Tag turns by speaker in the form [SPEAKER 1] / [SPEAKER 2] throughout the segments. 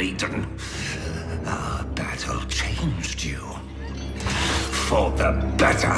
[SPEAKER 1] Raiden. Our battle changed you. For the better.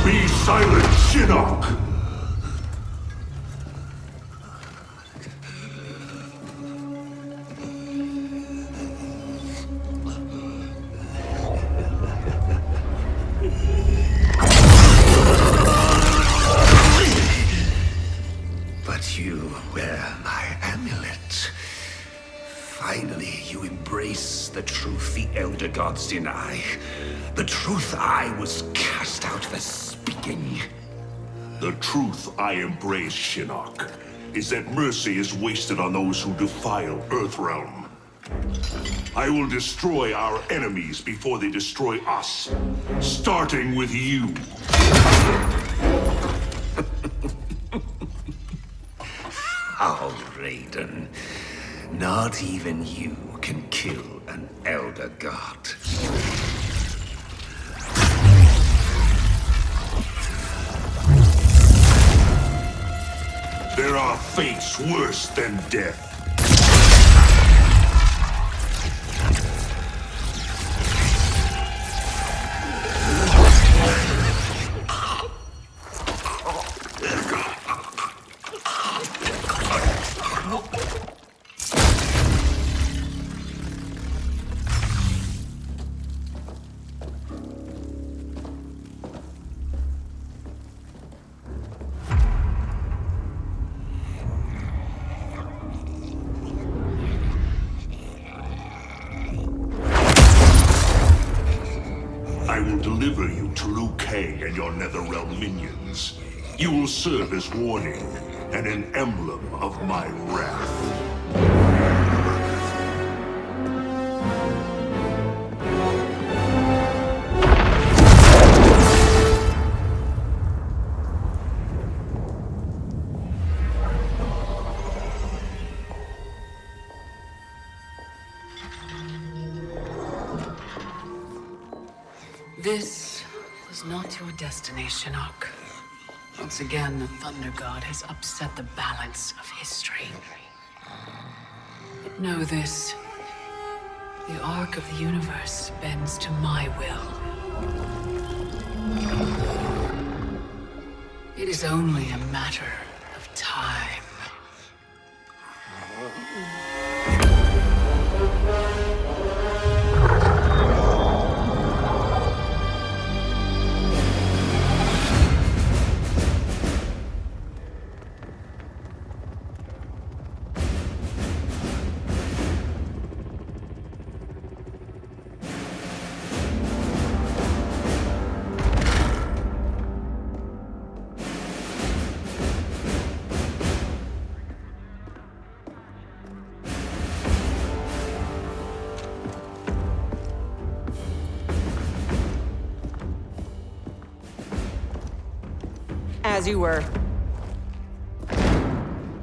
[SPEAKER 2] Be silent, Shinnok!
[SPEAKER 1] But you wear my amulet. Finally, you embrace the truth the Elder Gods deny. The truth I was cast out for speaking.
[SPEAKER 2] The truth I embrace, Shinnok, is that mercy is wasted on those who defile Earthrealm. I will destroy our enemies before they destroy us, starting with you.
[SPEAKER 1] Oh, Raiden. Not even you can kill an Elder God.
[SPEAKER 2] There are fates worse than death. I will deliver you to Liu Kang and your NetherRealm minions. You will serve as warning and an emblem of my wrath.
[SPEAKER 3] This was not your destiny, Shinnok. Once again, the Thunder God has upset the balance of history. But know this. The arc of the universe bends to my will. It is only a matter of time.
[SPEAKER 4] As you were.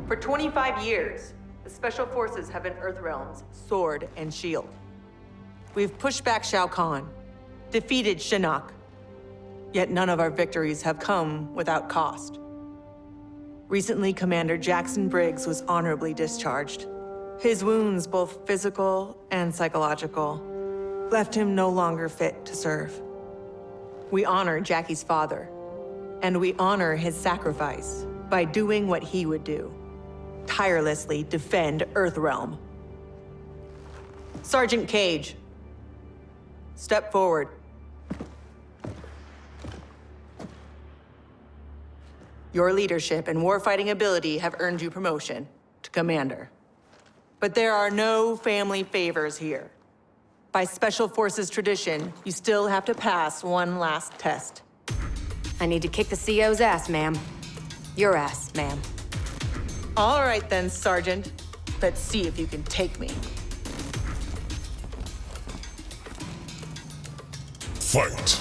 [SPEAKER 4] For 25 years, the Special Forces have been Earthrealm's sword and shield. We've pushed back Shao Kahn, defeated Shinnok, yet none of our victories have come without cost. Recently, Commander Jackson Briggs was honorably discharged. His wounds, both physical and psychological, left him no longer fit to serve. We honor Jackie's father, and we honor his sacrifice by doing what he would do. Tirelessly defend Earthrealm. Sergeant Cage, step forward. Your leadership and warfighting ability have earned you promotion to commander. But there are no family favors here. By Special Forces tradition, you still have to pass one last test.
[SPEAKER 5] I need to kick the CO's ass, ma'am. Your ass, ma'am.
[SPEAKER 4] All right then, Sergeant. Let's see if you can take me.
[SPEAKER 2] Fight!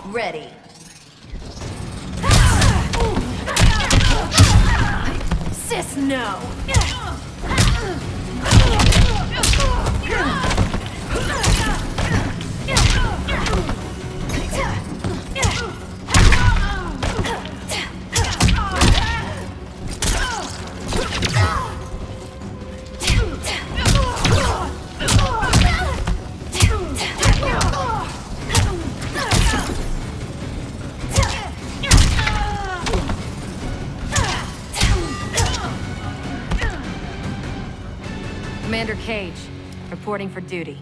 [SPEAKER 5] Ready. Sis, no! Commander Cage, reporting for duty.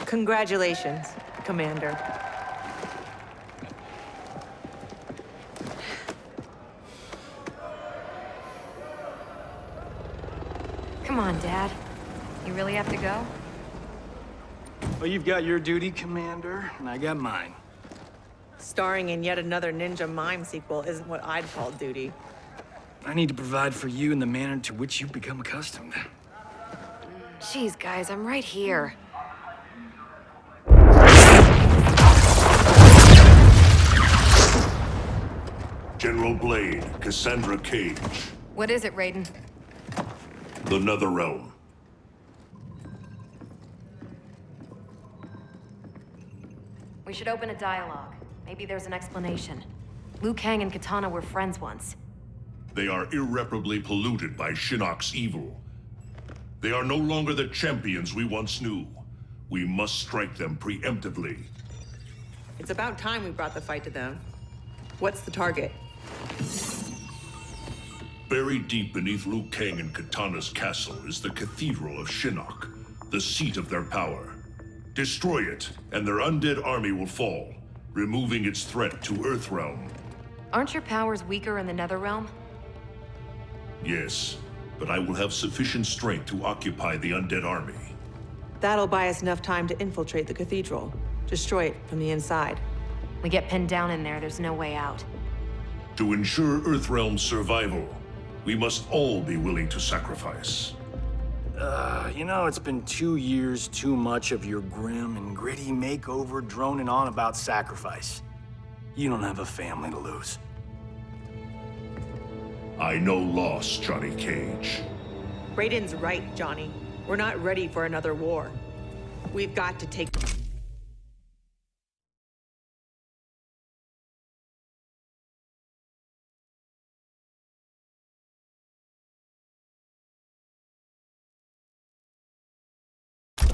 [SPEAKER 4] Congratulations, Commander.
[SPEAKER 5] Come on, Dad. You really have to go?
[SPEAKER 6] Well, you've got your duty, Commander, and I got mine.
[SPEAKER 4] Starring in yet another Ninja Mime sequel isn't what I'd call duty.
[SPEAKER 6] I need to provide for you in the manner to which you've become accustomed.
[SPEAKER 5] Jeez, guys, I'm right here.
[SPEAKER 2] General Blade, Cassandra Cage.
[SPEAKER 5] What is it, Raiden?
[SPEAKER 2] The NetherRealm.
[SPEAKER 5] We should open a dialogue. Maybe there's an explanation. Liu Kang and Katana were friends once.
[SPEAKER 2] They are irreparably polluted by Shinnok's evil. They are no longer the champions we once knew. We must strike them preemptively.
[SPEAKER 4] It's about time we brought the fight to them. What's the target?
[SPEAKER 2] Buried deep beneath Liu Kang and Katana's castle is the Cathedral of Shinnok, the seat of their power. Destroy it, and their undead army will fall, removing its threat to Earthrealm.
[SPEAKER 5] Aren't your powers weaker in the NetherRealm?
[SPEAKER 2] Yes, but I will have sufficient strength to occupy the undead army.
[SPEAKER 4] That'll buy us enough time to infiltrate the cathedral. Destroy it from the inside.
[SPEAKER 5] We get pinned down in there, there's no way out.
[SPEAKER 2] To ensure Earthrealm's survival, we must all be willing to sacrifice.
[SPEAKER 6] You know, it's been 2 years too much of your grim and gritty makeover droning on about sacrifice. You don't have a family to lose.
[SPEAKER 2] I know loss, Johnny Cage.
[SPEAKER 4] Raiden's right, Johnny. We're not ready for another war. We've got to take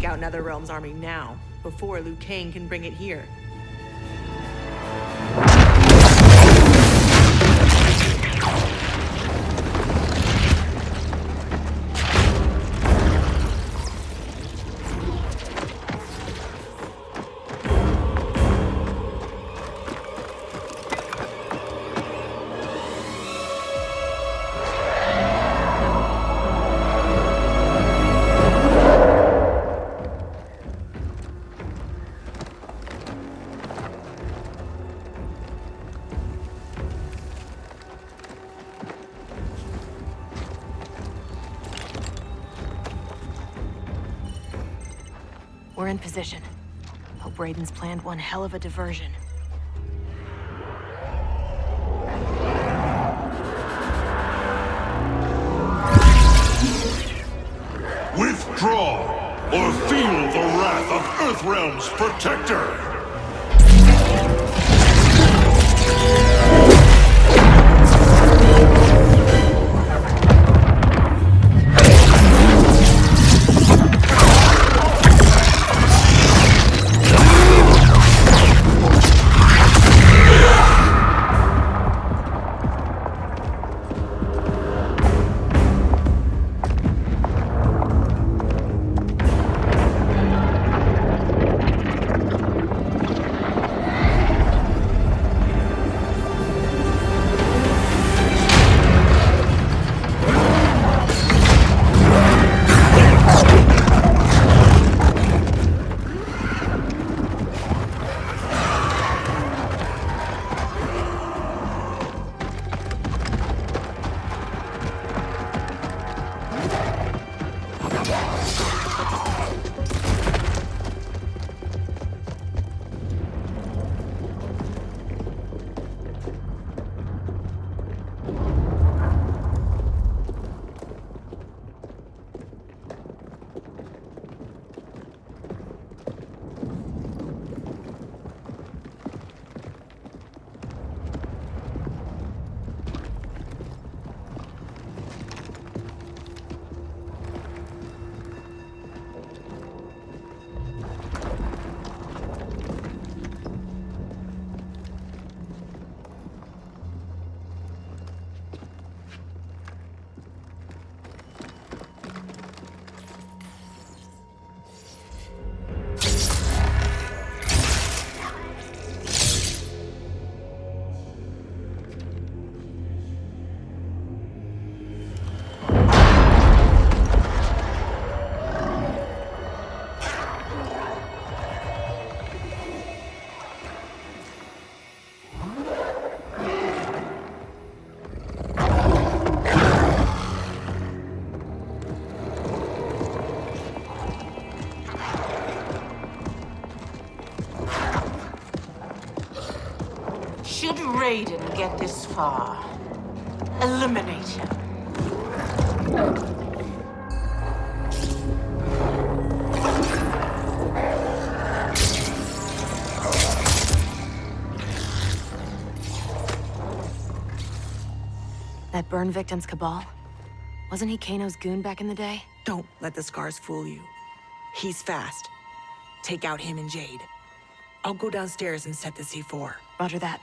[SPEAKER 4] out NetherRealm's army now, before Liu Kang can bring it here.
[SPEAKER 5] We're in position. Hope Raiden's planned one hell of a diversion.
[SPEAKER 2] Withdraw, or feel the wrath of Earthrealm's protector!
[SPEAKER 4] Raiden get this far? Eliminate him.
[SPEAKER 5] That burn victim's Cabal? Wasn't he Kano's goon back in the day?
[SPEAKER 7] Don't let the scars fool you. He's fast. Take out him and Jade. I'll go downstairs and set the C4.
[SPEAKER 5] Roger that.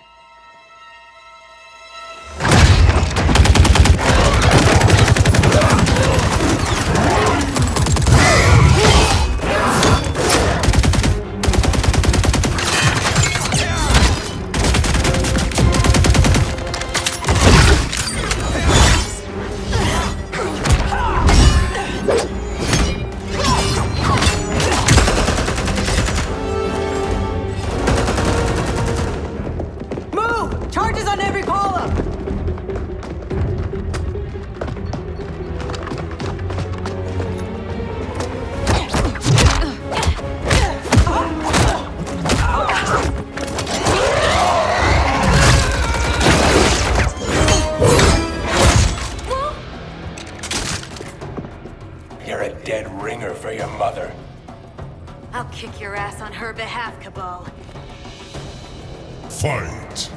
[SPEAKER 5] I'll kick your ass on her behalf, Cabal.
[SPEAKER 2] Fight!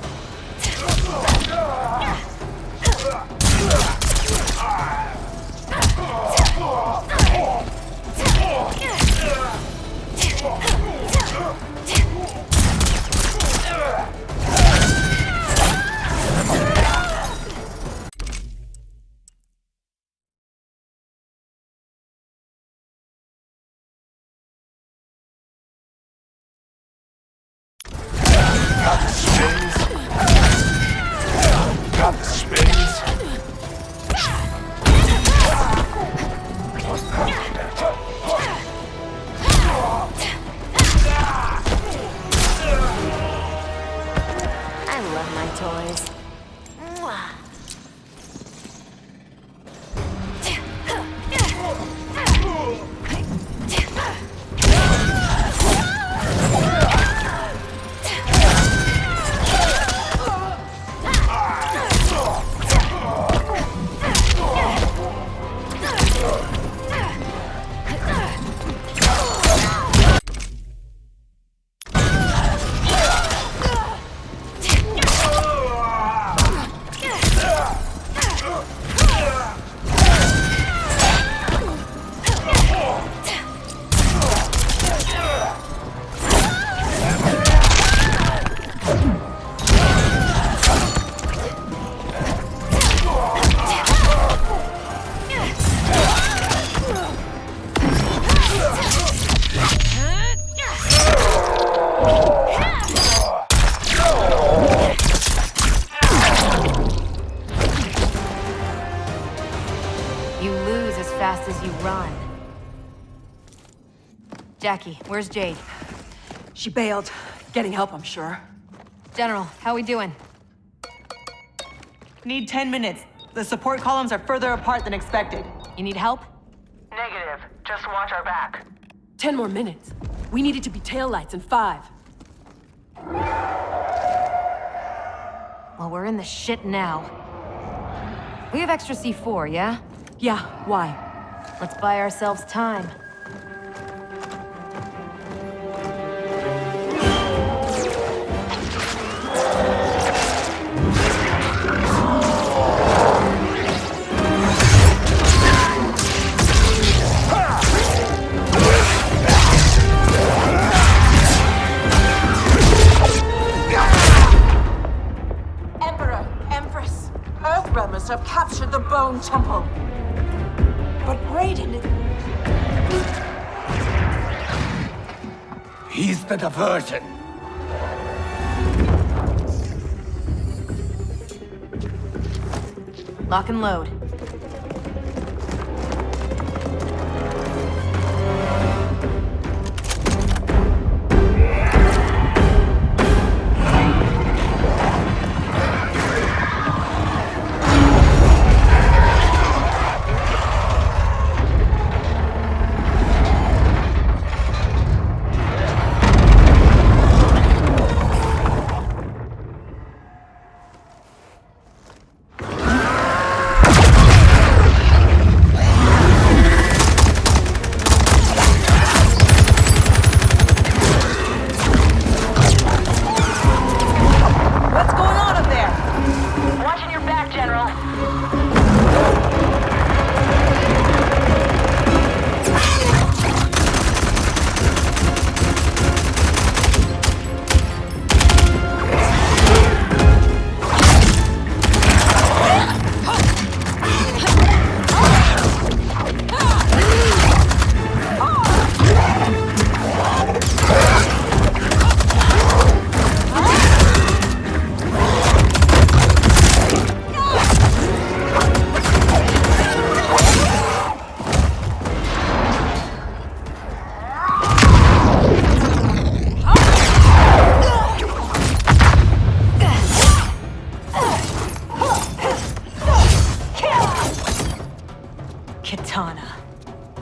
[SPEAKER 5] Jackie, where's Jade?
[SPEAKER 8] She bailed. Getting help, I'm sure.
[SPEAKER 5] General, how we doing?
[SPEAKER 4] Need 10 minutes. The support columns are further apart than expected.
[SPEAKER 5] You need help?
[SPEAKER 9] Negative. Just watch our back.
[SPEAKER 8] 10 more minutes. We need it to be taillights in 5.
[SPEAKER 5] Well, we're in the shit now. We have extra C4, yeah?
[SPEAKER 8] Yeah, why?
[SPEAKER 5] Let's buy ourselves time.
[SPEAKER 4] Have captured the Bone Temple. But Raiden...
[SPEAKER 1] He's the diversion.
[SPEAKER 5] Lock and load.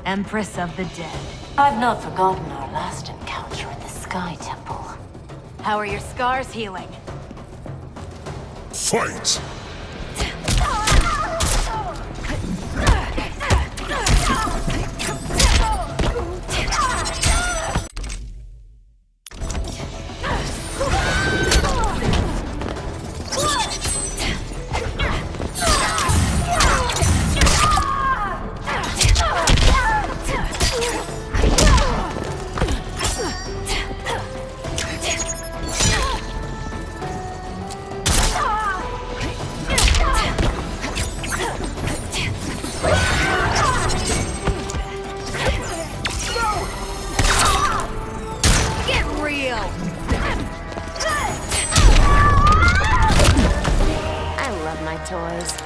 [SPEAKER 5] Empress of the Dead.
[SPEAKER 10] I've not forgotten our last encounter at the Sky Temple.
[SPEAKER 5] How are your scars healing?
[SPEAKER 2] Fight!
[SPEAKER 5] Toys.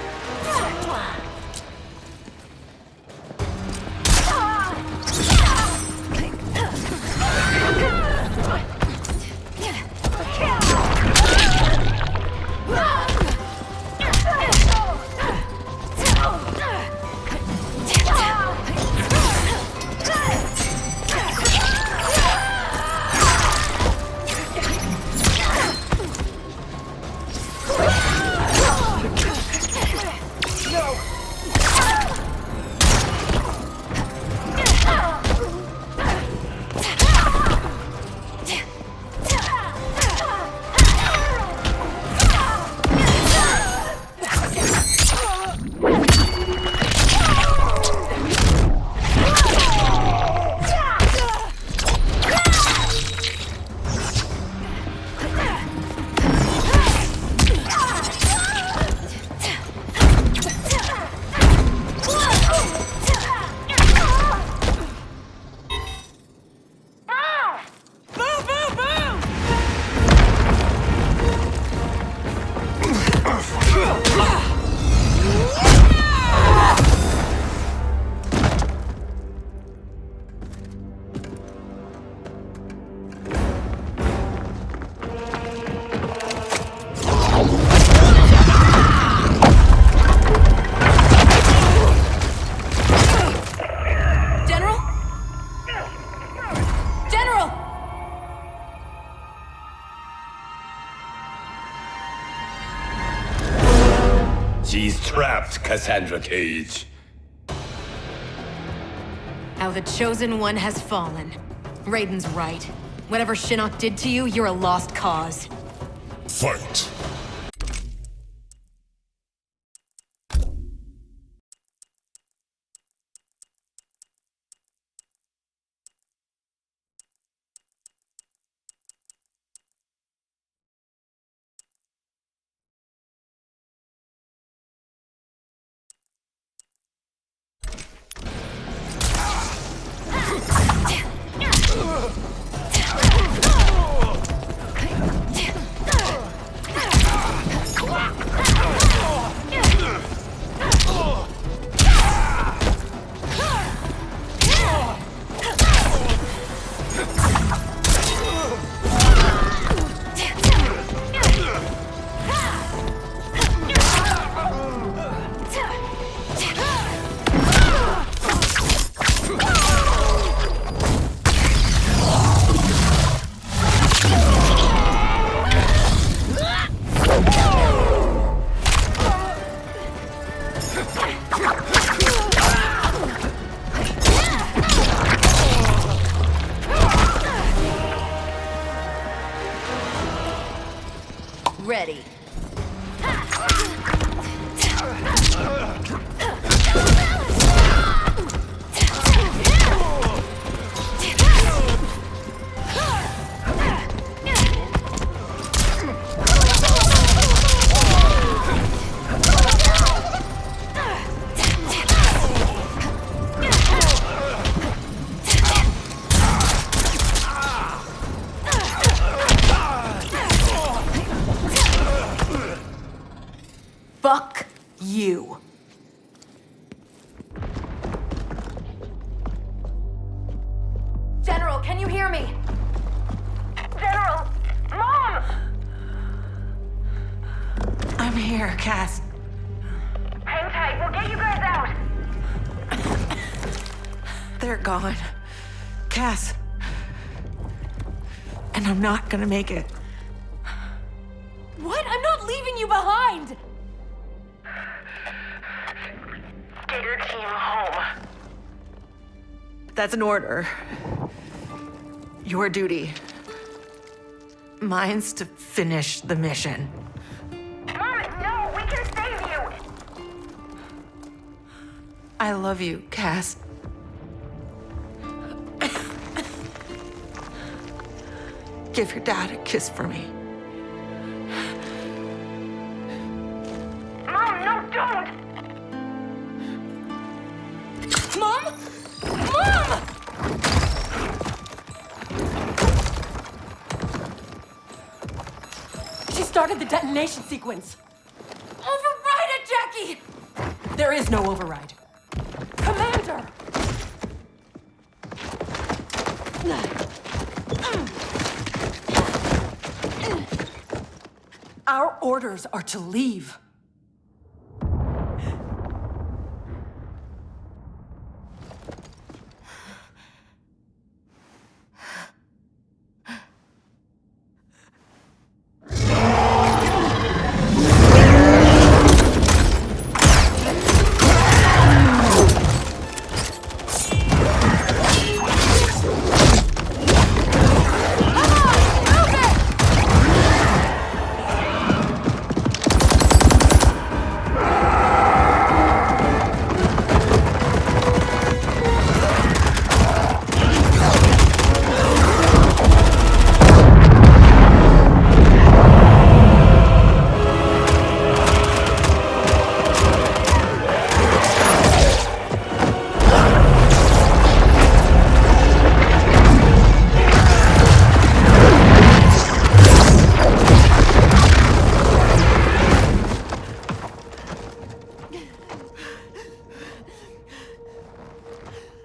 [SPEAKER 1] She's trapped, Cassandra Cage.
[SPEAKER 5] How the Chosen One has fallen. Raiden's right. Whatever Shinnok did to you, you're a lost cause.
[SPEAKER 2] Fight!
[SPEAKER 5] Ready. Fuck you. General, can you hear me?
[SPEAKER 9] General! Mom!
[SPEAKER 7] I'm here, Cass.
[SPEAKER 9] Hang tight, we'll get you guys out.
[SPEAKER 7] they're gone. Cass. And I'm not gonna make it.
[SPEAKER 8] What? I'm not leaving you behind!
[SPEAKER 9] Get your team home.
[SPEAKER 7] That's an order. Your duty. Mine's to finish the mission.
[SPEAKER 9] Mom, no, we can save you.
[SPEAKER 7] I love you, Cass. Give your dad a kiss for me.
[SPEAKER 9] Mom, no, don't.
[SPEAKER 8] Mom? Mom! She started the detonation sequence. Override it, Jackie! There is no override. Commander! Our orders are to leave.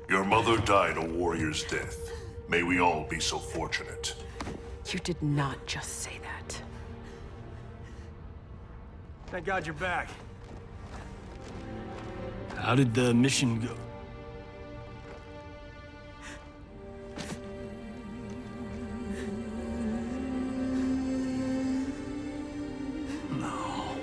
[SPEAKER 2] Your mother died a warrior's death. May we all be so fortunate.
[SPEAKER 8] You did not just say that.
[SPEAKER 6] Thank God you're back. How did the mission go? No.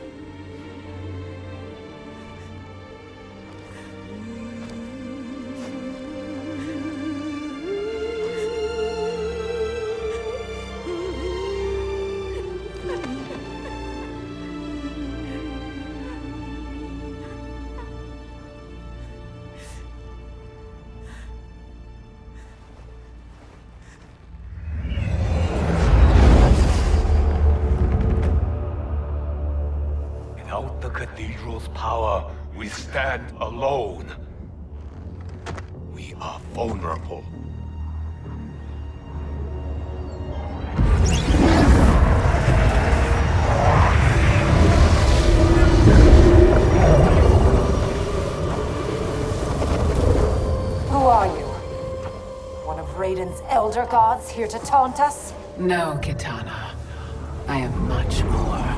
[SPEAKER 1] Without the cathedral's power, we stand alone. We are vulnerable.
[SPEAKER 10] Who are you? One of Raiden's elder gods here to taunt us?
[SPEAKER 3] No, Kitana. I am much more.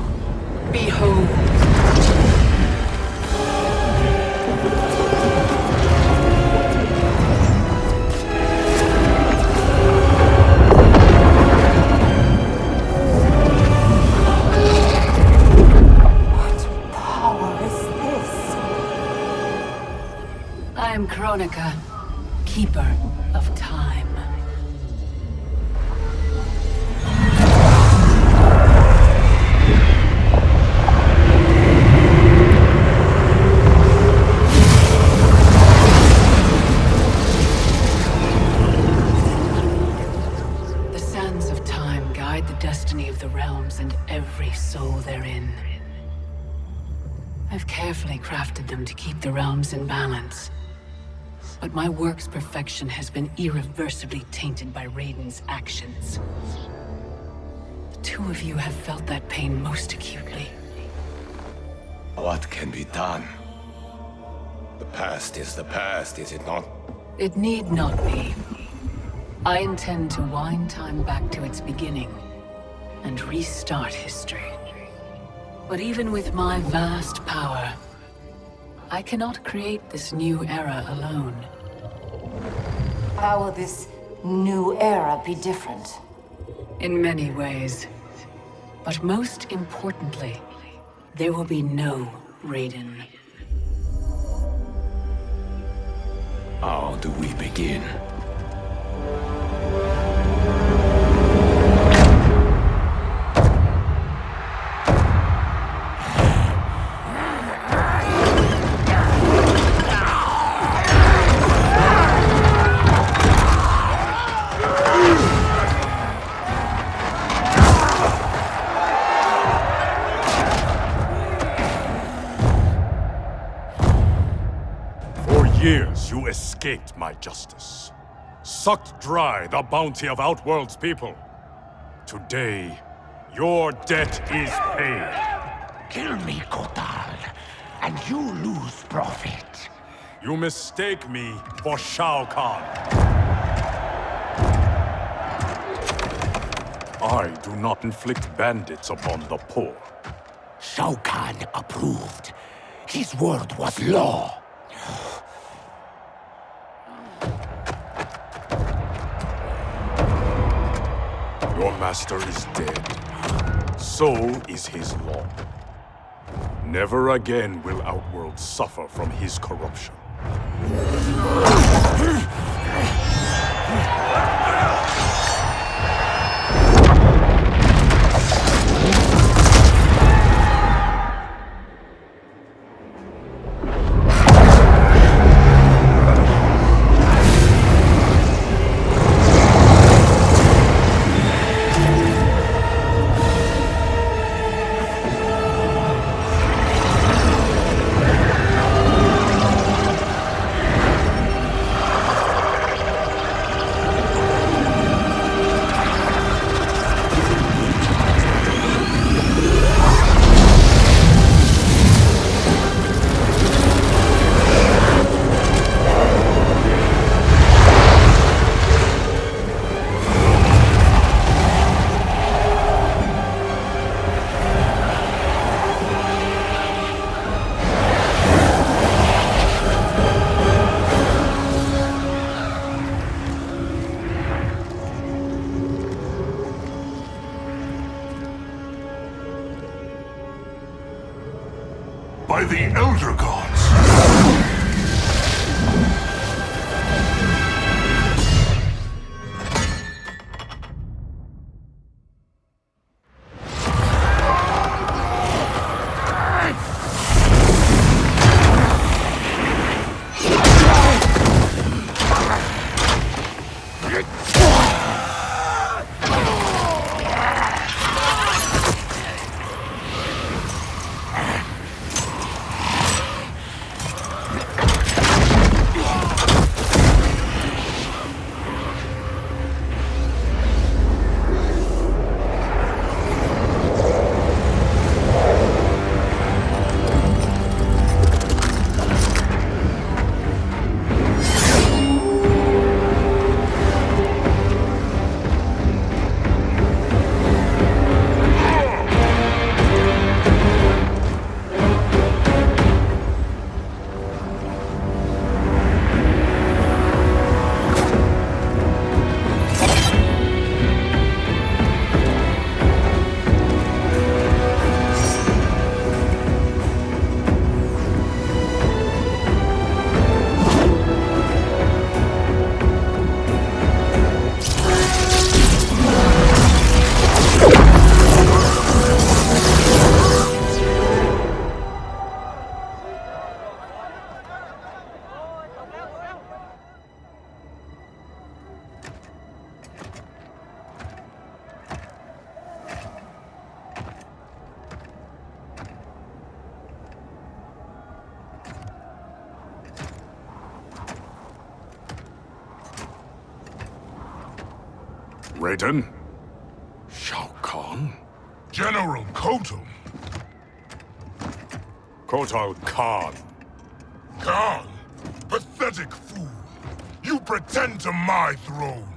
[SPEAKER 3] Behold!
[SPEAKER 10] What power is this?
[SPEAKER 3] I am Kronika, keeper of time. The sands of time guide the destiny of the realms and every soul therein. I've carefully crafted them to keep the realms in balance. But my work's perfection has been irreversibly tainted by Raiden's actions. The two of you have felt that pain most acutely.
[SPEAKER 1] What can be done? The past is the past, is it not?
[SPEAKER 3] It need not be. I intend to wind time back to its beginning and restart history. But even with my vast power, I cannot create this new era alone.
[SPEAKER 10] How will this new era be different?
[SPEAKER 3] In many ways. But most importantly, there will be no Raiden.
[SPEAKER 1] How do we begin?
[SPEAKER 11] Years you escaped my justice, sucked dry the bounty of Outworld's people. Today, your debt is paid.
[SPEAKER 1] Kill me, Kotal, and you lose profit.
[SPEAKER 11] You mistake me for Shao Kahn. I do not inflict bandits upon the poor.
[SPEAKER 1] Shao Kahn approved. His word was law.
[SPEAKER 11] Your master is dead. So is his law. Never again will Outworld suffer from his corruption.
[SPEAKER 2] By the Elder Gods!
[SPEAKER 11] Raiden? Shao Kahn?
[SPEAKER 2] General Kotal!
[SPEAKER 11] Kotal Kahn.
[SPEAKER 2] Khan! Pathetic fool! You pretend to my throne!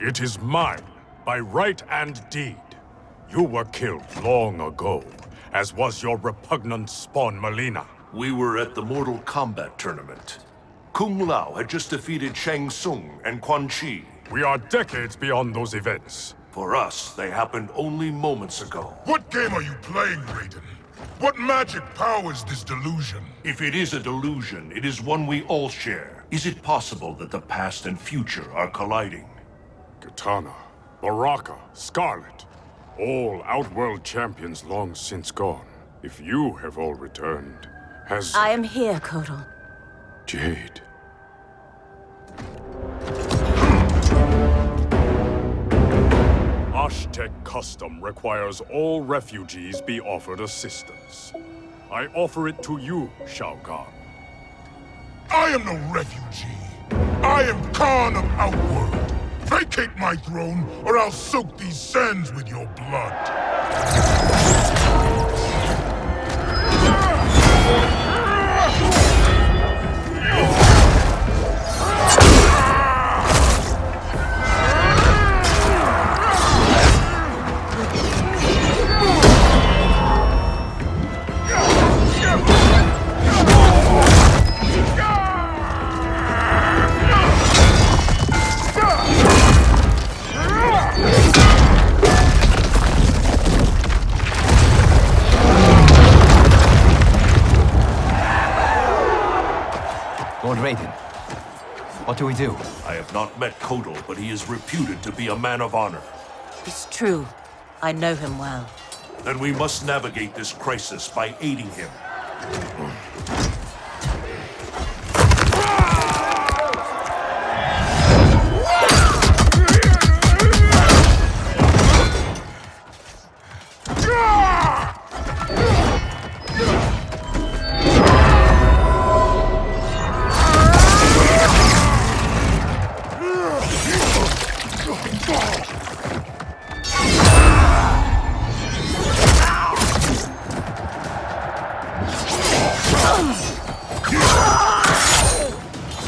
[SPEAKER 11] It is mine, by right and deed. You were killed long ago, as was your repugnant spawn Melina.
[SPEAKER 2] We were at the Mortal Kombat tournament. Kung Lao had just defeated Shang Tsung and Quan Chi.
[SPEAKER 11] We are decades beyond those events.
[SPEAKER 2] For us, they happened only moments ago.
[SPEAKER 12] What game are you playing, Raiden? What magic powers this delusion?
[SPEAKER 2] If it is a delusion, it is one we all share. Is it possible that the past and future are colliding?
[SPEAKER 11] Kitana, Baraka, Scarlet, all Outworld champions long since gone. If you have all returned, has...
[SPEAKER 10] I am here, Kotal.
[SPEAKER 11] Jade. Aztec custom requires all refugees be offered assistance. I offer it to you, Shao Kahn.
[SPEAKER 12] I am no refugee. I am Khan of Outworld. Vacate my throne, or I'll soak these sands with your blood.
[SPEAKER 13] Lord Raiden, what do we do?
[SPEAKER 2] I have not met Kotal, but he is reputed to be a man of honor.
[SPEAKER 10] It's true. I know him well.
[SPEAKER 2] Then we must navigate this crisis by aiding him.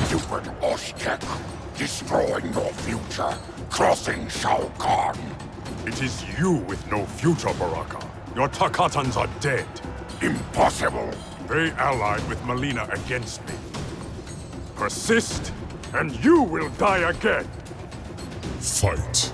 [SPEAKER 12] Stupid Aztec, destroying your future, crossing Shao Kahn.
[SPEAKER 11] It is you with no future, Baraka. Your Takatans are dead.
[SPEAKER 12] Impossible.
[SPEAKER 11] They allied with Melina against me. Persist, and you will die again.
[SPEAKER 12] Fight.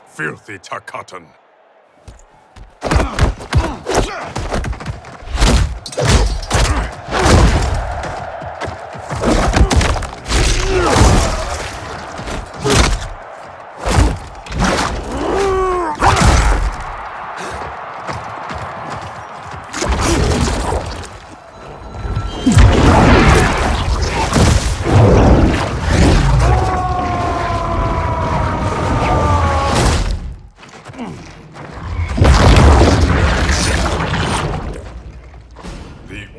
[SPEAKER 11] Filthy Takatan.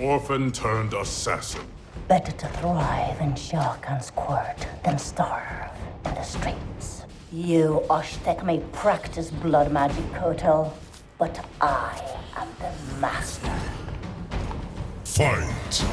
[SPEAKER 11] Orphan-turned assassin.
[SPEAKER 10] Better to thrive in Shao Kahn's court than starve in the streets. You Oshtek may practice blood magic, Kotal, but I am the master.
[SPEAKER 12] Fight!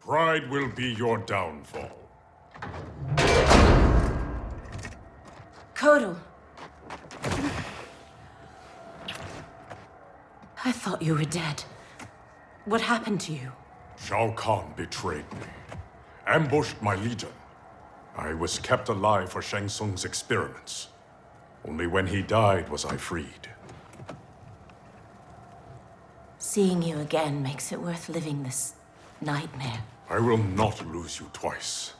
[SPEAKER 11] Pride will be your downfall.
[SPEAKER 8] Kotal. I thought you were dead. What happened to you?
[SPEAKER 11] Shao Kahn betrayed me, ambushed my legion. I was kept alive for Shang Tsung's experiments. Only when he died was I freed.
[SPEAKER 8] Seeing you again makes it worth living this nightmare.
[SPEAKER 11] I will not lose you twice.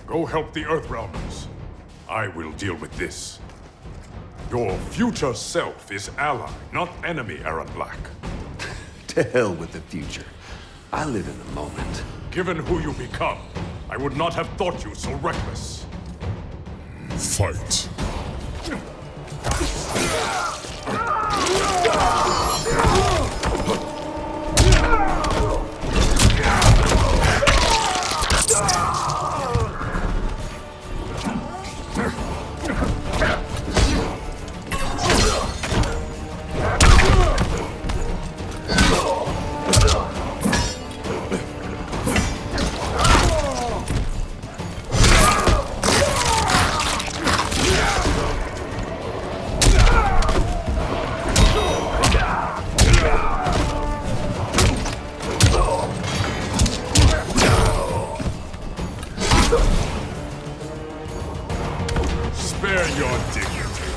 [SPEAKER 11] Go help the Earthrealmers. I will deal with this. Your future self is ally, not enemy, Aaron Black.
[SPEAKER 1] To hell with the future. I live in the moment.
[SPEAKER 11] Given who you become, I would not have thought you so reckless.
[SPEAKER 12] Fight.
[SPEAKER 11] Spare your dignity.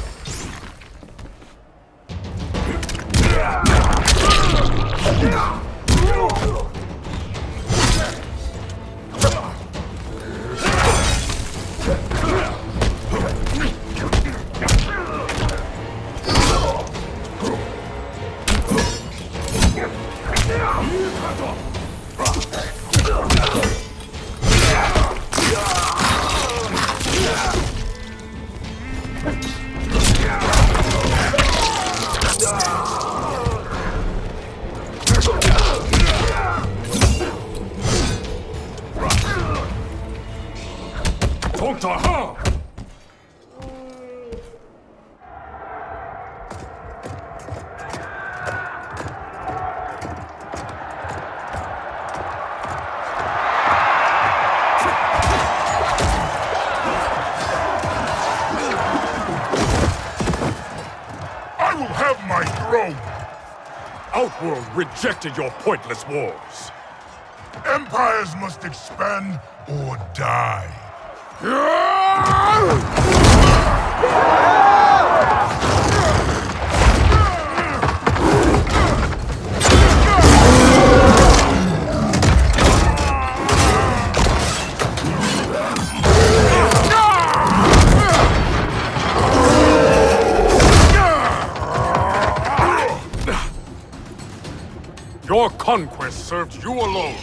[SPEAKER 11] Outworld rejected your pointless wars.
[SPEAKER 12] Empires must expand or die.
[SPEAKER 11] Your conquest served you alone,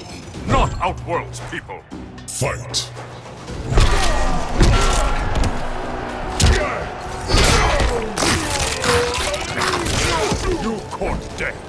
[SPEAKER 11] not Outworld's people.
[SPEAKER 12] Fight.
[SPEAKER 11] You court death.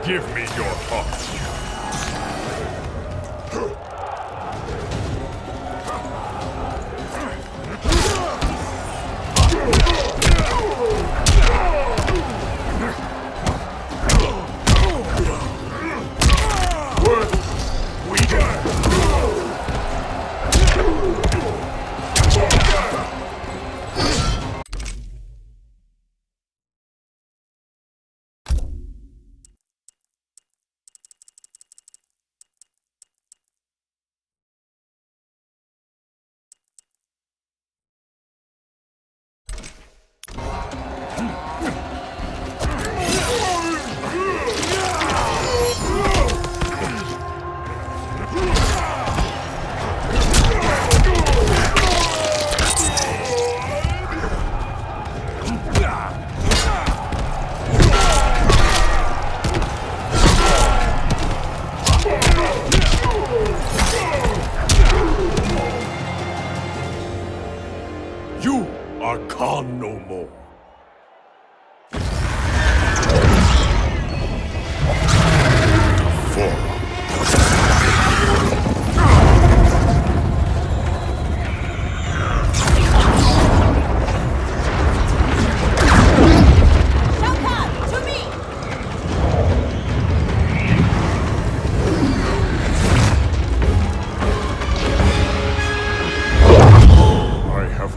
[SPEAKER 11] Give me your heart. You are Khan no more.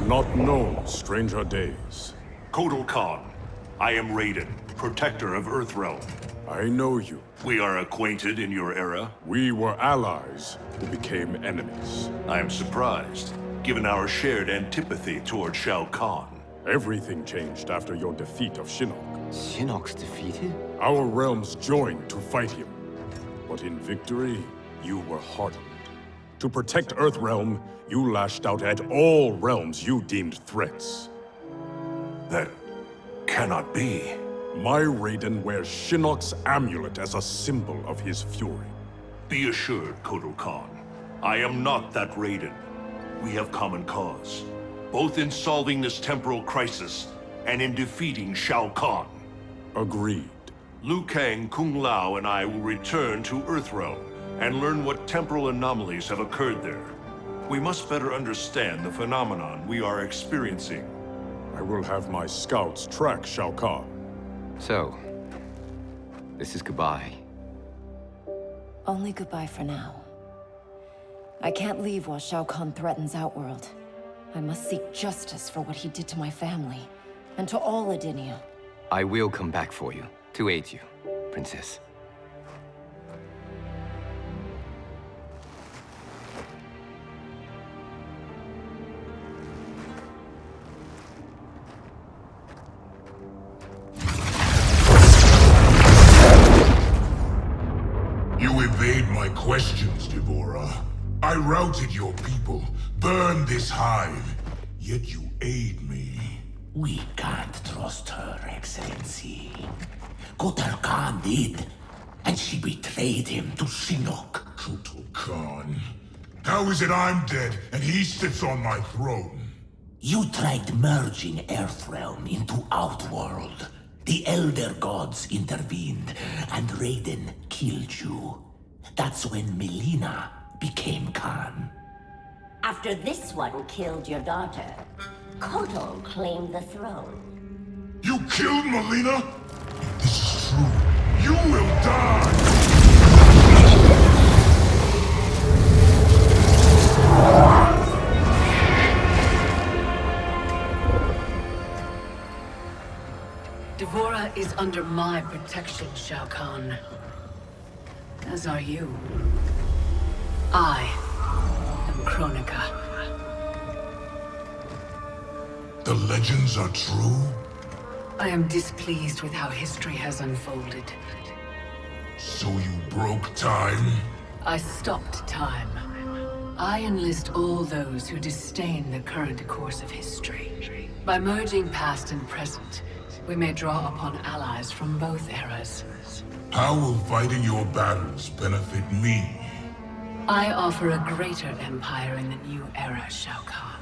[SPEAKER 11] Not known stranger days.
[SPEAKER 2] Kotal Khan, I am Raiden, protector of Earthrealm.
[SPEAKER 11] I know you.
[SPEAKER 2] We are acquainted in your era.
[SPEAKER 11] We were allies who became enemies.
[SPEAKER 2] I am surprised, given our shared antipathy toward Shao Kahn.
[SPEAKER 11] Everything changed after your defeat of Shinnok.
[SPEAKER 13] Shinnok's defeated?
[SPEAKER 11] Our realms joined to fight him. But in victory, you were hardened. To protect Earthrealm, you lashed out at all realms you deemed threats.
[SPEAKER 2] That cannot be.
[SPEAKER 11] My Raiden wears Shinnok's amulet as a symbol of his fury.
[SPEAKER 2] Be assured, Kotal Khan, I am not that Raiden. We have common cause, both in solving this temporal crisis and in defeating Shao Kahn.
[SPEAKER 11] Agreed.
[SPEAKER 2] Liu Kang, Kung Lao, and I will return to Earthrealm and learn what temporal anomalies have occurred there. We must better understand the phenomenon we are experiencing.
[SPEAKER 11] I will have my scouts track Shao Kahn.
[SPEAKER 13] So, this is goodbye.
[SPEAKER 10] Only goodbye for now. I can't leave while Shao Kahn threatens Outworld. I must seek justice for what he did to my family, and to all Edenia.
[SPEAKER 13] I will come back for you, to aid you, Princess.
[SPEAKER 12] You evade my questions, Devora. I routed your people, burned this hive, yet you aid me.
[SPEAKER 1] We can't trust her, Excellency. Kotal Khan did, and she betrayed him to Shinnok.
[SPEAKER 12] Kotal Khan. How is it I'm dead and he sits on my throne?
[SPEAKER 1] You tried merging Earthrealm into Outworld. The Elder Gods intervened, and Raiden killed you. That's when Melina became Khan.
[SPEAKER 14] After this one killed your daughter, Kotal claimed the throne.
[SPEAKER 12] You killed Melina? If this is true, you will die!
[SPEAKER 3] Devora is under my protection, Shao Kahn. As are you. I am Kronika.
[SPEAKER 12] The legends are true?
[SPEAKER 3] I am displeased with how history has unfolded.
[SPEAKER 12] So you broke time?
[SPEAKER 3] I stopped time. I enlist all those who disdain the current course of history. By merging past and present, we may draw upon allies from both eras.
[SPEAKER 12] How will fighting your battles benefit me?
[SPEAKER 3] I offer a greater empire in the new era, Shao Kahn.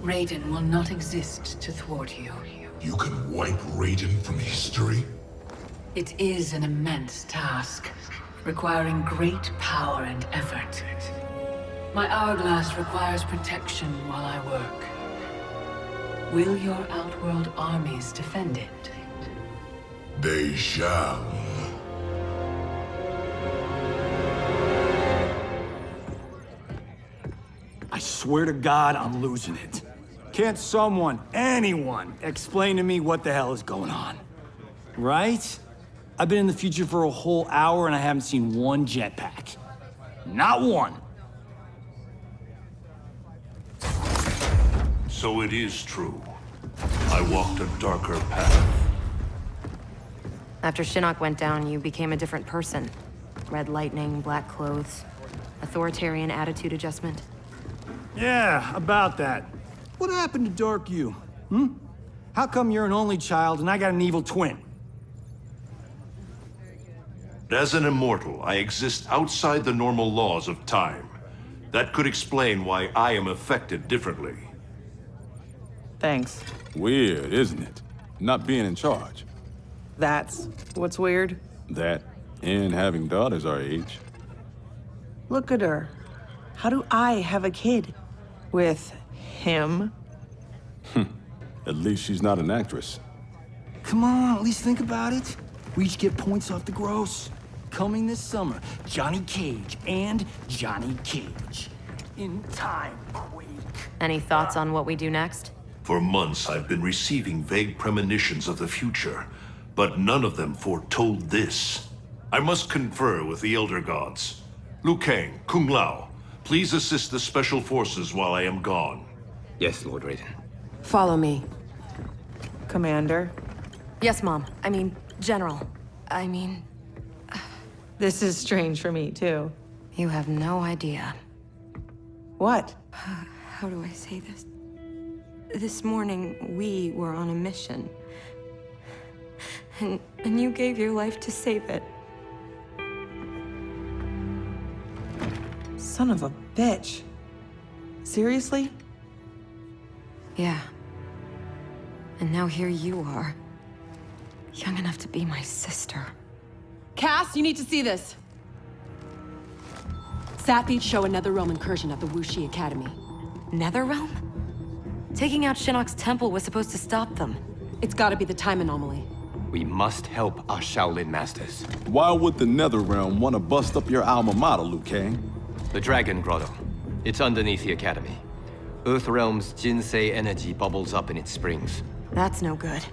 [SPEAKER 3] Raiden will not exist to thwart you.
[SPEAKER 12] You can wipe Raiden from history?
[SPEAKER 3] It is an immense task, requiring great power and effort. My hourglass requires protection while I work. Will your Outworld armies defend it?
[SPEAKER 12] They shall.
[SPEAKER 6] I swear to God, I'm losing it. Can't someone, anyone, explain to me what the hell is going on? Right? I've been in the future for a whole hour and I haven't seen one jetpack. Not one.
[SPEAKER 2] So it is true. I walked a darker path.
[SPEAKER 5] After Shinnok went down, you became a different person. Red lightning, black clothes, authoritarian attitude adjustment.
[SPEAKER 6] Yeah, about that. What happened to Dark You? How come you're an only child and I got an evil twin?
[SPEAKER 2] As an immortal, I exist outside the normal laws of time. That could explain why I am affected differently.
[SPEAKER 7] Thanks.
[SPEAKER 11] Weird, isn't it? Not being in charge.
[SPEAKER 7] That's what's weird.
[SPEAKER 11] That, and having daughters our age.
[SPEAKER 7] Look at her. How do I have a kid? With him?
[SPEAKER 11] At least she's not an actress.
[SPEAKER 6] Come on, at least think about it. We each get points off the gross. Coming this summer, Johnny Cage and Johnny Cage. In time, Quake.
[SPEAKER 5] Any thoughts on what we do next?
[SPEAKER 2] For months, I've been receiving vague premonitions of the future, but none of them foretold this. I must confer with the Elder Gods. Liu Kang, Kung Lao, please assist the Special Forces while I am gone.
[SPEAKER 13] Yes, Lord Raiden.
[SPEAKER 8] Follow me.
[SPEAKER 7] Commander?
[SPEAKER 5] Yes, Mom. I mean, General. I mean...
[SPEAKER 4] This is strange for me, too.
[SPEAKER 5] You have no idea.
[SPEAKER 7] What?
[SPEAKER 15] How do I say this? This morning, we were on a mission. And you gave your life to save it.
[SPEAKER 7] Son of a bitch. Seriously?
[SPEAKER 15] Yeah. And now here you are. Young enough to be my sister.
[SPEAKER 8] Cass, you need to see this. Sat feeds show a NetherRealm incursion at the Wuxi Academy.
[SPEAKER 5] NetherRealm? Taking out Shinnok's temple was supposed to stop them.
[SPEAKER 8] It's gotta be the time anomaly.
[SPEAKER 13] We must help our Shaolin masters.
[SPEAKER 11] Why would the NetherRealm want to bust up your alma mater, Liu Kang?
[SPEAKER 13] The Dragon Grotto. It's underneath the Academy. Earthrealm's Jinsei energy bubbles up in its springs.
[SPEAKER 5] That's no good.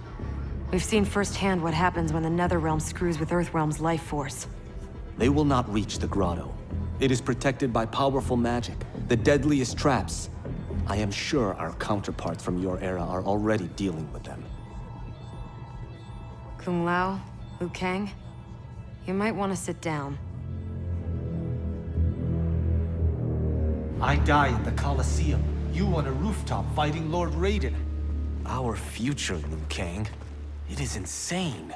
[SPEAKER 5] We've seen firsthand what happens when the NetherRealm screws with Earthrealm's life force.
[SPEAKER 16] They will not reach the grotto. It is protected by powerful magic, the deadliest traps. I am sure our counterparts from your era are already dealing with them.
[SPEAKER 5] Kung Lao, Liu Kang, you might want to sit down.
[SPEAKER 16] I die in the Colosseum. You on a rooftop fighting Lord Raiden. Our future, Liu Kang. It is insane.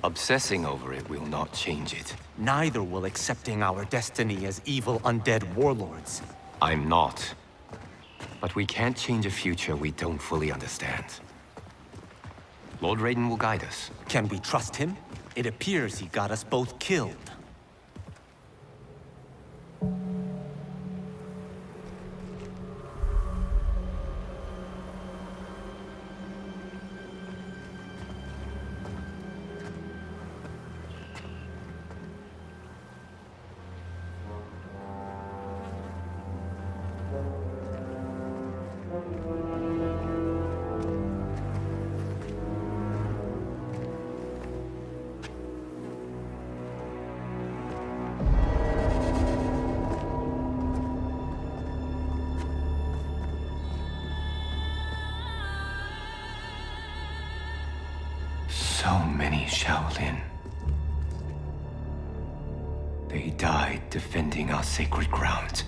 [SPEAKER 13] Obsessing over it will not change it.
[SPEAKER 16] Neither will accepting our destiny as evil undead warlords.
[SPEAKER 13] I'm not. But we can't change a future we don't fully understand. Lord Raiden will guide us.
[SPEAKER 16] Can we trust him? It appears he got us both killed.
[SPEAKER 13] So many Shaolin. They died defending our sacred ground.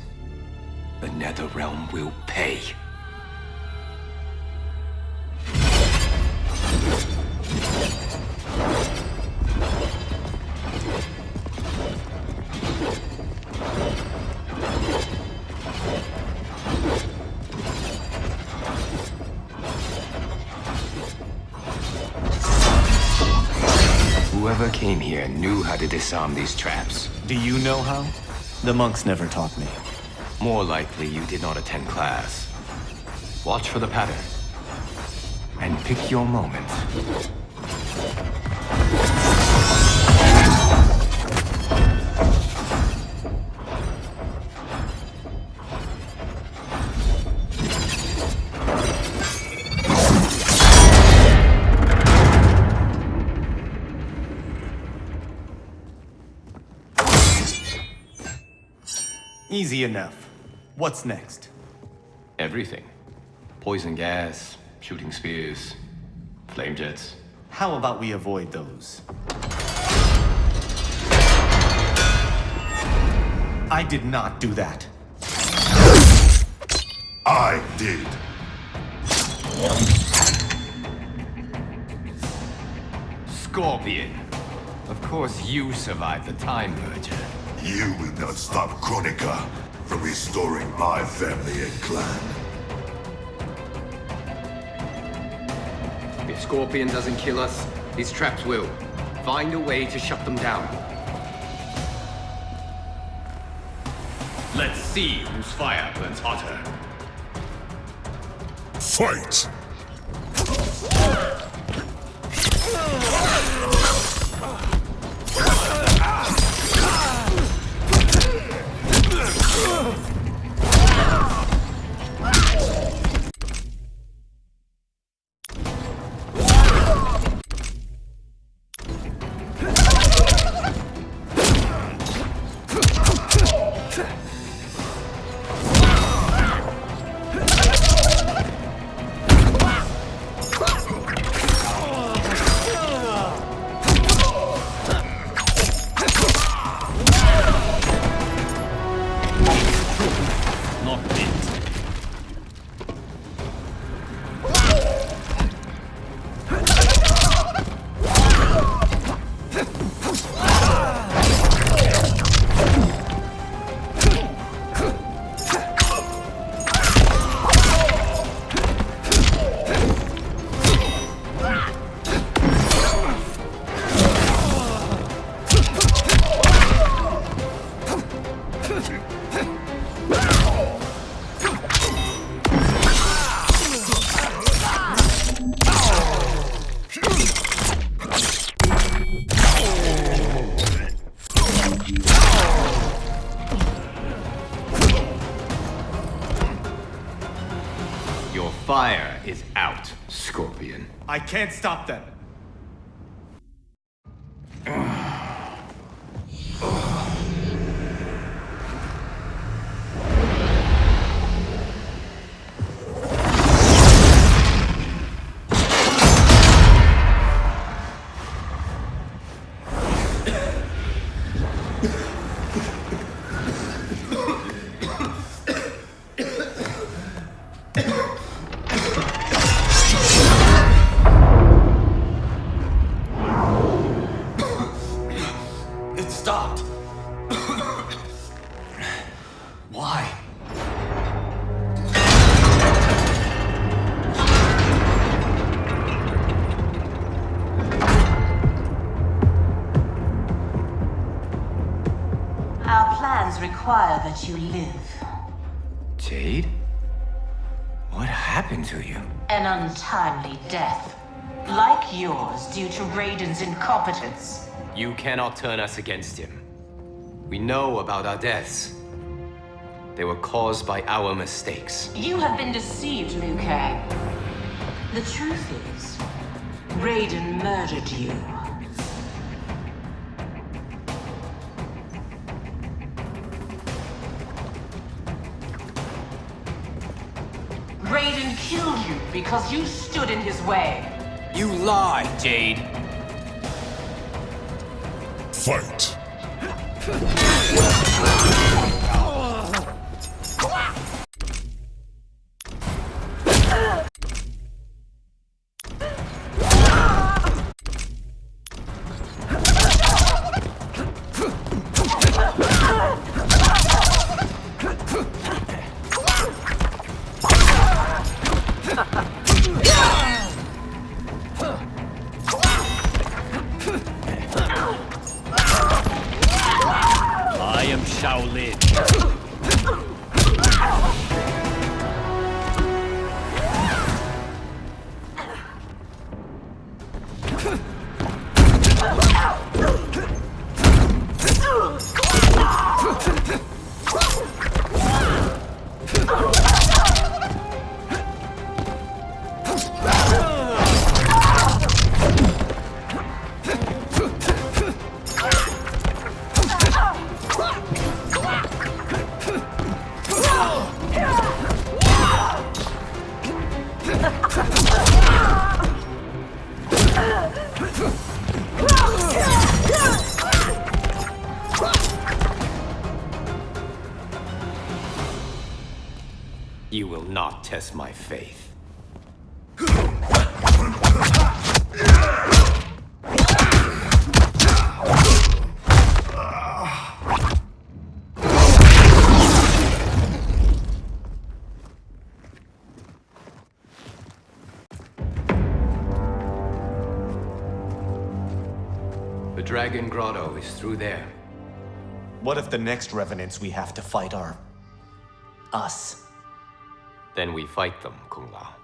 [SPEAKER 13] The NetherRealm will pay. Whoever came here knew how to disarm these traps.
[SPEAKER 16] Do you know how? The monks never taught me.
[SPEAKER 13] More likely you did not attend class. Watch for the pattern. And pick your moment.
[SPEAKER 16] Easy enough. What's next?
[SPEAKER 13] Everything. Poison gas, shooting spears, flame jets.
[SPEAKER 16] How about we avoid those? I did not do that.
[SPEAKER 12] I did.
[SPEAKER 13] Scorpion. Of course you survived the time merger.
[SPEAKER 12] You will not stop Kronika from restoring my family and clan.
[SPEAKER 13] If Scorpion doesn't kill us, these traps will. Find a way to shut them down. Let's see whose fire burns hotter.
[SPEAKER 12] Fight!
[SPEAKER 13] Your fire is out, Scorpion.
[SPEAKER 16] I can't stop them.
[SPEAKER 6] Stopped. Why?
[SPEAKER 14] Our plans require that you live.
[SPEAKER 13] Jade? What happened to you?
[SPEAKER 14] An untimely death. Like yours, due to Raiden's incompetence.
[SPEAKER 13] You cannot turn us against him. We know about our deaths. They were caused by our mistakes.
[SPEAKER 14] You have been deceived, Liu Kang. The truth is, Raiden murdered you. Raiden killed you because you stood in his way.
[SPEAKER 6] You lie, Jade.
[SPEAKER 12] Fight!
[SPEAKER 6] I am Shaolin.
[SPEAKER 13] You will not test my faith. The Dragon Grotto is through there.
[SPEAKER 16] What if the next revenants we have to fight are... us?
[SPEAKER 13] Then we fight them, Kung Lao.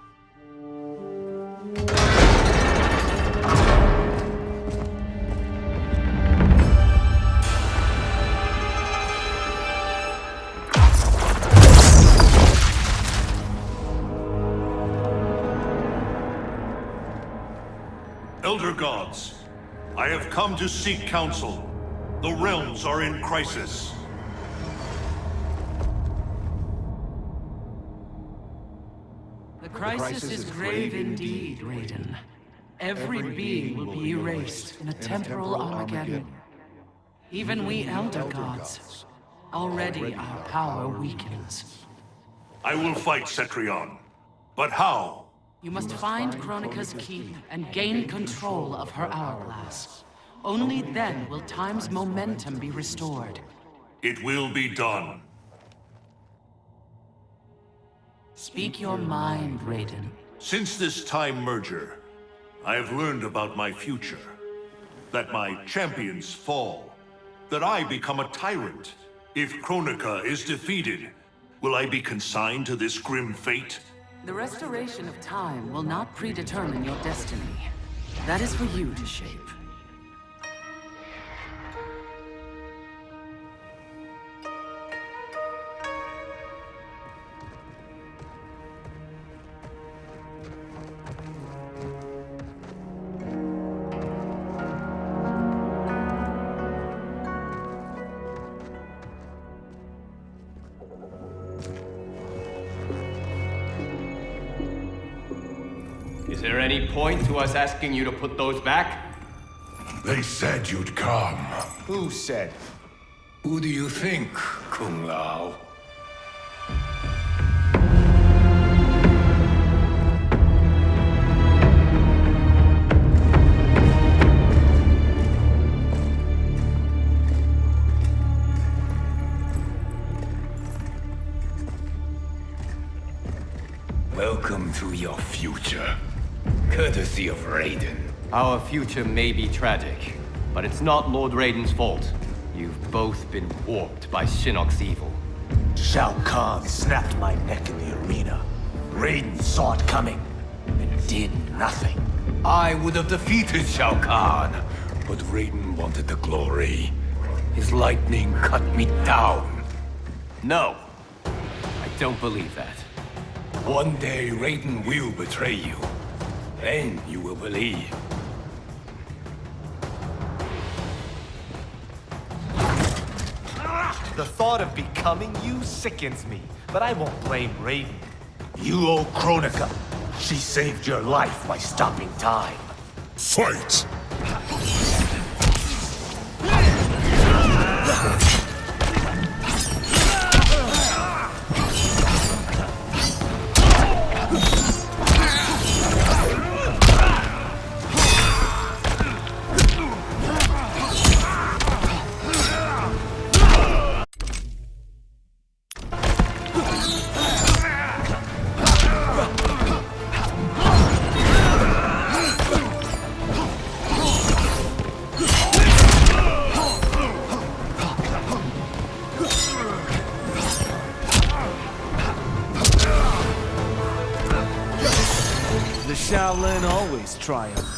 [SPEAKER 2] Elder Gods, I have come to seek counsel. The realms are in crisis.
[SPEAKER 3] The crisis is grave indeed, Raiden. Every being will be erased in a temporal Armageddon. Even we Elder Gods. Already our power weakens.
[SPEAKER 2] I will fight Cetrion. But how?
[SPEAKER 3] You must find Kronika's keep and gain control of her hourglass. Only then will time's momentum be restored.
[SPEAKER 2] It will be done.
[SPEAKER 3] Speak your mind, Raiden.
[SPEAKER 2] Since this time merger, I have learned about my future. That my champions fall. That I become a tyrant. If Kronika is defeated, will I be consigned to this grim fate?
[SPEAKER 3] The restoration of time will not predetermine your destiny. That is for you to shape.
[SPEAKER 13] Is there any point to us asking you to put those back?
[SPEAKER 12] They said you'd come.
[SPEAKER 16] Who said?
[SPEAKER 1] Who do you think, Kung Lao? Welcome to your future. Courtesy of Raiden.
[SPEAKER 13] Our future may be tragic, but it's not Lord Raiden's fault. You've both been warped by Shinnok's evil.
[SPEAKER 16] Shao Kahn snapped my neck in the arena. Raiden saw it coming and did nothing.
[SPEAKER 1] I would have defeated Shao Kahn, but Raiden wanted the glory. His lightning cut me down.
[SPEAKER 13] No, I don't believe that.
[SPEAKER 1] One day Raiden will betray you. Then you will believe.
[SPEAKER 16] The thought of becoming you sickens me, but I won't blame Raiden.
[SPEAKER 1] You owe Kronika. She saved your life by stopping time.
[SPEAKER 12] Fight!
[SPEAKER 16] Shaolin always triumph.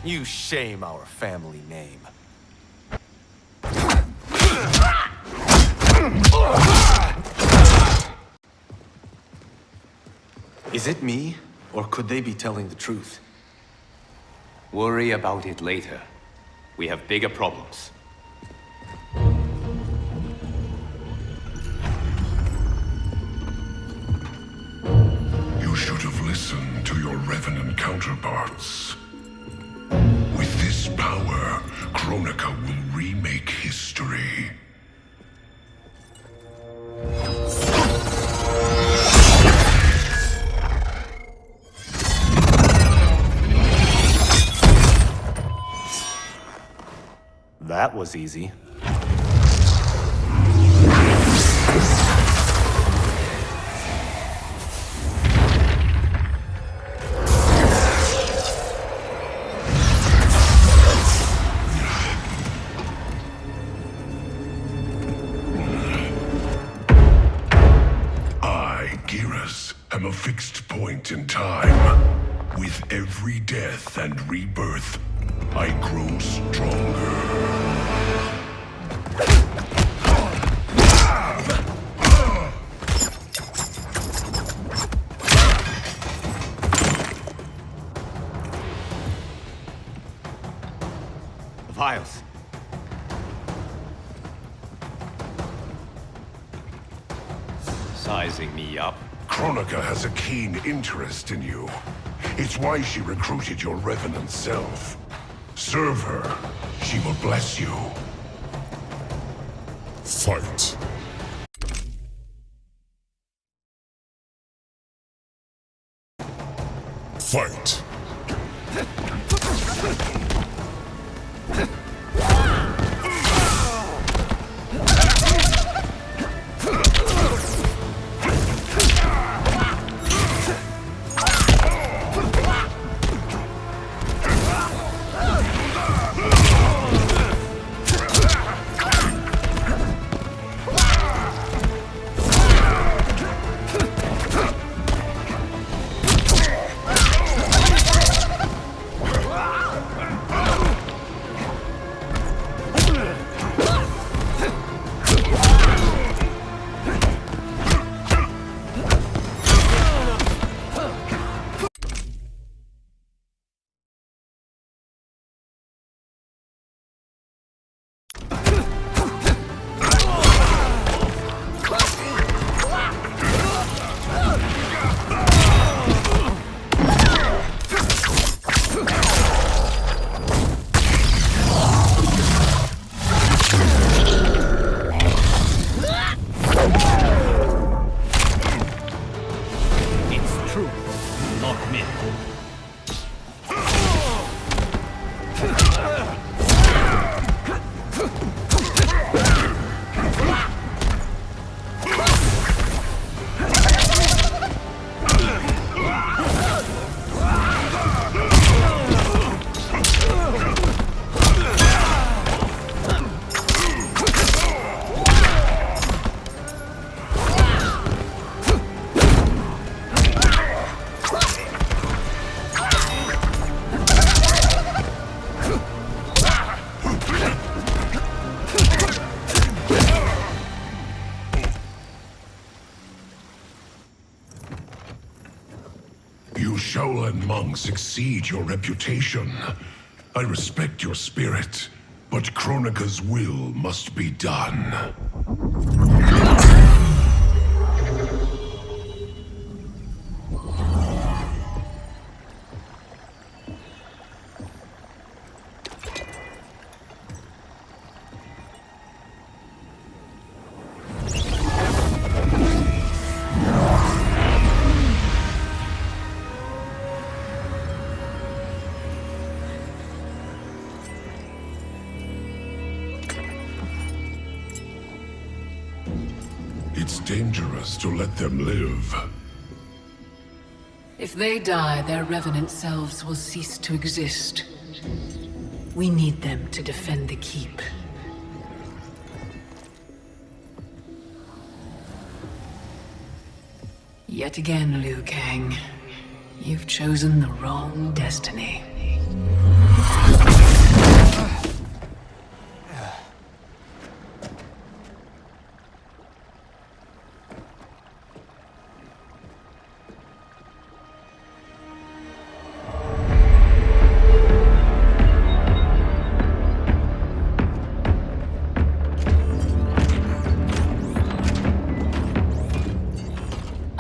[SPEAKER 16] You shame our family name. Is it me, or could they be telling the truth?
[SPEAKER 13] Worry about it later. We have bigger problems.
[SPEAKER 12] You should have listened to your Revenant counterparts. With this power, Kronika will remake history.
[SPEAKER 16] That was easy.
[SPEAKER 12] am a fixed point in time. With every death and rebirth, I grow stronger.
[SPEAKER 13] The vials. Sizing me up.
[SPEAKER 12] Kronika has a keen interest in you. It's why she recruited your revenant self. Serve her. She will bless you. Fight. Fight. long succeed your reputation. I respect your spirit, but Kronika's will must be done. It's dangerous to let them live.
[SPEAKER 3] If they die, their revenant selves will cease to exist. We need them to defend the keep. Yet again, Liu Kang, you've chosen the wrong destiny.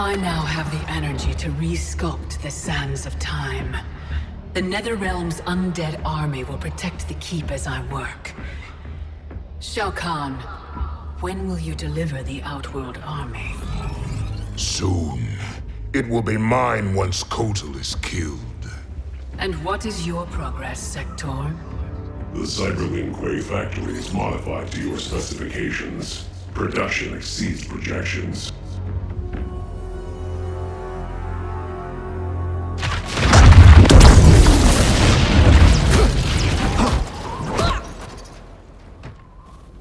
[SPEAKER 3] I now have the energy to re-sculpt the sands of time. The NetherRealm's undead army will protect the keep as I work. Shao Kahn, when will you deliver the Outworld army?
[SPEAKER 12] Soon. It will be mine once Kotal is killed.
[SPEAKER 3] And what is your progress, Sector?
[SPEAKER 17] The Cyberlink factory is modified to your specifications. Production exceeds projections.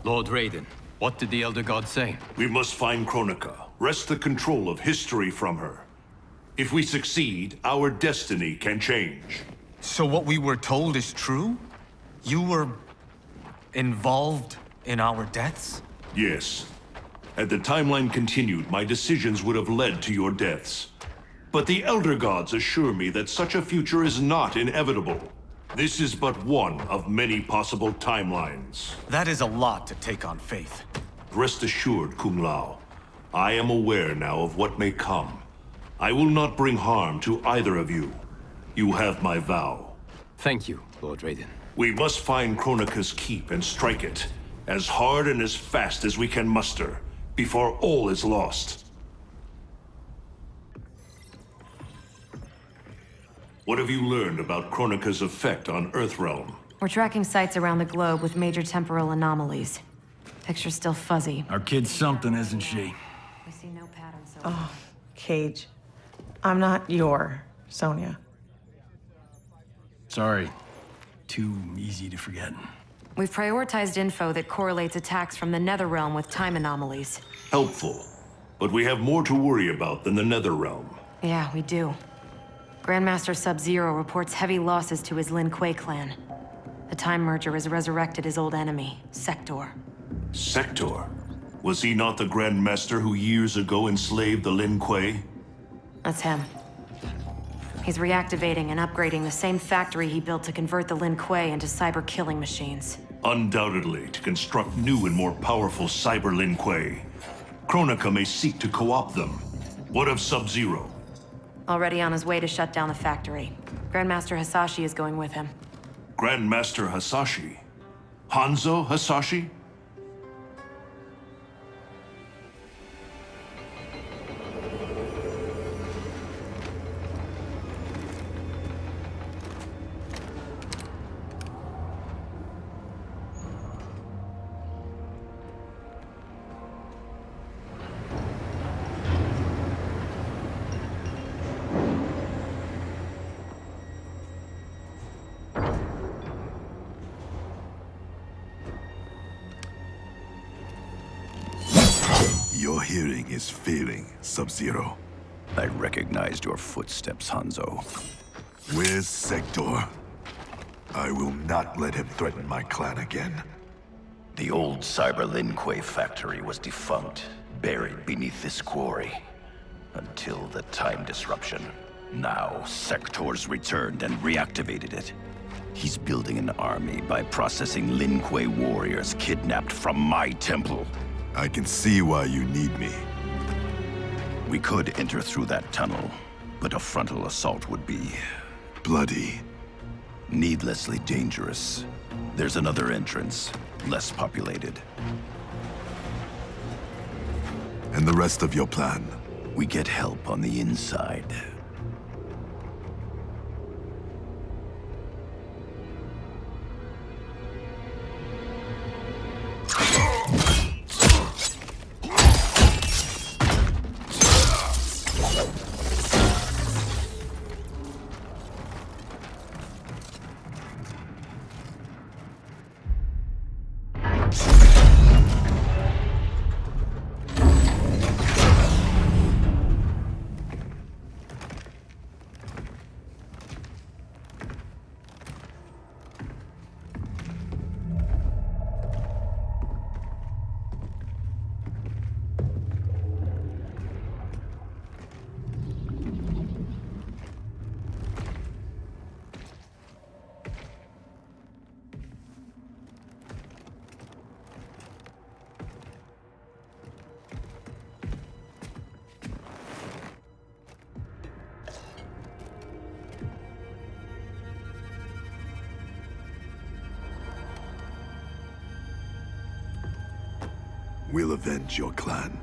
[SPEAKER 13] Lord Raiden, what did the Elder God say?
[SPEAKER 2] We must find Kronika, wrest the control of history from her. If we succeed, our destiny can change.
[SPEAKER 6] So what we were told is true? You were involved in our deaths?
[SPEAKER 2] Yes. Had the timeline continued, my decisions would have led to your deaths. But the Elder Gods assure me that such a future is not inevitable. This is but one of many possible timelines.
[SPEAKER 6] That is a lot to take on faith.
[SPEAKER 2] Rest assured, Kung Lao. I am aware now of what may come. I will not bring harm to either of you. You have my vow.
[SPEAKER 13] Thank you, Lord Raiden.
[SPEAKER 2] We must find Kronika's keep and strike it, as hard and as fast as we can muster, before all is lost. What have you learned about Kronika's effect on Earthrealm?
[SPEAKER 5] We're tracking sites around the globe with major temporal anomalies. Picture's still fuzzy.
[SPEAKER 6] Our kid's something, isn't she?
[SPEAKER 5] We see no pattern so
[SPEAKER 4] Oh, Cage. I'm not your Sonya.
[SPEAKER 6] Sorry. Too easy to forget.
[SPEAKER 5] We've prioritized info that correlates attacks from the NetherRealm with time anomalies.
[SPEAKER 2] Helpful. But we have more to worry about than the NetherRealm.
[SPEAKER 5] Yeah, we do. Grandmaster Sub-Zero reports heavy losses to his Lin Kuei clan. The Time Merger has resurrected his old enemy, Sector.
[SPEAKER 2] Sector? Was he not the Grandmaster who years ago enslaved the Lin Kuei?
[SPEAKER 5] That's him. He's reactivating and upgrading the same factory he built to convert the Lin Kuei into cyber-killing machines.
[SPEAKER 2] Undoubtedly, to construct new and more powerful cyber Lin Kuei. Kronika may seek to co-opt them. What of Sub-Zero?
[SPEAKER 5] Already on his way to shut down the factory. Grandmaster Hasashi is going with him.
[SPEAKER 2] Grandmaster Hasashi? Hanzo Hasashi?
[SPEAKER 18] Your hearing is failing, Sub-Zero. I recognized your footsteps, Hanzo. Where's Sector? I will not let him threaten my clan again.
[SPEAKER 19] The old Cyber Lin Kuei factory was defunct, buried beneath this quarry. Until the time disruption. Now, Sector's returned and reactivated it. He's building an army by processing Lin Kuei warriors kidnapped from my temple.
[SPEAKER 18] I can see why you need me.
[SPEAKER 19] We could enter through that tunnel, but a frontal assault would be...
[SPEAKER 18] bloody.
[SPEAKER 19] Needlessly dangerous. There's another entrance, less populated.
[SPEAKER 18] And the rest of your plan?
[SPEAKER 19] We get help on the inside.
[SPEAKER 18] We'll avenge your clan.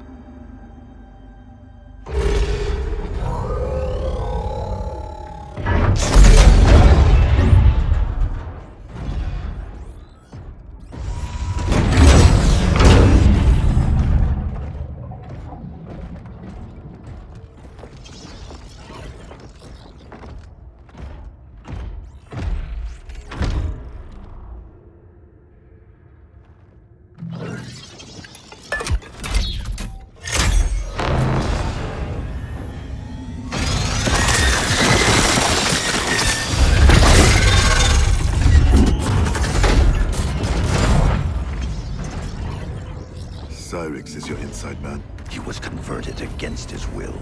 [SPEAKER 18] Cyrix is your inside man?
[SPEAKER 19] He was converted against his will.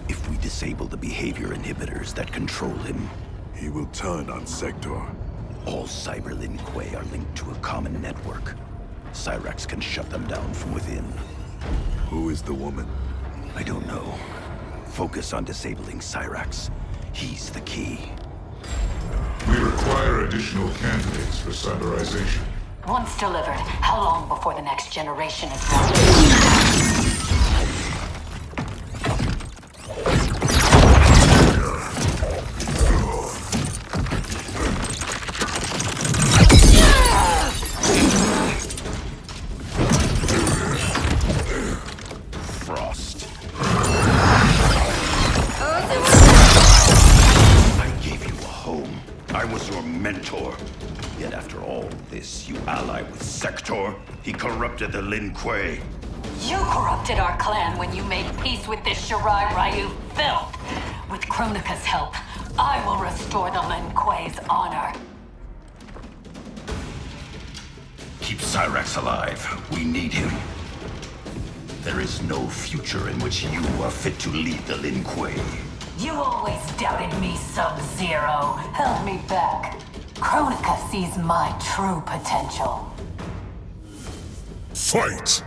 [SPEAKER 19] If we disable the behavior inhibitors that control him,
[SPEAKER 18] he will turn on Sector.
[SPEAKER 19] All Cyber Lin Kuei are linked to a common network. Cyrax can shut them down from within.
[SPEAKER 18] Who is the woman?
[SPEAKER 19] I don't know. Focus on disabling Cyrax. He's the key.
[SPEAKER 17] We require additional candidates for cyberization.
[SPEAKER 3] Once delivered, how long before the next generation is born?
[SPEAKER 19] Frost. I gave you a home. I was your mentor. Yet after all this, you ally with Sector. He corrupted the Lin Kuei.
[SPEAKER 3] You corrupted our clan when you made peace with this Shirai Ryu filth. With Kronika's help, I will restore the Lin Kuei's honor.
[SPEAKER 19] Keep Cyrax alive. We need him. There is no future in which you are fit to lead the Lin Kuei.
[SPEAKER 3] You always doubted me, Sub-Zero. Held me back. Kronika sees my true potential.
[SPEAKER 12] Fight!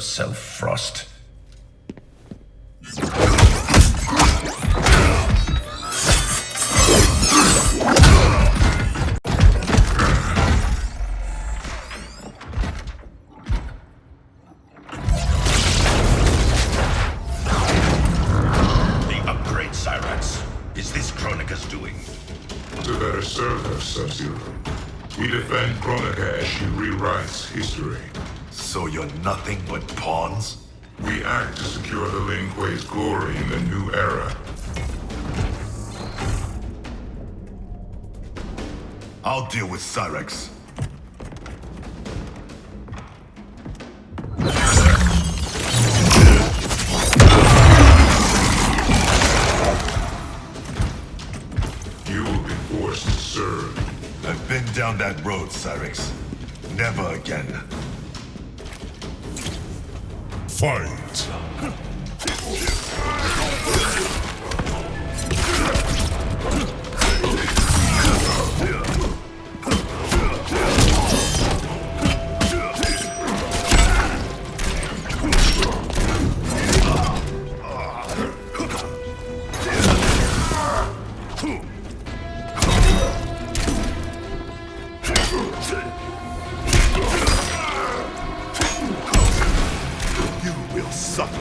[SPEAKER 19] yourself, Frost. The upgrade, Cyrax. Is this Kronika's doing?
[SPEAKER 12] To better serve her, Sub-Zero. We defend Kronika as she rewrites history.
[SPEAKER 18] So you're nothing but pawns?
[SPEAKER 12] We act to secure the Lin Kuei's glory in the new era.
[SPEAKER 18] I'll deal with Cyrax.
[SPEAKER 12] You will be forced to serve.
[SPEAKER 18] I've been down that road, Cyrax. Never again.
[SPEAKER 12] Fight!
[SPEAKER 18] Suffer.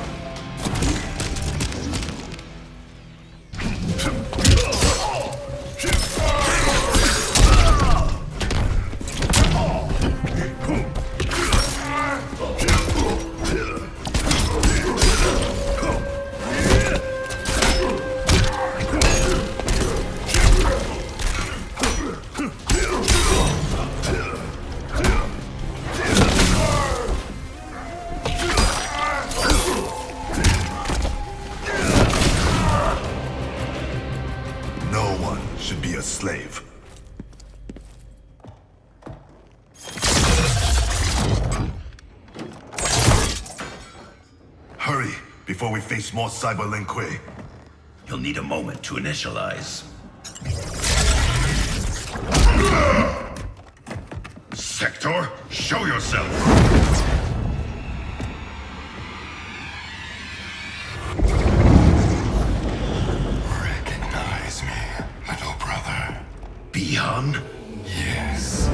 [SPEAKER 18] Slave. Hurry, before we face more Cyber Lin Kuei.
[SPEAKER 19] You'll need a moment to initialize. Sector, show yourself!
[SPEAKER 18] Bihan?
[SPEAKER 20] Yes,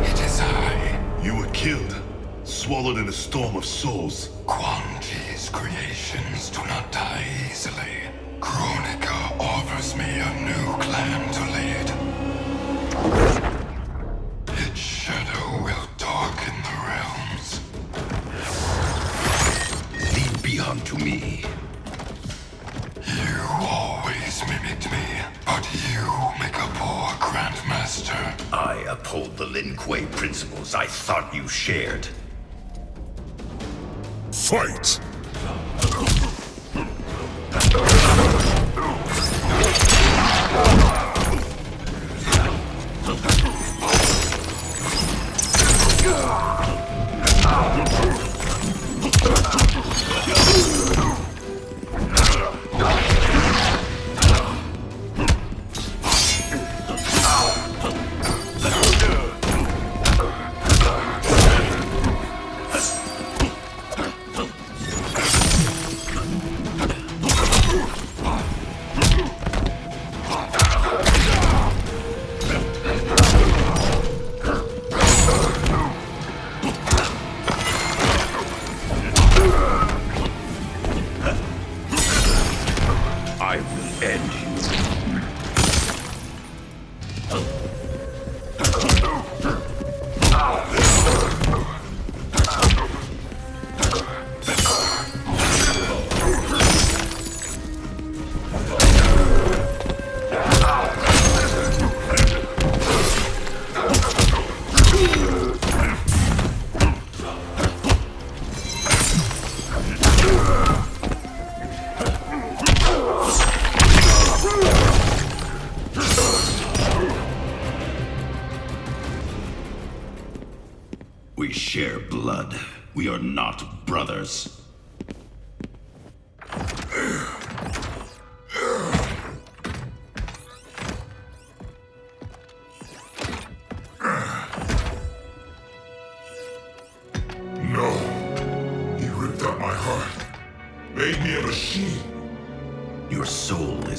[SPEAKER 20] it is I.
[SPEAKER 18] You were killed, swallowed in a storm of souls.
[SPEAKER 20] Quan Chi's creations do not die easily. Kronika offers me a new clan to lead. Its shadow will darken the realms.
[SPEAKER 19] Lead Bihan to me.
[SPEAKER 20] You always mimicked me, but you make a poor Grandmaster.
[SPEAKER 19] I uphold the Lin Kuei principles I thought you shared.
[SPEAKER 12] Fight!
[SPEAKER 19] I will end you. We share blood. We are not brothers.
[SPEAKER 12] No. He ripped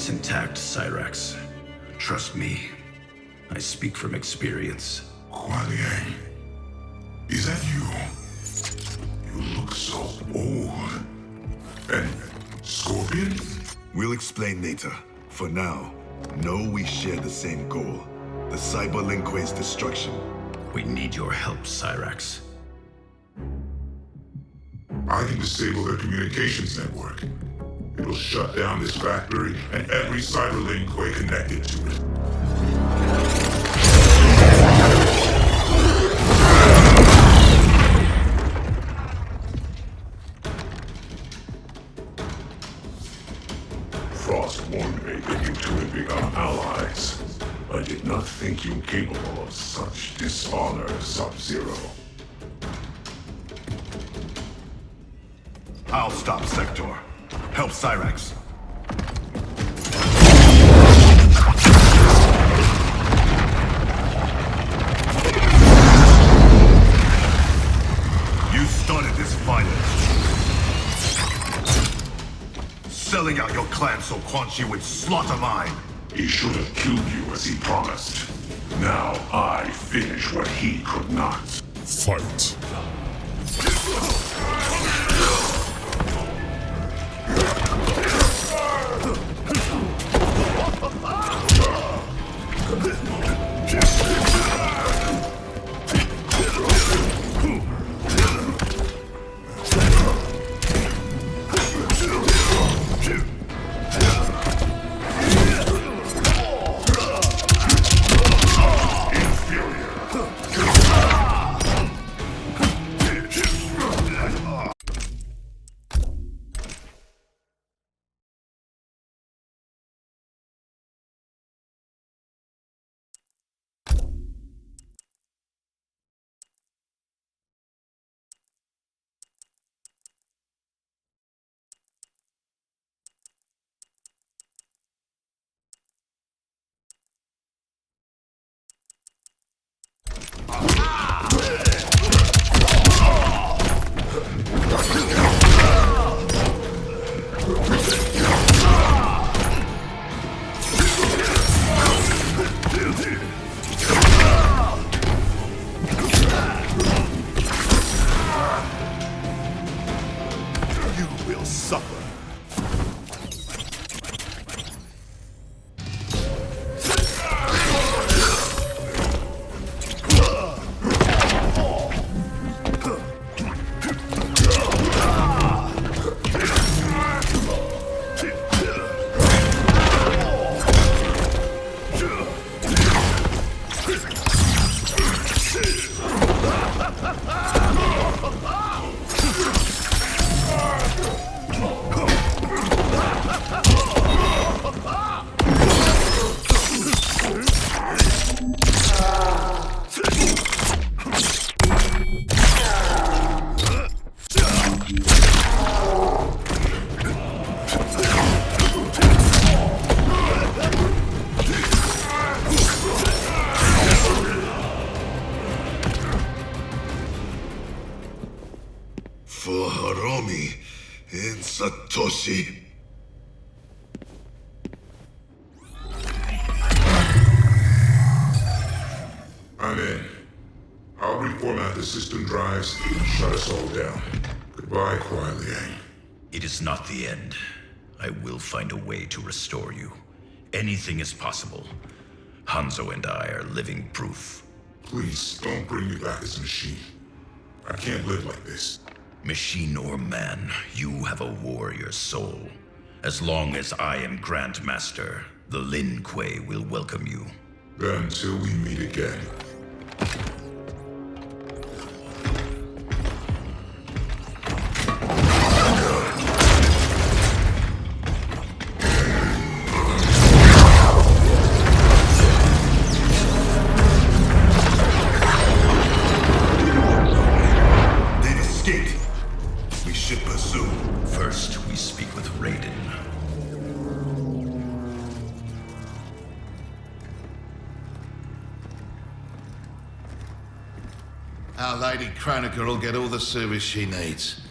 [SPEAKER 19] It's intact, Cyrax. Trust me. I speak from experience.
[SPEAKER 12] Kuai Liang, is that you? You look so old. And Scorpion?
[SPEAKER 18] We'll explain later. For now, know we share the same goal. The Cyber Lin Kuei's destruction.
[SPEAKER 19] We need your help, Cyrax.
[SPEAKER 12] I can disable their communications network. It'll shut down this factory and every Cyber Lin Kuei connected to it.
[SPEAKER 17] Frost warned me that you two had become allies. I did not think you capable of such dishonor, Sub-Zero.
[SPEAKER 18] I'll stop Sector. Help Cyrax. You started this violence. Selling out your clan so Quan Chi would slaughter mine.
[SPEAKER 17] He should have killed you as he promised. Now I finish what he could not.
[SPEAKER 12] Fight.
[SPEAKER 18] For Hiromi and Satoshi.
[SPEAKER 12] I'm in. I'll reformat the system drives and shut us all down. Goodbye, Kuai Liang.
[SPEAKER 19] It is not the end. I will find a way to restore you. Anything is possible. Hanzo and I are living proof.
[SPEAKER 12] Please, don't bring me back as a machine. I can't live like this.
[SPEAKER 19] Machine or man, you have a warrior soul. As long as I am Grand Master, the Lin Kuei will welcome you.
[SPEAKER 12] Then until we meet again.
[SPEAKER 21] Our Lady Kronika will get all the service she needs.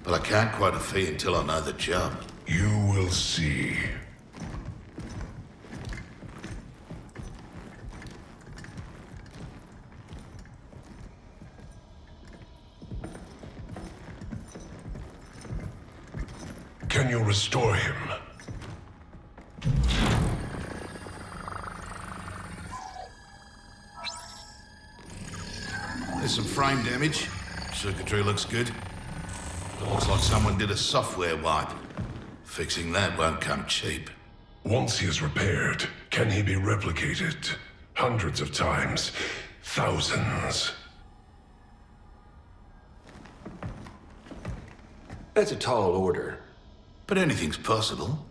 [SPEAKER 21] But I can't quote a fee until I know the job.
[SPEAKER 17] You will see.
[SPEAKER 12] Can you restore him?
[SPEAKER 21] There's some frame damage. Circuitry looks good. It looks like someone did a software wipe. Fixing that won't come cheap.
[SPEAKER 12] Once he is repaired, can he be replicated? Hundreds of times. Thousands.
[SPEAKER 21] That's a tall order. But anything's possible.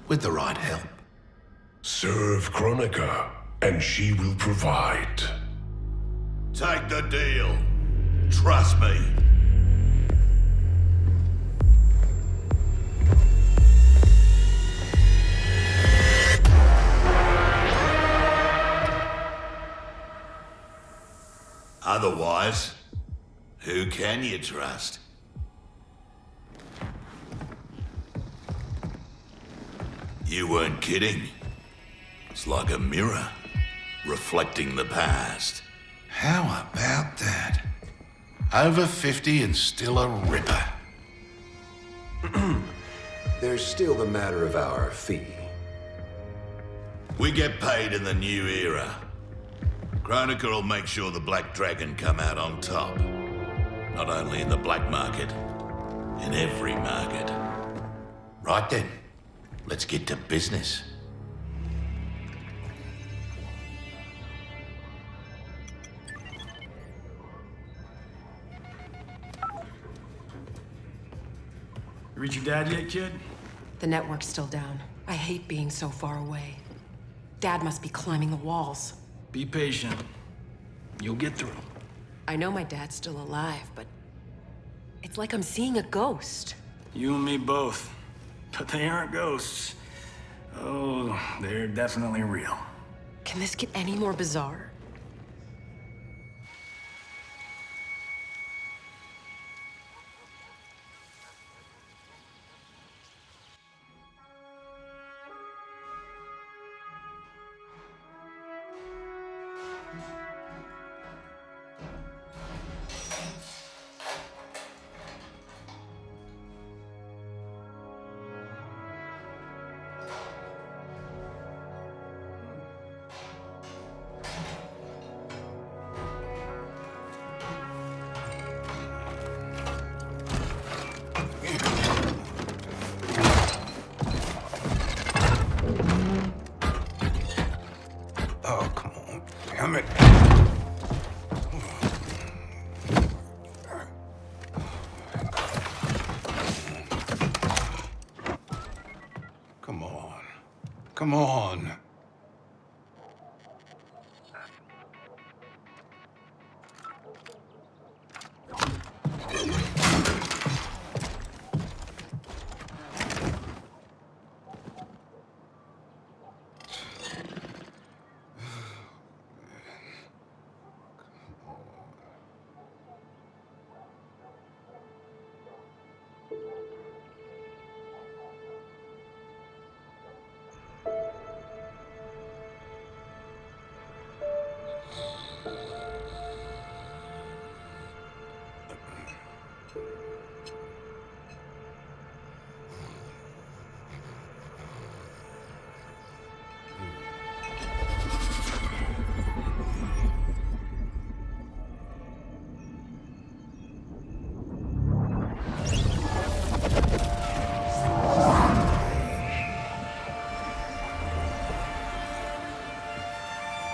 [SPEAKER 21] With the right help.
[SPEAKER 12] Serve Kronika, and she will provide.
[SPEAKER 21] Take the deal. Trust me. Otherwise, who can you trust? You weren't kidding. It's like a mirror, reflecting the past. How about that? Over 50 and still a ripper.
[SPEAKER 1] There's still the matter of our fee.
[SPEAKER 21] We get paid in the new era. Kronika will make sure the Black Dragon come out on top. Not only in the black market, in every market. Right then, let's get to business.
[SPEAKER 6] You reach your dad yet, kid?
[SPEAKER 8] The network's still down. I hate being so far away. Dad must be climbing the walls.
[SPEAKER 6] Be patient. You'll get through.
[SPEAKER 8] I know my dad's still alive, but it's like I'm seeing a ghost.
[SPEAKER 6] You and me both. But they aren't ghosts. Oh, they're definitely real.
[SPEAKER 8] Can this get any more bizarre?
[SPEAKER 12] Oh, come on. Damn it. Come on. Come on.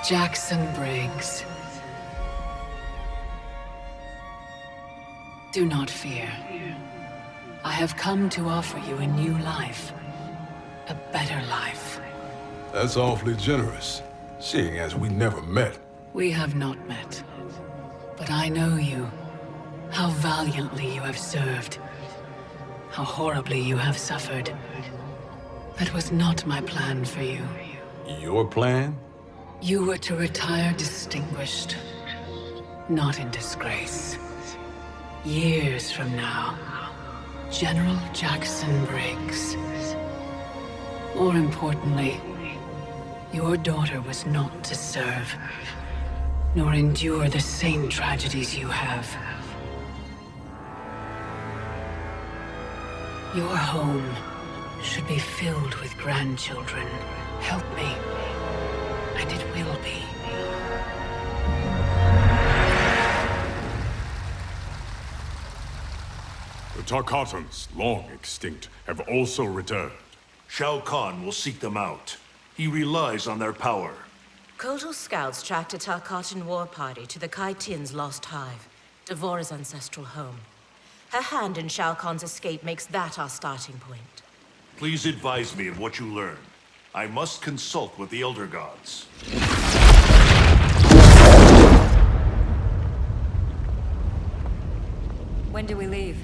[SPEAKER 3] Jackson Briggs. Do not fear. I have come to offer you a new life. A better life.
[SPEAKER 12] That's awfully generous, seeing as we never met.
[SPEAKER 3] We have not met. But I know you. How valiantly you have served. How horribly you have suffered. That was not my plan for you.
[SPEAKER 12] Your plan?
[SPEAKER 3] You were to retire distinguished, not in disgrace. Years from now, General Jackson Briggs. More importantly, your daughter was not to serve, nor endure the same tragedies you have. Your home should be filled with grandchildren. Help me, and it will be.
[SPEAKER 11] The Tarkatans, long extinct, have also returned.
[SPEAKER 2] Shao Kahn will seek them out. He relies on their power.
[SPEAKER 14] Kotal scouts tracked a Tarkatan war party to the Kai Tian's lost hive, Devora's ancestral home. Her hand in Shao Kahn's escape makes that our starting point.
[SPEAKER 2] Please advise me of what you learn. I must consult with the Elder Gods.
[SPEAKER 10] When do we leave?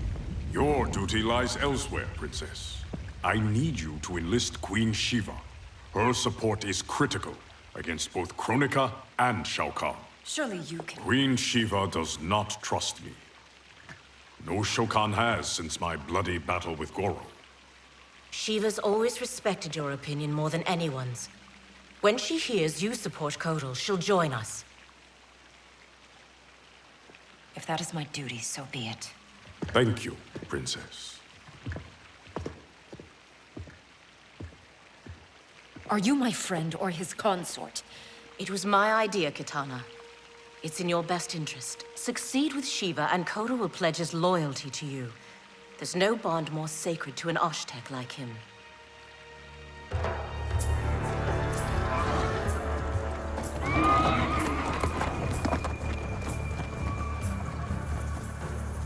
[SPEAKER 11] Your duty lies elsewhere, Princess. I need you to enlist Queen Shiva. Her support is critical against both Kronika and Shao Kahn.
[SPEAKER 10] Surely you can...
[SPEAKER 11] Queen Shiva does not trust me. No Shao Kahn has since my bloody battle with Goro.
[SPEAKER 14] Shiva's always respected your opinion more than anyone's. When she hears you support Kotal, she'll join us.
[SPEAKER 10] If that is my duty, so be it.
[SPEAKER 11] Thank you, Princess.
[SPEAKER 10] Are you my friend or his consort?
[SPEAKER 14] It was my idea, Kitana. It's in your best interest. Succeed with Shiva, and Kotal will pledge his loyalty to you. There's no bond more sacred to an Oshtek like him.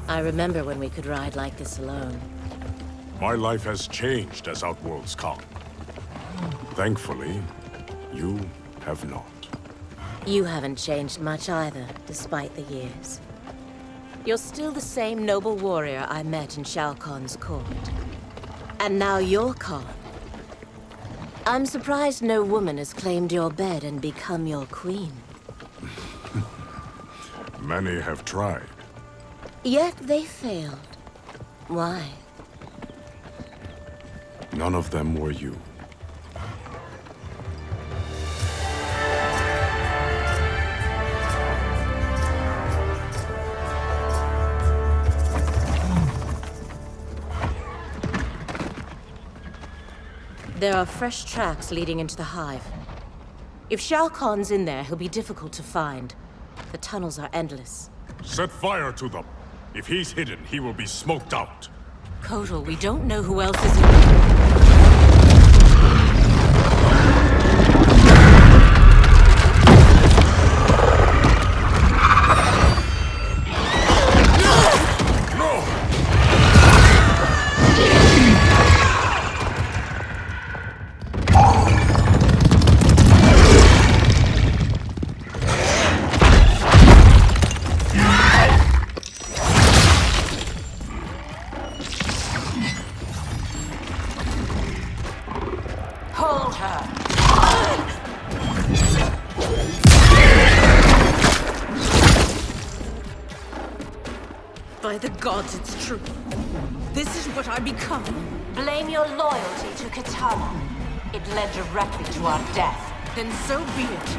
[SPEAKER 14] I remember when we could ride like this alone.
[SPEAKER 11] My life has changed as Outworlds come. Thankfully, you have not.
[SPEAKER 14] You haven't changed much either, despite the years. You're still the same noble warrior I met in Shao Kahn's court. And now you're Khan. I'm surprised no woman has claimed your bed and become your queen.
[SPEAKER 11] Many have tried.
[SPEAKER 14] Yet they failed. Why?
[SPEAKER 11] None of them were you.
[SPEAKER 14] There are fresh tracks leading into the hive. If Shao Kahn's in there, he'll be difficult to find. The tunnels are endless.
[SPEAKER 11] Set fire to them. If he's hidden, he will be smoked out.
[SPEAKER 14] Kotal, we don't know who else is in... By the gods, it's true. This is what I become. Blame your loyalty to Kitana. It led directly to our death. Then so be it.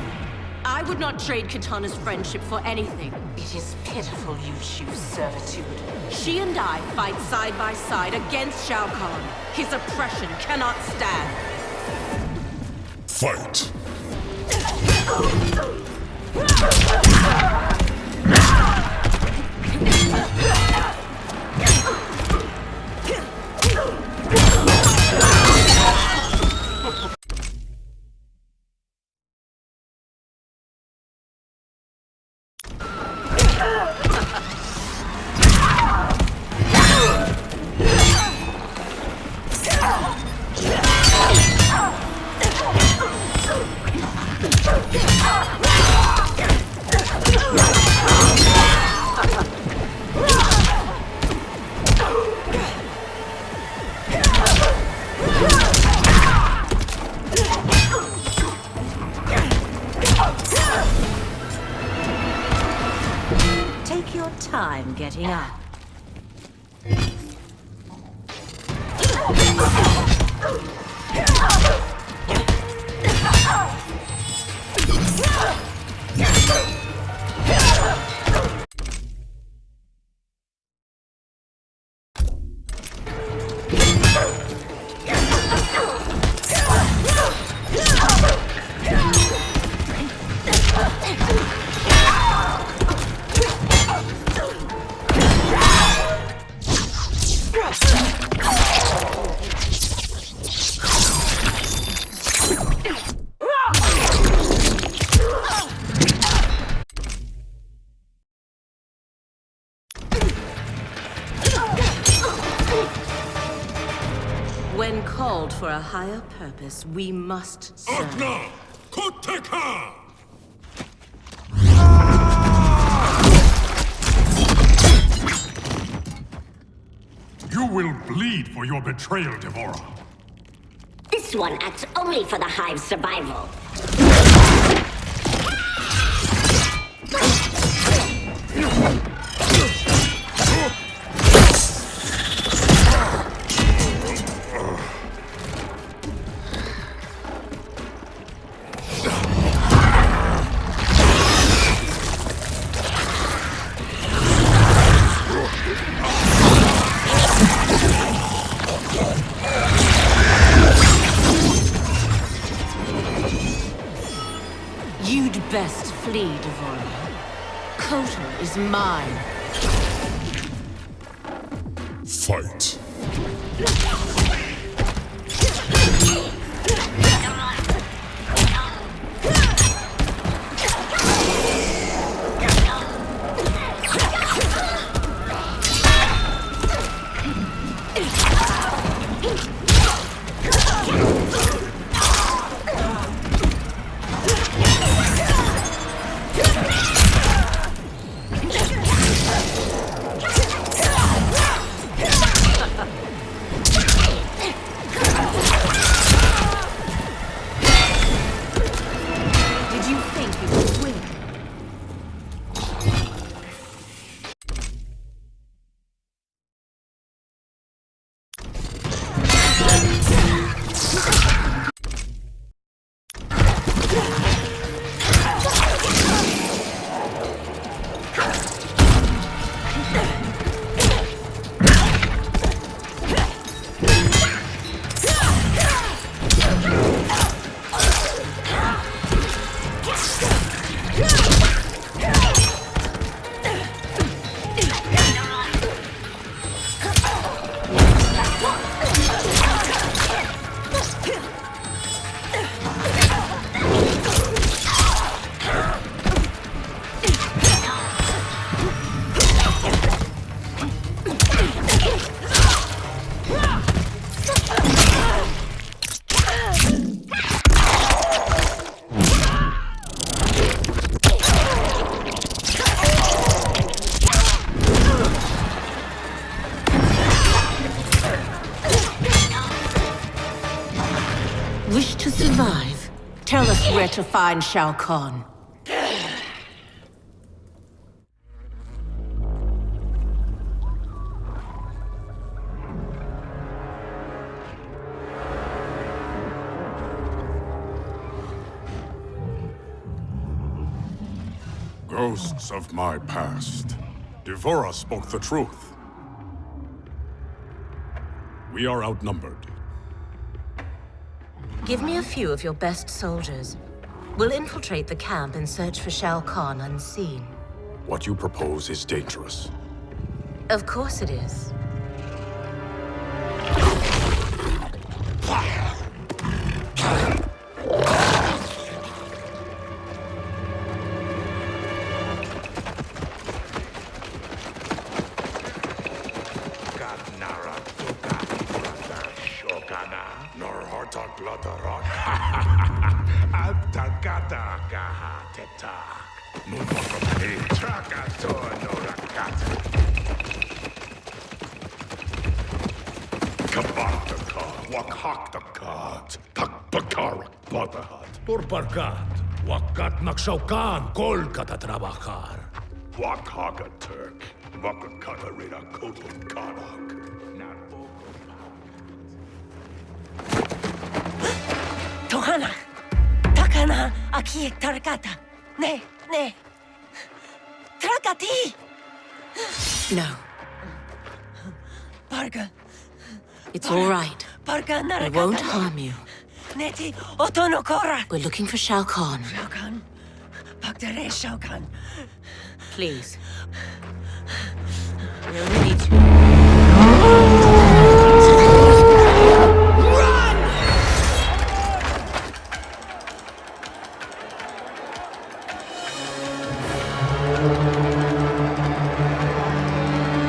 [SPEAKER 14] I would not trade Kitana's friendship for anything. It is pitiful you choose servitude. She and I fight side by side against Shao Kahn. His oppression cannot stand.
[SPEAKER 12] Fight!
[SPEAKER 14] Take your time getting up. for a higher purpose, we must serve.
[SPEAKER 12] Agna! Koteka!
[SPEAKER 11] You will bleed for your betrayal, Devora.
[SPEAKER 9] This one acts only for the Hive's survival.
[SPEAKER 14] You'd best flee, Devora. Kotor is mine.
[SPEAKER 12] Fight.
[SPEAKER 14] Wish to survive? Tell us where to find Shao Kahn.
[SPEAKER 11] Ghosts of my past. Devora spoke the truth. We are outnumbered.
[SPEAKER 14] Give me a few of your best soldiers. We'll infiltrate the camp and search for Shao Kahn unseen.
[SPEAKER 11] What you propose is dangerous.
[SPEAKER 14] Of course it is.
[SPEAKER 22] Por parcat, wakat nakshaukan kolkata trabajar.
[SPEAKER 2] Wakaka Turk, Wakakata Reda Koton Kanak.
[SPEAKER 7] Tohana, takana aki tarakata. Ne. Trakati.
[SPEAKER 14] No.
[SPEAKER 7] Parga.
[SPEAKER 14] It's all right.
[SPEAKER 7] Parga narakata.
[SPEAKER 14] I won't harm you.
[SPEAKER 7] Neti otonokora.
[SPEAKER 14] We're looking for Shao Kahn.
[SPEAKER 7] Shao Kahn. Pagdare Shao Kahn.
[SPEAKER 14] Please. We only need to.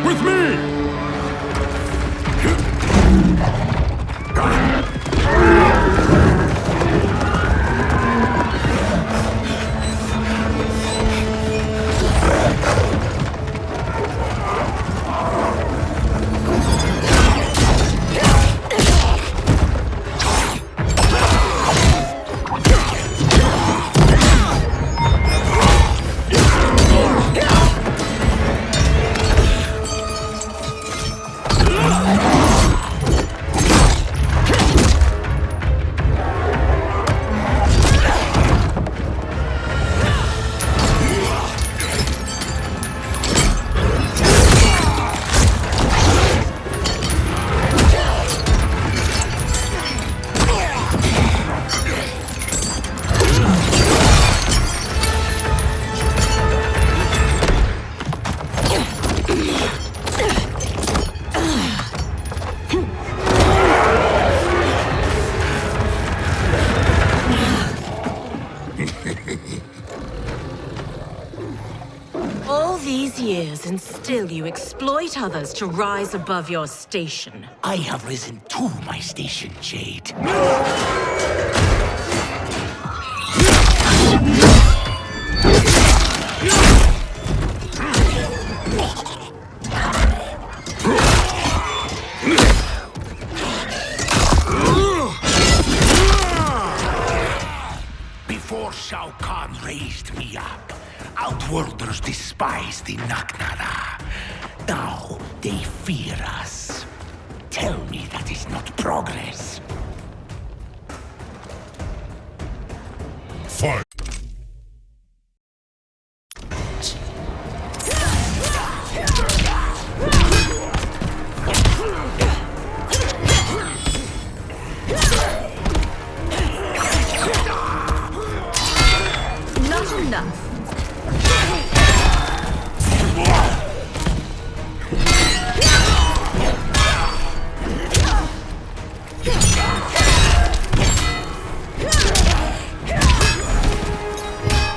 [SPEAKER 11] With me!
[SPEAKER 14] these years, and still you exploit others to rise above your station.
[SPEAKER 15] I have risen to my station, Jade. Before Shao Kahn raised me up, Outworlders despised the Naknara. Now they fear us. Tell me that is not progress.
[SPEAKER 12] Fight!
[SPEAKER 14] Not enough.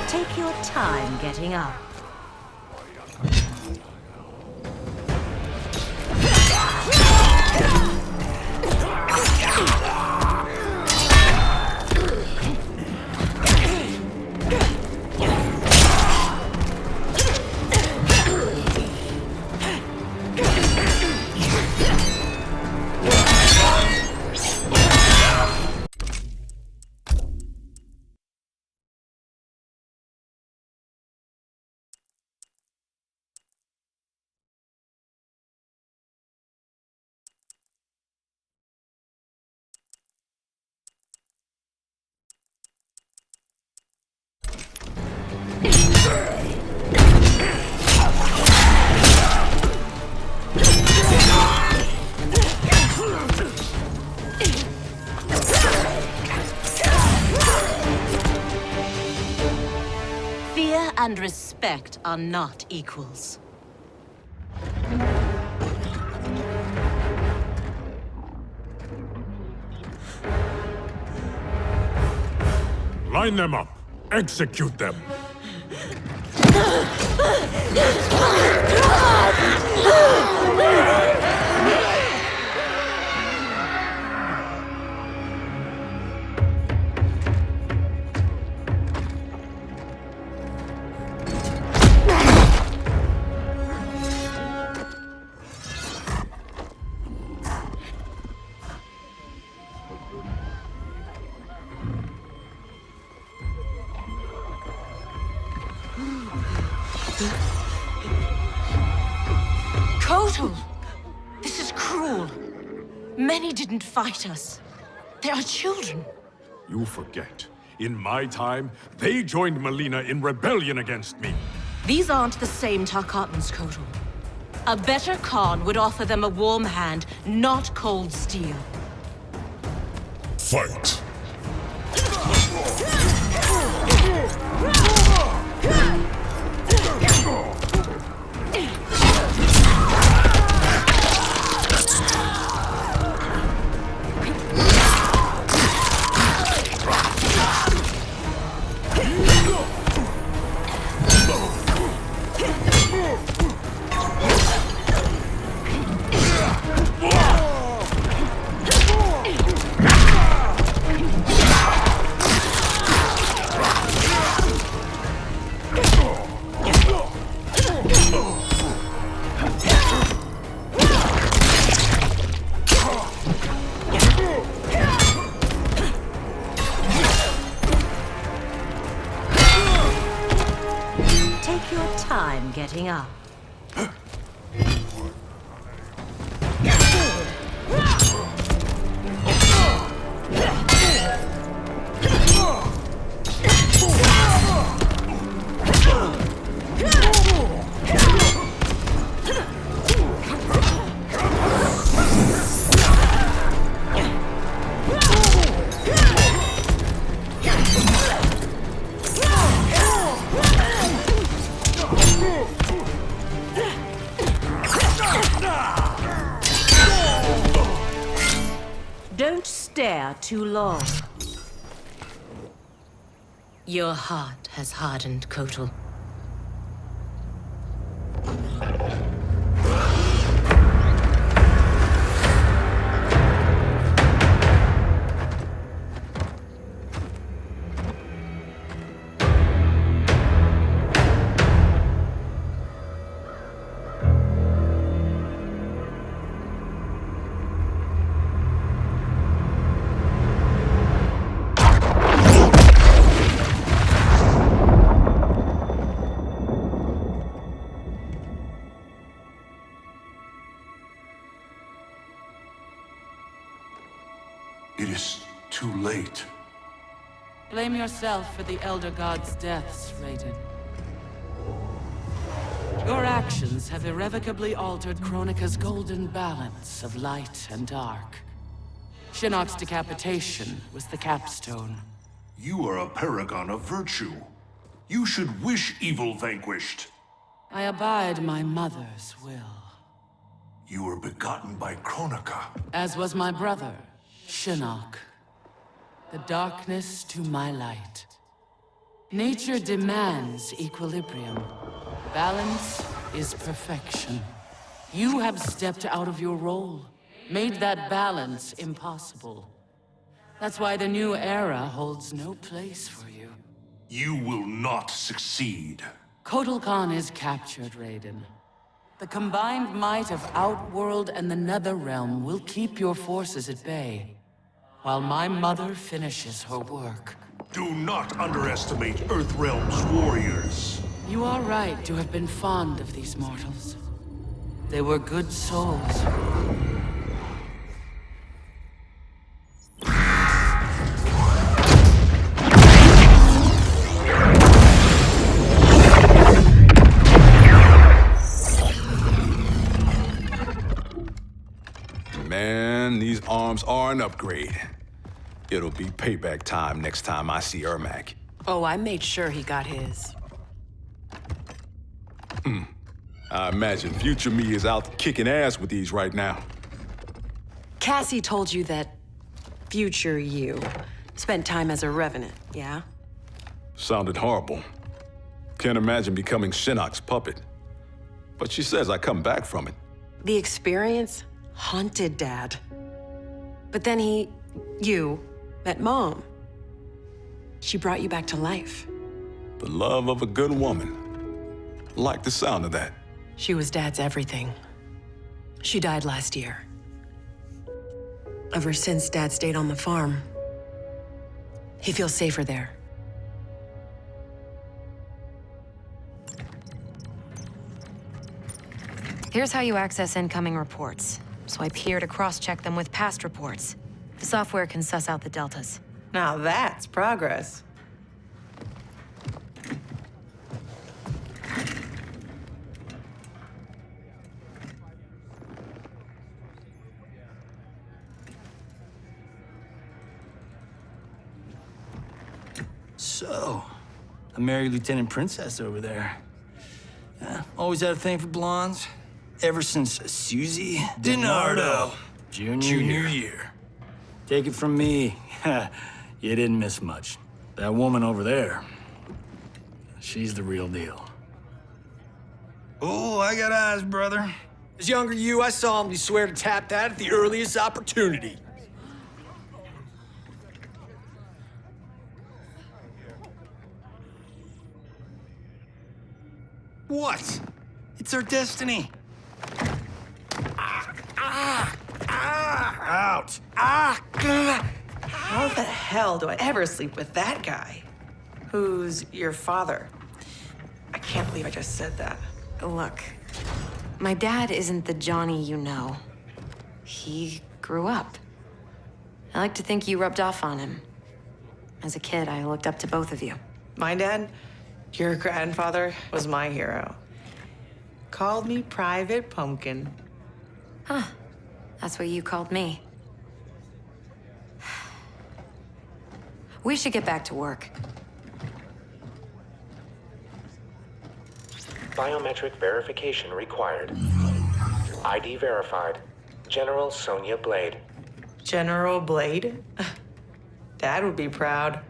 [SPEAKER 14] Take your time getting up. Fear and respect are not equals.
[SPEAKER 11] Line them up. Execute them.
[SPEAKER 14] Kotal! This is cruel. Many didn't fight us. They are children.
[SPEAKER 11] You forget. In my time, they joined Melina in rebellion against me.
[SPEAKER 14] These aren't the same Tarkatans, Kotal. A better Khan would offer them a warm hand, not cold steel.
[SPEAKER 12] Fight!
[SPEAKER 14] Take your time getting up. Don't stare too long. Your heart has hardened, Kotal.
[SPEAKER 3] Blame yourself for the Elder God's deaths, Raiden. Your actions have irrevocably altered Kronika's golden balance of light and dark. Shinnok's decapitation was the capstone.
[SPEAKER 2] You are a paragon of virtue. You should wish evil vanquished.
[SPEAKER 3] I abide my mother's will.
[SPEAKER 2] You were begotten by Kronika.
[SPEAKER 3] As was my brother, Shinnok. The darkness to my light. Nature demands equilibrium. Balance is perfection. You have stepped out of your role, made that balance impossible. That's why the new era holds no place for you.
[SPEAKER 2] You will not succeed.
[SPEAKER 3] Kotal Khan is captured, Raiden. The combined might of Outworld and the NetherRealm will keep your forces at bay, while my mother finishes her work.
[SPEAKER 2] Do not underestimate Earthrealm's warriors.
[SPEAKER 3] You are right to have been fond of these mortals. They were good souls.
[SPEAKER 13] Man, these arms are an upgrade. It'll be payback time next time I see Ermac.
[SPEAKER 8] Oh, I made sure he got his.
[SPEAKER 13] I imagine future me is out kicking ass with these right now.
[SPEAKER 8] Cassie told you that future you spent time as a revenant, yeah?
[SPEAKER 13] Sounded horrible. Can't imagine becoming Shinnok's puppet. But she says I come back from it.
[SPEAKER 8] The experience haunted Dad. But then you, met Mom. She brought you back to life.
[SPEAKER 13] The love of a good woman. Like the sound of that.
[SPEAKER 8] She was Dad's everything. She died last year. Ever since Dad stayed on the farm, he feels safer there.
[SPEAKER 5] Here's how you access incoming reports. Swipe here to cross-check them with past reports. The software can suss out the deltas.
[SPEAKER 4] Now that's progress.
[SPEAKER 6] So, I married Lieutenant Princess over there. Always had a thing for blondes. Ever since Susie DiNardo, junior year. Take it from me, you didn't miss much. That woman over there, she's the real deal.
[SPEAKER 16] Oh, I got eyes, brother. As younger you, I solemnly swear to tap that at the earliest opportunity.
[SPEAKER 6] What? It's our destiny. Out.
[SPEAKER 7] How the hell do I ever sleep with that guy? Who's your father? I can't believe I just said that.
[SPEAKER 5] Look, my dad isn't the Johnny you know. He grew up. I like to think you rubbed off on him. As a kid, I looked up to both of you.
[SPEAKER 7] My dad, your grandfather, was my hero. Called me Private Pumpkin.
[SPEAKER 5] Huh. That's what you called me. We should get back to work.
[SPEAKER 23] Biometric verification required. ID verified. General Sonia Blade.
[SPEAKER 7] General Blade? Dad would be proud.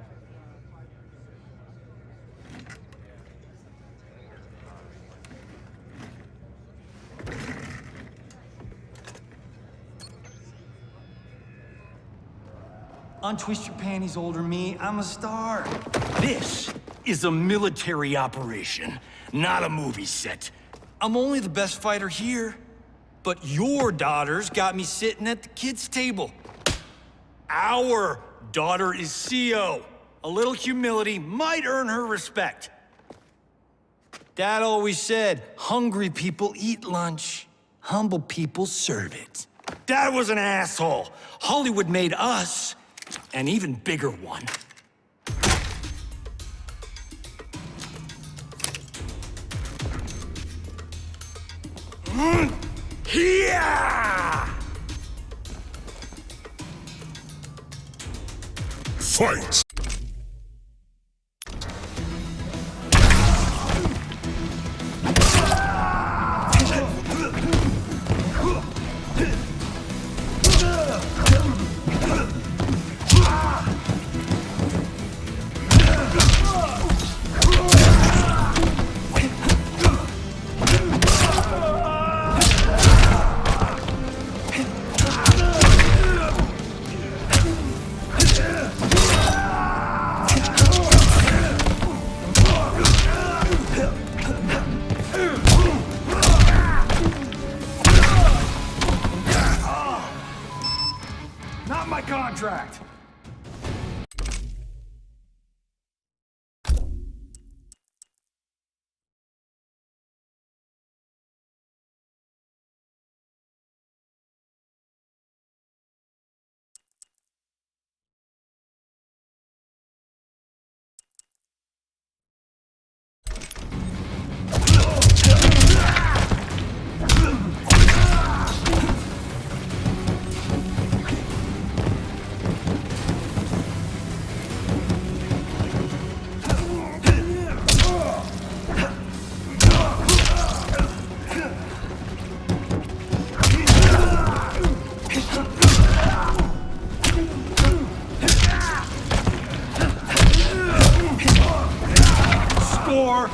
[SPEAKER 6] Untwist your panties, older me. I'm a star. This is a military operation, not a movie set. I'm only the best fighter here, but your daughters got me sitting at the kids' table. Our daughter is CO. A little humility might earn her respect. Dad always said, hungry people eat lunch, humble people serve it. Dad was an asshole. Hollywood made us an even bigger one.
[SPEAKER 12] Fight!
[SPEAKER 6] Not my contract! Score!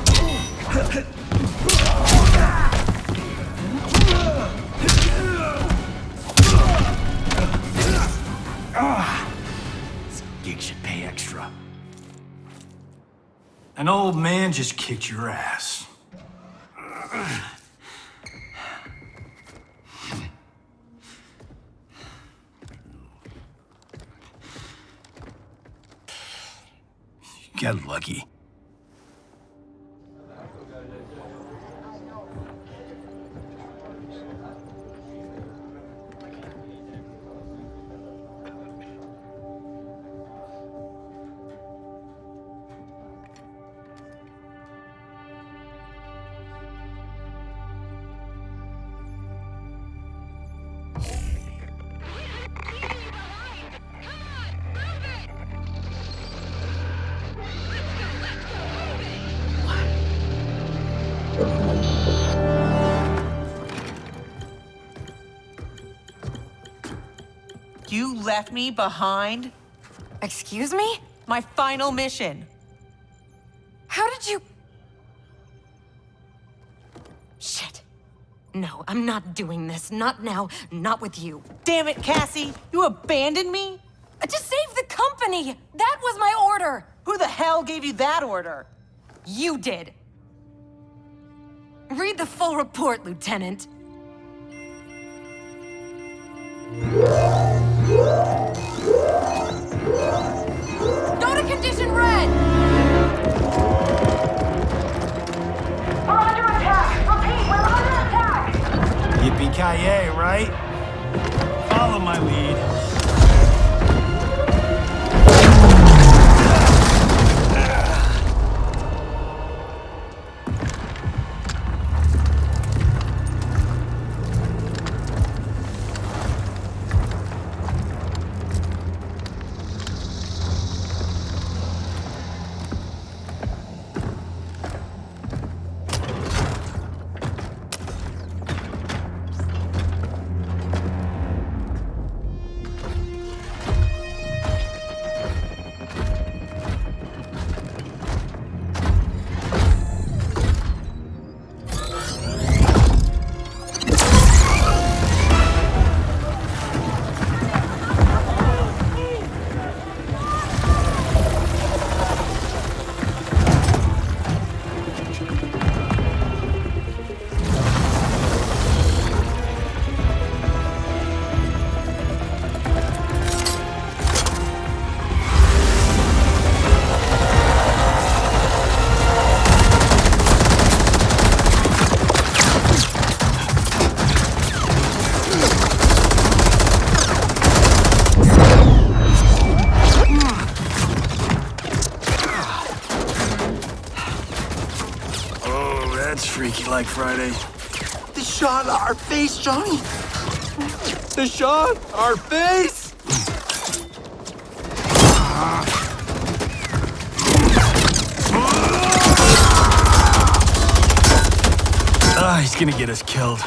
[SPEAKER 6] This gig should pay extra. An old man just kicked your ass. You got lucky.
[SPEAKER 4] You left me behind?
[SPEAKER 5] Excuse me?
[SPEAKER 4] My final mission.
[SPEAKER 5] How did you... Shit. No, I'm not doing this. Not now. Not with you.
[SPEAKER 4] Damn it, Cassie! You abandoned me?
[SPEAKER 5] To save the company! That was my order!
[SPEAKER 4] Who the hell gave you that order?
[SPEAKER 5] You did. Read the full report, Lieutenant. Go to condition red!
[SPEAKER 14] We're under attack! Repeat, we're under attack!
[SPEAKER 6] Yippee-ki-yay, right? Follow my lead. Freaky like Friday. They shot our face, Johnny. They shot our face. He's gonna get us killed.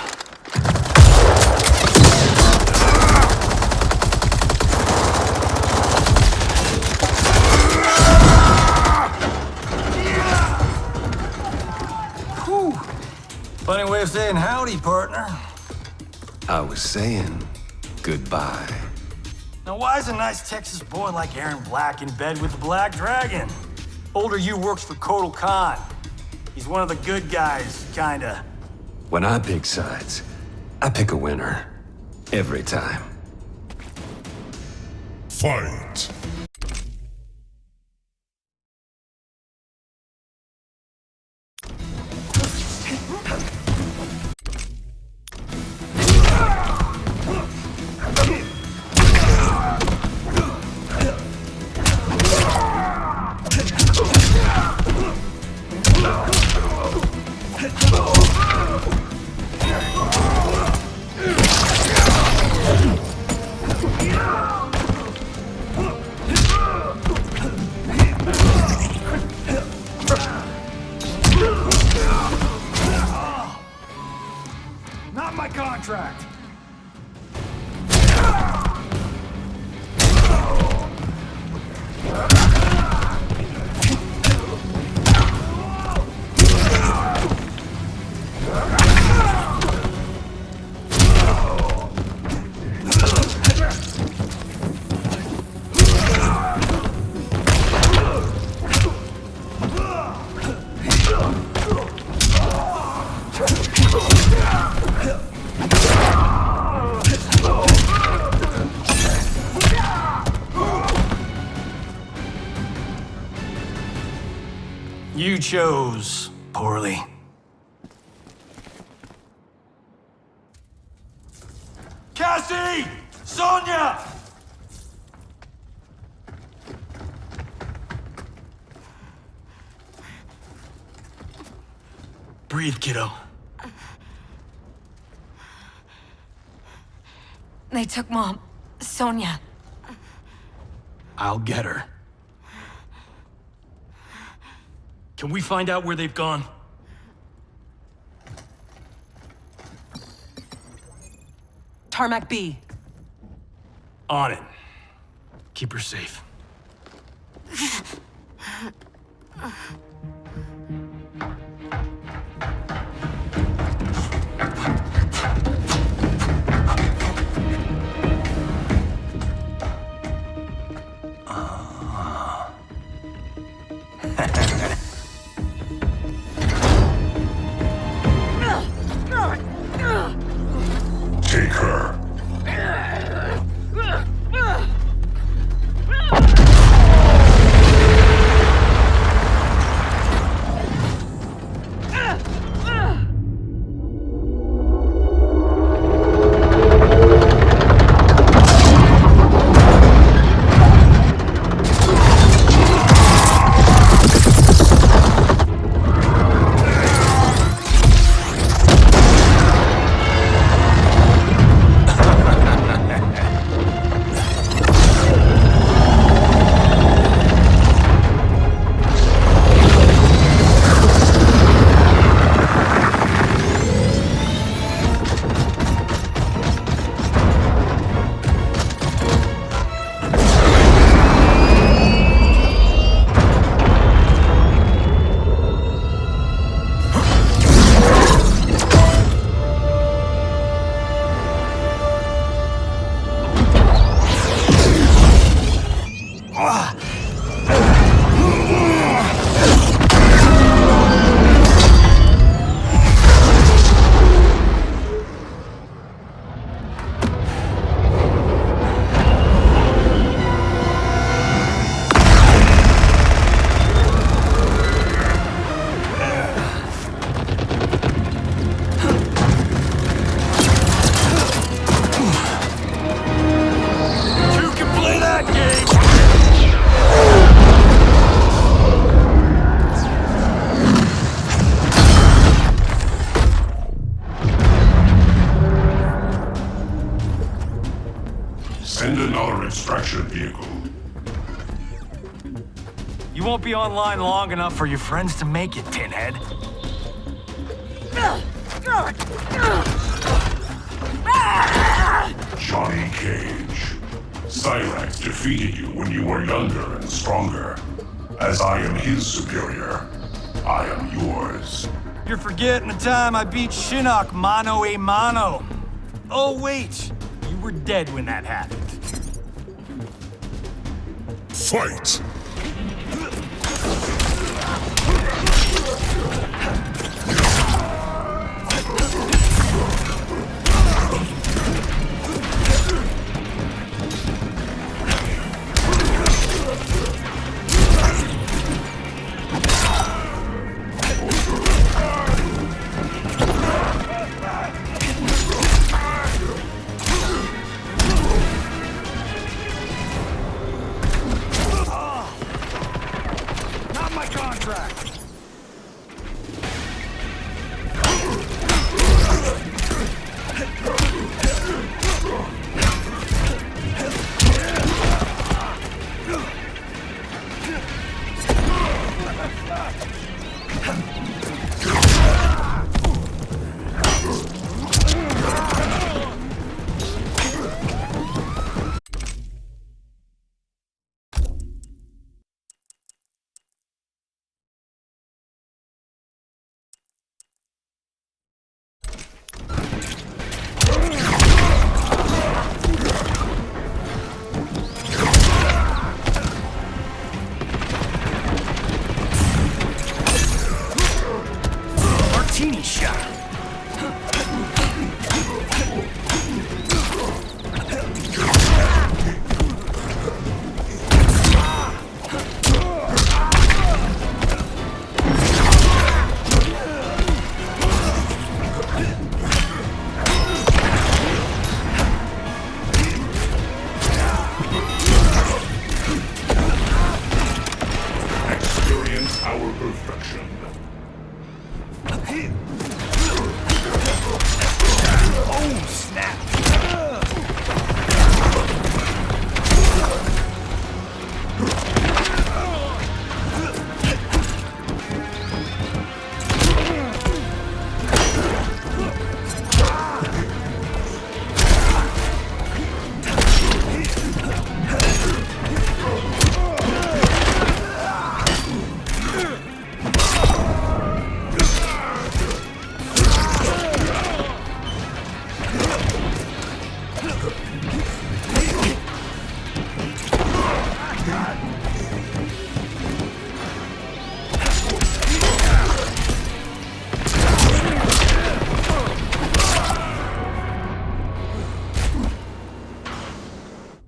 [SPEAKER 6] Whew. Funny way of saying howdy, partner.
[SPEAKER 18] I was saying goodbye.
[SPEAKER 6] Now, why is a nice Texas boy like Aaron Black in bed with the Black Dragon? Older you works for Kotal Khan. He's one of the good guys, kinda.
[SPEAKER 18] When I pick sides, I pick a winner. Every time.
[SPEAKER 12] Fight!
[SPEAKER 6] Not my contract. You chose poorly. Cassie! Sonia! Breathe, kiddo.
[SPEAKER 5] They took Mom. Sonia.
[SPEAKER 6] I'll get her. Can we find out where they've gone?
[SPEAKER 4] Tarmac B.
[SPEAKER 6] On it. Keep her safe.
[SPEAKER 12] Take her.
[SPEAKER 6] won't be online long enough for your friends to make it, Pinhead.
[SPEAKER 12] Johnny Cage. Cyrax defeated you when you were younger and stronger. As I am his superior, I am yours.
[SPEAKER 6] You're forgetting the time I beat Shinnok mano a mano. Oh wait, you were dead when that happened.
[SPEAKER 12] Fight!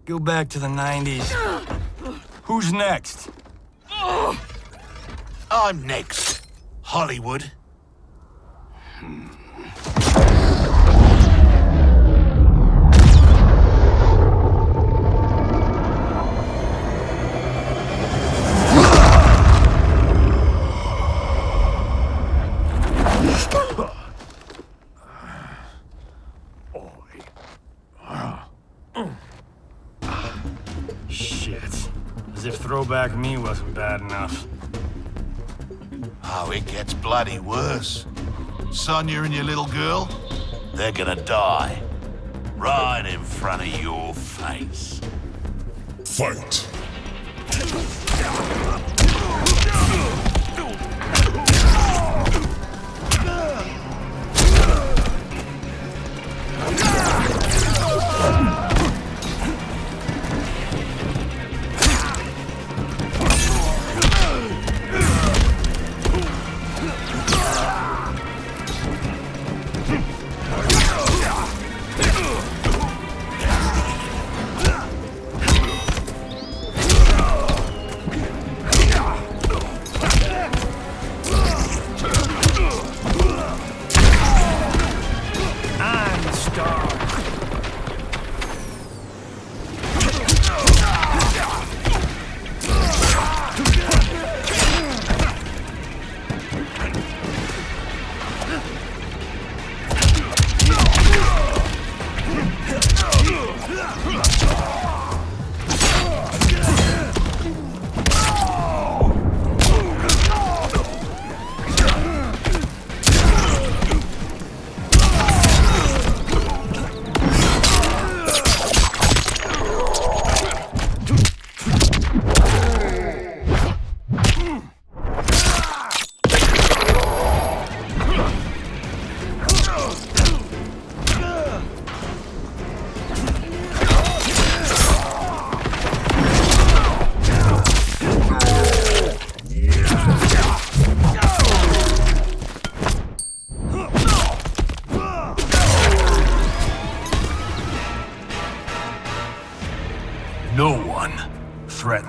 [SPEAKER 6] Go back to the 90s. Who's next?
[SPEAKER 15] I'm next. Hollywood.
[SPEAKER 6] Shit. As if throwback me wasn't bad enough.
[SPEAKER 15] Oh, it gets bloody worse. Sonya and your little girl, they're gonna die. Right in front of your face.
[SPEAKER 12] Fight!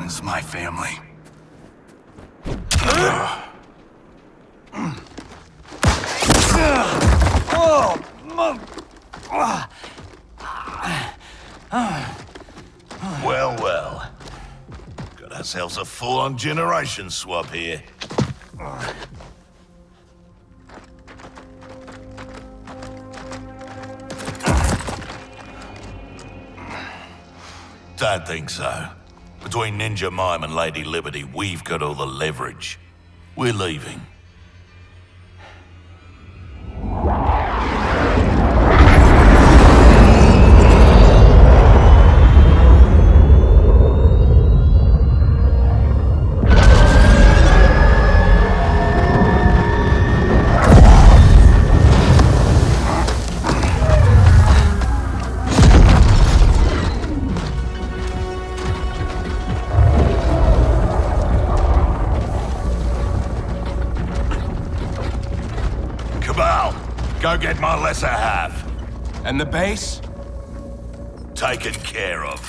[SPEAKER 17] is my family.
[SPEAKER 21] Well, well. Got ourselves a full-on generation swap here. Don't think so. Between Ninja Mime and Lady Liberty, we've got all the leverage. We're leaving. Go get my lesser half.
[SPEAKER 17] And the base?
[SPEAKER 21] Taken care of.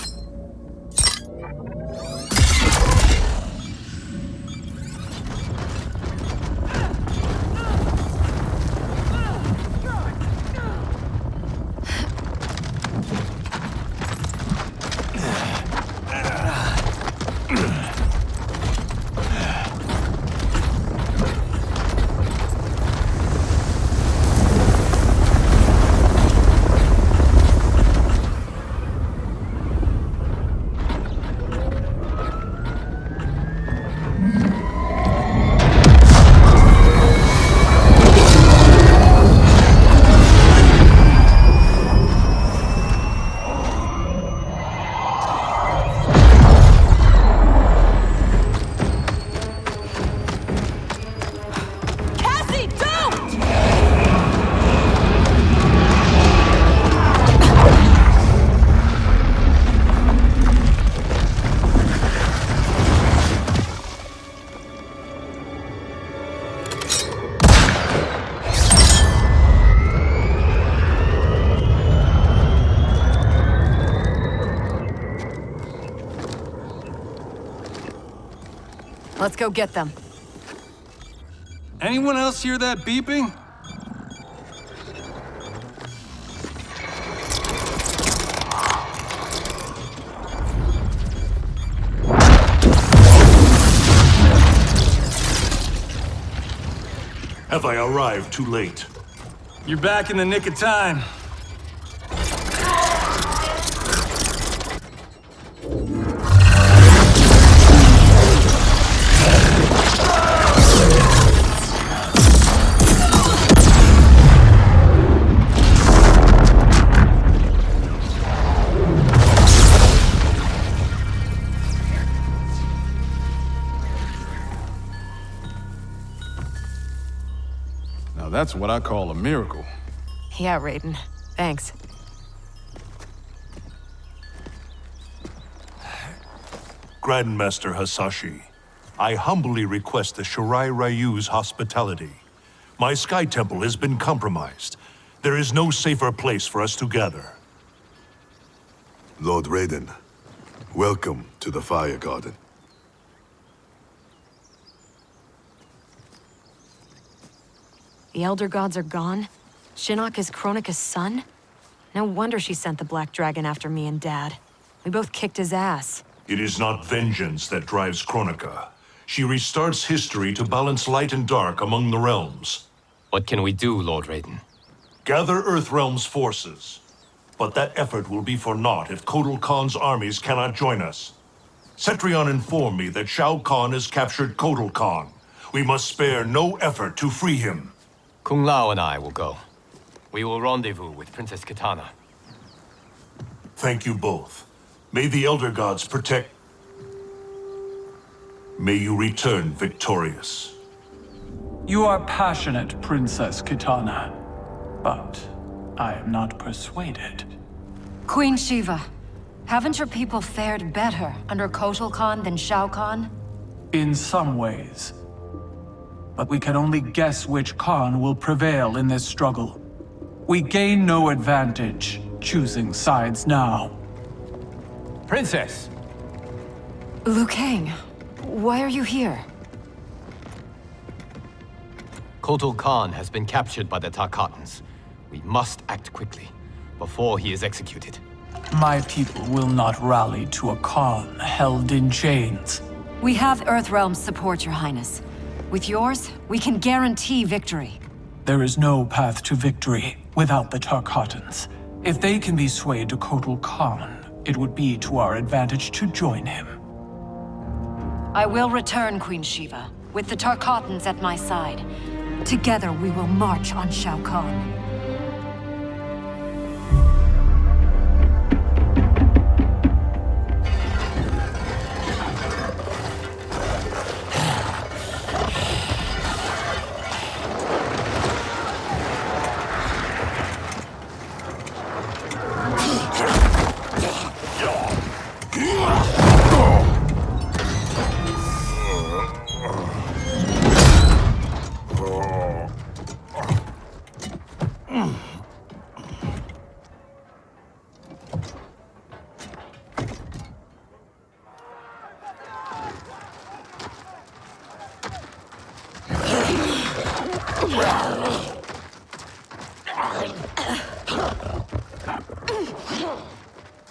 [SPEAKER 3] Let's go get them.
[SPEAKER 6] Anyone else hear that beeping?
[SPEAKER 2] Have I arrived too late?
[SPEAKER 6] You're back in the nick of time.
[SPEAKER 13] That's what I call a miracle.
[SPEAKER 3] Yeah, Raiden. Thanks.
[SPEAKER 2] Grandmaster Hasashi, I humbly request the Shirai Ryu's hospitality. My Sky Temple has been compromised. There is no safer place for us to gather.
[SPEAKER 19] Lord Raiden, welcome to the Fire Garden.
[SPEAKER 5] The Elder Gods are gone? Shinnok is Kronika's son? No wonder she sent the Black Dragon after me and Dad. We both kicked his ass.
[SPEAKER 2] It is not vengeance that drives Kronika. She restarts history to balance light and dark among the realms.
[SPEAKER 20] What can we do, Lord Raiden?
[SPEAKER 2] Gather Earthrealm's forces. But that effort will be for naught if Kotal Khan's armies cannot join us. Cetrion informed me that Shao Kahn has captured Kotal Khan. We must spare no effort to free him.
[SPEAKER 20] Kung Lao and I will go. We will rendezvous with Princess Kitana.
[SPEAKER 2] Thank you both. May the Elder Gods protect... May you return victorious.
[SPEAKER 24] You are passionate, Princess Kitana, but I am not persuaded.
[SPEAKER 10] Queen Shiva, haven't your people fared better under Kotal Khan than Shao Kahn?
[SPEAKER 24] In some ways. But we can only guess which Khan will prevail in this struggle. We gain no advantage choosing sides now.
[SPEAKER 20] Princess!
[SPEAKER 10] Liu Kang, why are you here?
[SPEAKER 20] Kotal Khan has been captured by the Tarkatans. We must act quickly, before he is executed.
[SPEAKER 24] My people will not rally to a Khan held in chains.
[SPEAKER 10] We have Earthrealm's support, Your Highness. With yours, we can guarantee victory.
[SPEAKER 24] There is no path to victory without the Tarkatans. If they can be swayed to Kotal Khan, it would be to our advantage to join him.
[SPEAKER 10] I will return, Queen Shiva, with the Tarkatans at my side. Together we will march on Shao Kahn.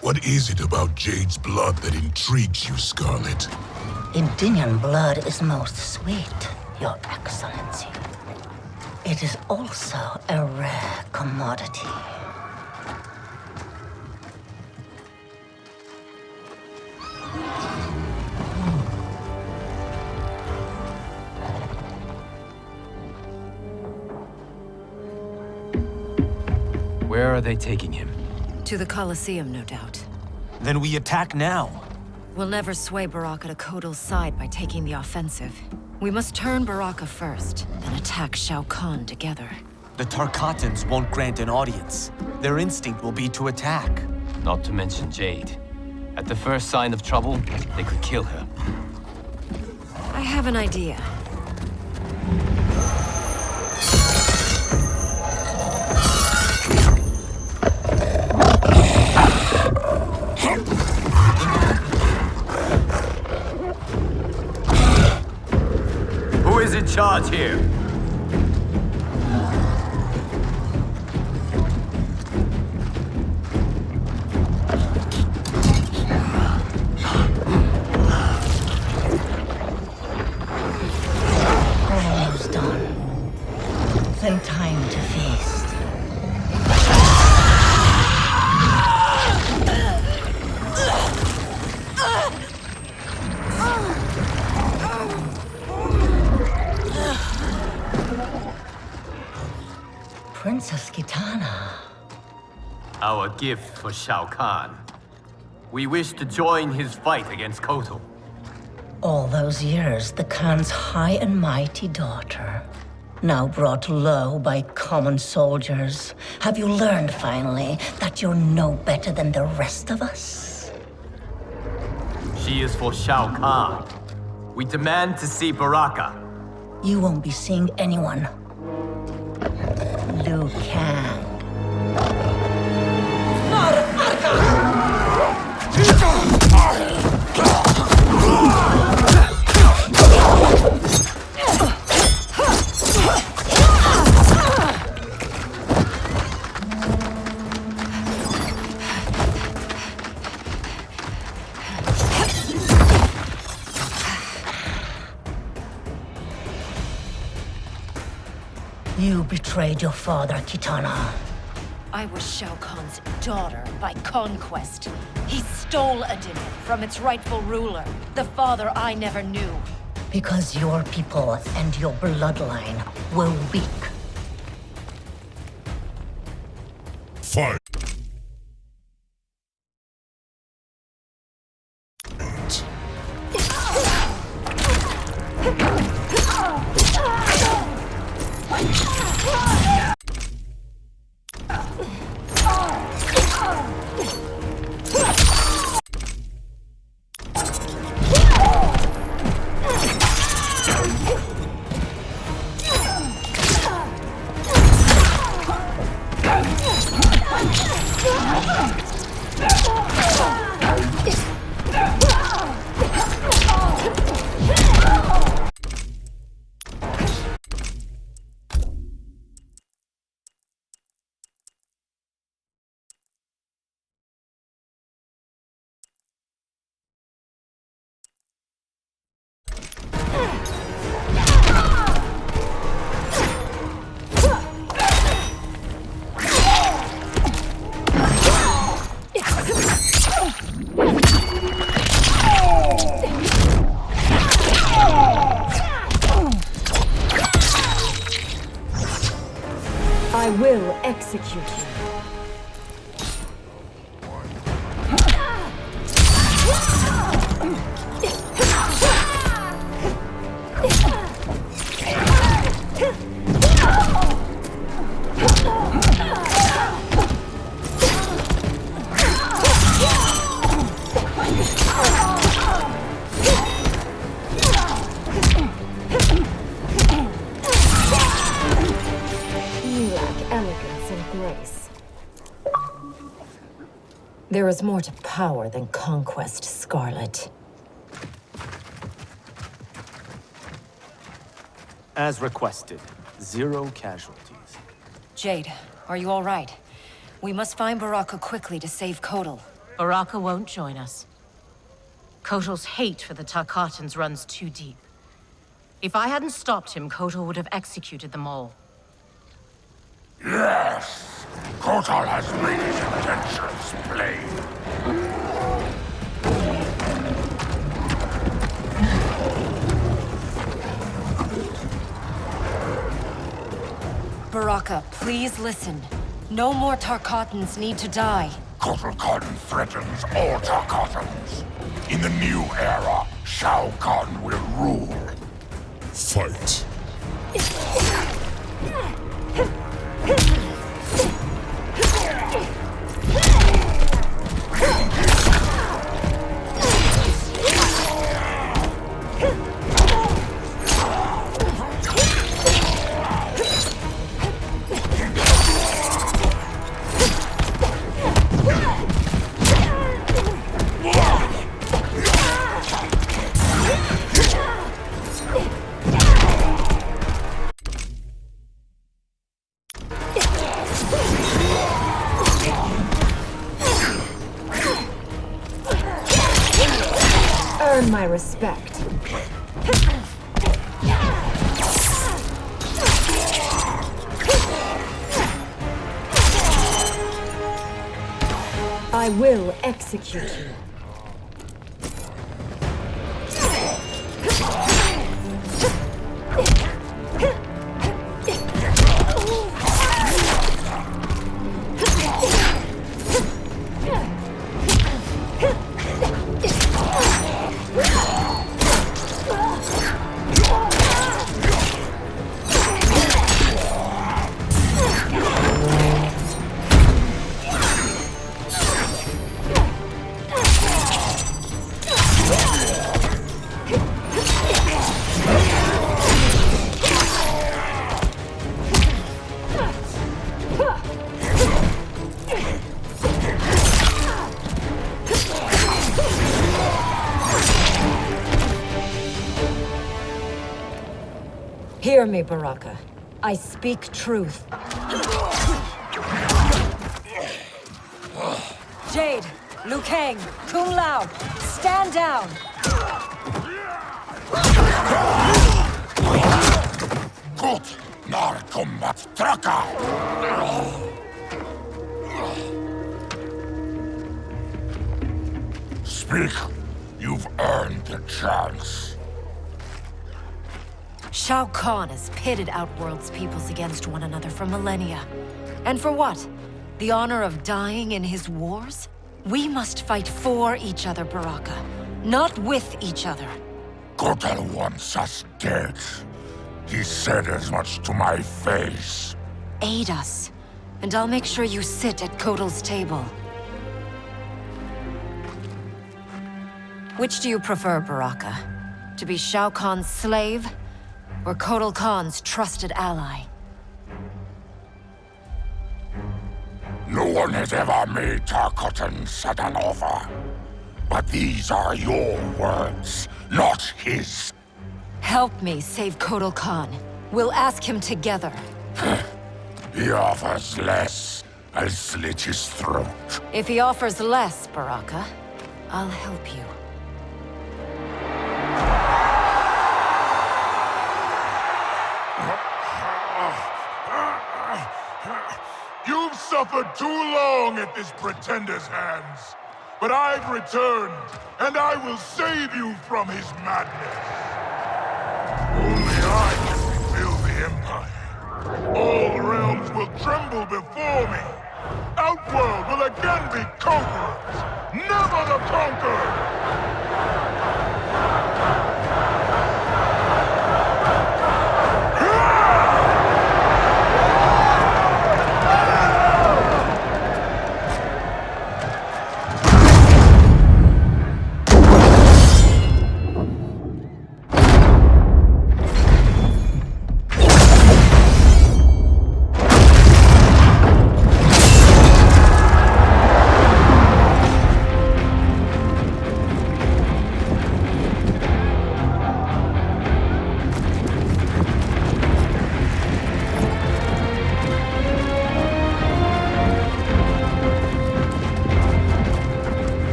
[SPEAKER 12] What is it about Jade's blood that intrigues you, Scarlet?
[SPEAKER 1] Indian blood is most sweet, Your Excellency. It is also a rare commodity.
[SPEAKER 20] Where are they taking him?
[SPEAKER 10] To the Colosseum, no doubt.
[SPEAKER 16] Then we attack now.
[SPEAKER 10] We'll never sway Baraka to Kotal's side by taking the offensive. We must turn Baraka first, then attack Shao Kahn together.
[SPEAKER 16] The Tarkatans won't grant an audience. Their instinct will be to attack.
[SPEAKER 20] Not to mention Jade. At the first sign of trouble, they could kill her.
[SPEAKER 10] I have an idea.
[SPEAKER 20] Who is in charge here?
[SPEAKER 1] Almost done. Then time to feast. Princess Kitana.
[SPEAKER 20] Our gift for Shao Kahn. We wish to join his fight against Kotal.
[SPEAKER 1] All those years, the Khan's high and mighty daughter, now brought low by common soldiers. Have you learned finally that you're no better than the rest of us?
[SPEAKER 20] She is for Shao Kahn. We demand to see Baraka.
[SPEAKER 1] You won't be seeing anyone. Liu Kang. You betrayed your father, Kitana.
[SPEAKER 10] I was Shao Kahn's daughter by conquest. He stole a demon from its rightful ruler, the father I never knew.
[SPEAKER 1] Because your people and your bloodline were weak.
[SPEAKER 12] Fight.
[SPEAKER 10] I will execute you. There is more to power than conquest, Scarlet.
[SPEAKER 8] As requested, 0 casualties.
[SPEAKER 10] Jade, are you all right? We must find Baraka quickly to save Kotal.
[SPEAKER 14] Baraka won't join us. Kotal's hate for the Tarkatans runs too deep. If I hadn't stopped him, Kotal would have executed them all.
[SPEAKER 12] Yes! Kotal has made his intentions plain.
[SPEAKER 10] Baraka, please listen. No more Tarkatans need to die.
[SPEAKER 12] Kotal Khan threatens all Tarkatans. In the new era, Shao Kahn will rule. Fight.
[SPEAKER 10] Earn my respect. I will execute you. Hear me, Baraka. I speak truth. Jade, Liu Kang, Kung Lao, stand down!
[SPEAKER 12] Gut, Mortal Kombat X. Speak. You've earned the chance.
[SPEAKER 10] Shao Kahn has pitted Outworld's peoples against one another for millennia. And for what? The honor of dying in his wars? We must fight for each other, Baraka, not with each other.
[SPEAKER 12] Kotal wants us dead. He said as much to my face.
[SPEAKER 10] Aid us, and I'll make sure you sit at Kotal's table. Which do you prefer, Baraka? To be Shao Kahn's slave, or Kotal Khan's trusted ally?
[SPEAKER 12] No one has ever made Tarkatan such an offer. But these are your words, not his.
[SPEAKER 10] Help me save Kotal Khan. We'll ask him together.
[SPEAKER 12] He offers less. I'll slit his throat.
[SPEAKER 10] If he offers less, Baraka, I'll help you.
[SPEAKER 12] You've suffered too long at this pretender's hands. But I've returned, and I will save you from his madness. Only I can rebuild the Empire. All realms will tremble battle before me. Outworld will again be conquerors, never the conquered!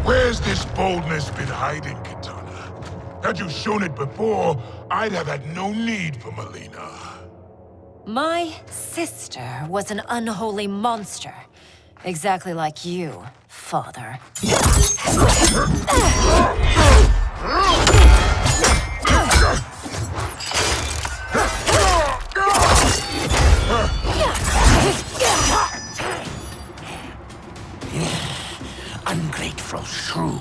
[SPEAKER 12] Where's this boldness been hiding, Kitana? Had you shown it before, I'd have had no need for Melina.
[SPEAKER 10] My sister was an unholy monster. Exactly like you, father.
[SPEAKER 15] Ungrateful shrew,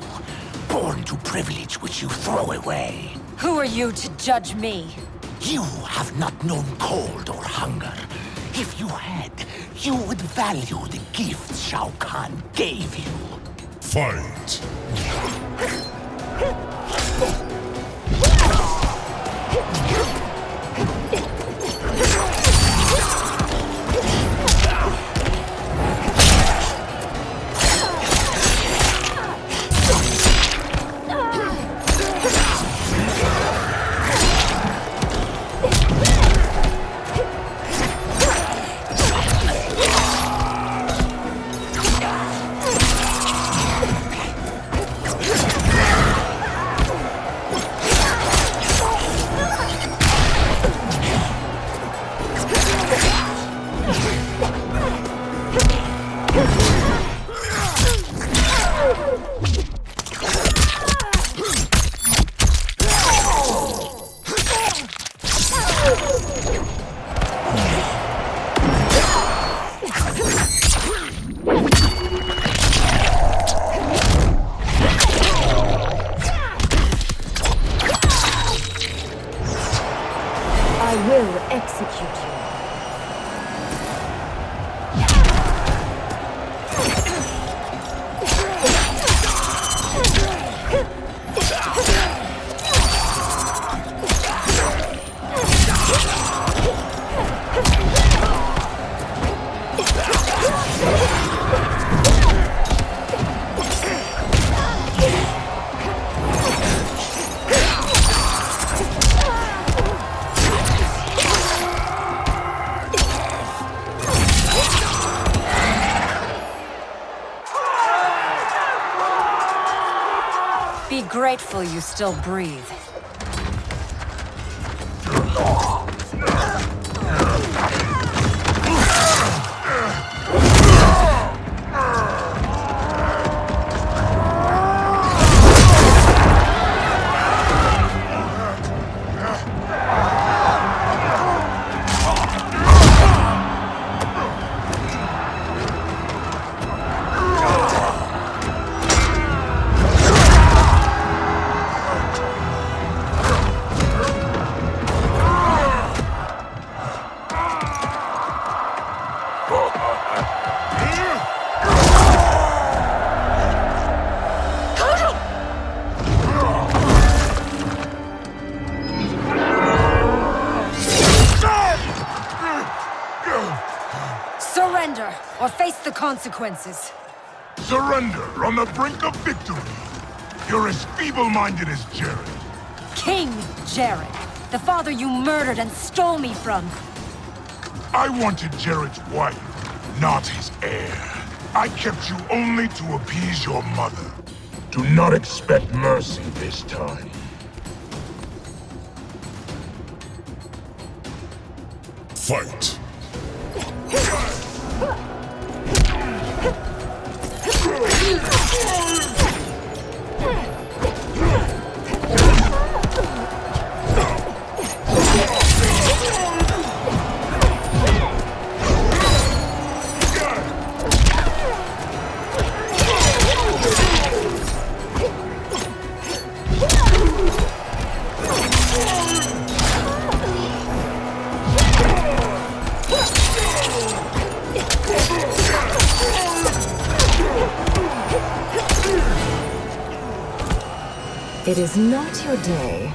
[SPEAKER 15] born to privilege which you throw away.
[SPEAKER 10] Who are you to judge me?
[SPEAKER 15] You have not known cold or hunger. If you had, you would value the gifts Shao Kahn gave you.
[SPEAKER 12] Fight!
[SPEAKER 10] I will execute you. Be grateful you still breathe. Surrender, or face the consequences.
[SPEAKER 12] Surrender on the brink of victory. You're as feeble-minded as Jared.
[SPEAKER 10] King Jared, the father you murdered and stole me from.
[SPEAKER 12] I wanted Jared's wife, not his heir. I kept you only to appease your mother. Do not expect mercy this time. Fight!
[SPEAKER 10] It is not your day.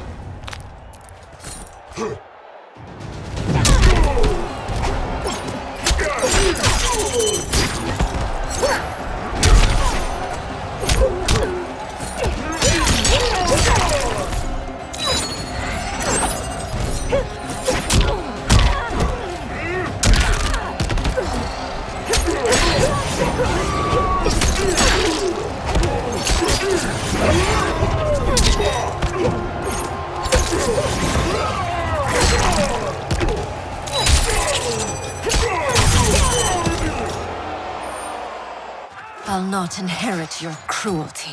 [SPEAKER 10] I'll not inherit your cruelty.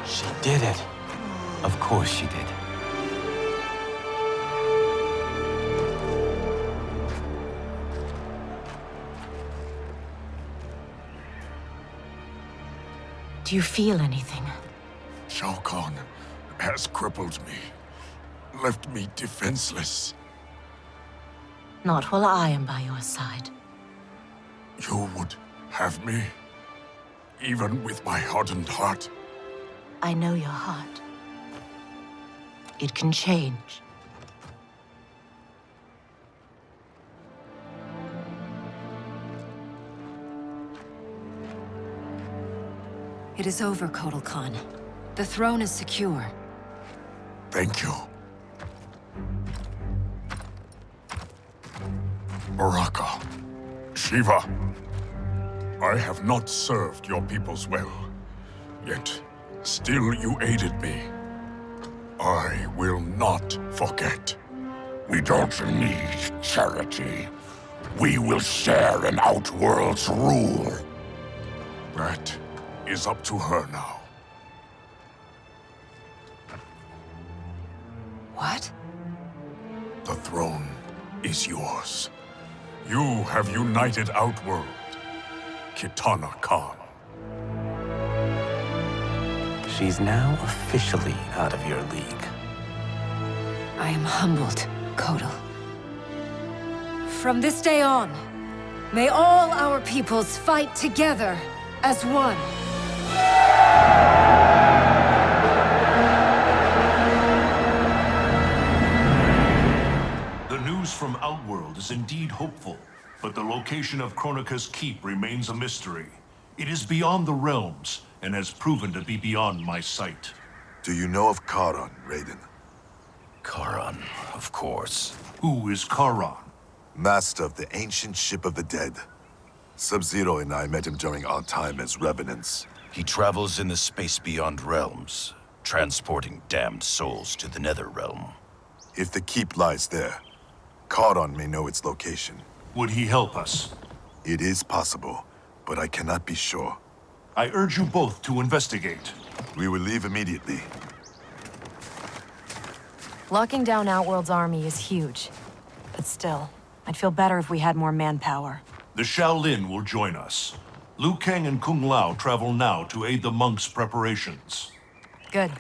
[SPEAKER 20] She did it. Of course she did.
[SPEAKER 14] Do you feel anything?
[SPEAKER 12] Shao Kahn has crippled me, left me defenseless.
[SPEAKER 14] Not while I am by your side.
[SPEAKER 12] You would have me, even with my hardened heart.
[SPEAKER 14] I know your heart. It can change.
[SPEAKER 10] It is over, Kotal Khan. The throne is secure.
[SPEAKER 12] Thank you. Baraka, Shiva, I have not served your peoples well, yet still you aided me. I will not forget.
[SPEAKER 15] We don't need charity. We will share in Outworld's rule.
[SPEAKER 12] That is up to her now.
[SPEAKER 10] What?
[SPEAKER 12] The throne is yours. You have united Outworld, Kitana Khan.
[SPEAKER 8] She's now officially out of your league.
[SPEAKER 10] I am humbled, Kotal. From this day on, may all our peoples fight together as one.
[SPEAKER 2] The news from Outworld is indeed hopeful, but the location of Kronika's keep remains a mystery. It is beyond the realms, and has proven to be beyond my sight.
[SPEAKER 19] Do you know of Charon, Raiden?
[SPEAKER 21] Charon, of course.
[SPEAKER 2] Who is Charon?
[SPEAKER 19] Master of the ancient ship of the dead. Sub-Zero and I met him during our time as Revenants.
[SPEAKER 21] He travels in the space beyond realms, transporting damned souls to the NetherRealm.
[SPEAKER 19] If the keep lies there, Charon may know its location.
[SPEAKER 2] Would he help us?
[SPEAKER 19] It is possible, but I cannot be sure.
[SPEAKER 2] I urge you both to investigate.
[SPEAKER 19] We will leave immediately.
[SPEAKER 5] Locking down Outworld's army is huge. But still, I'd feel better if we had more manpower.
[SPEAKER 2] The Shaolin will join us. Liu Kang and Kung Lao travel now to aid the monks' preparations.
[SPEAKER 5] Good.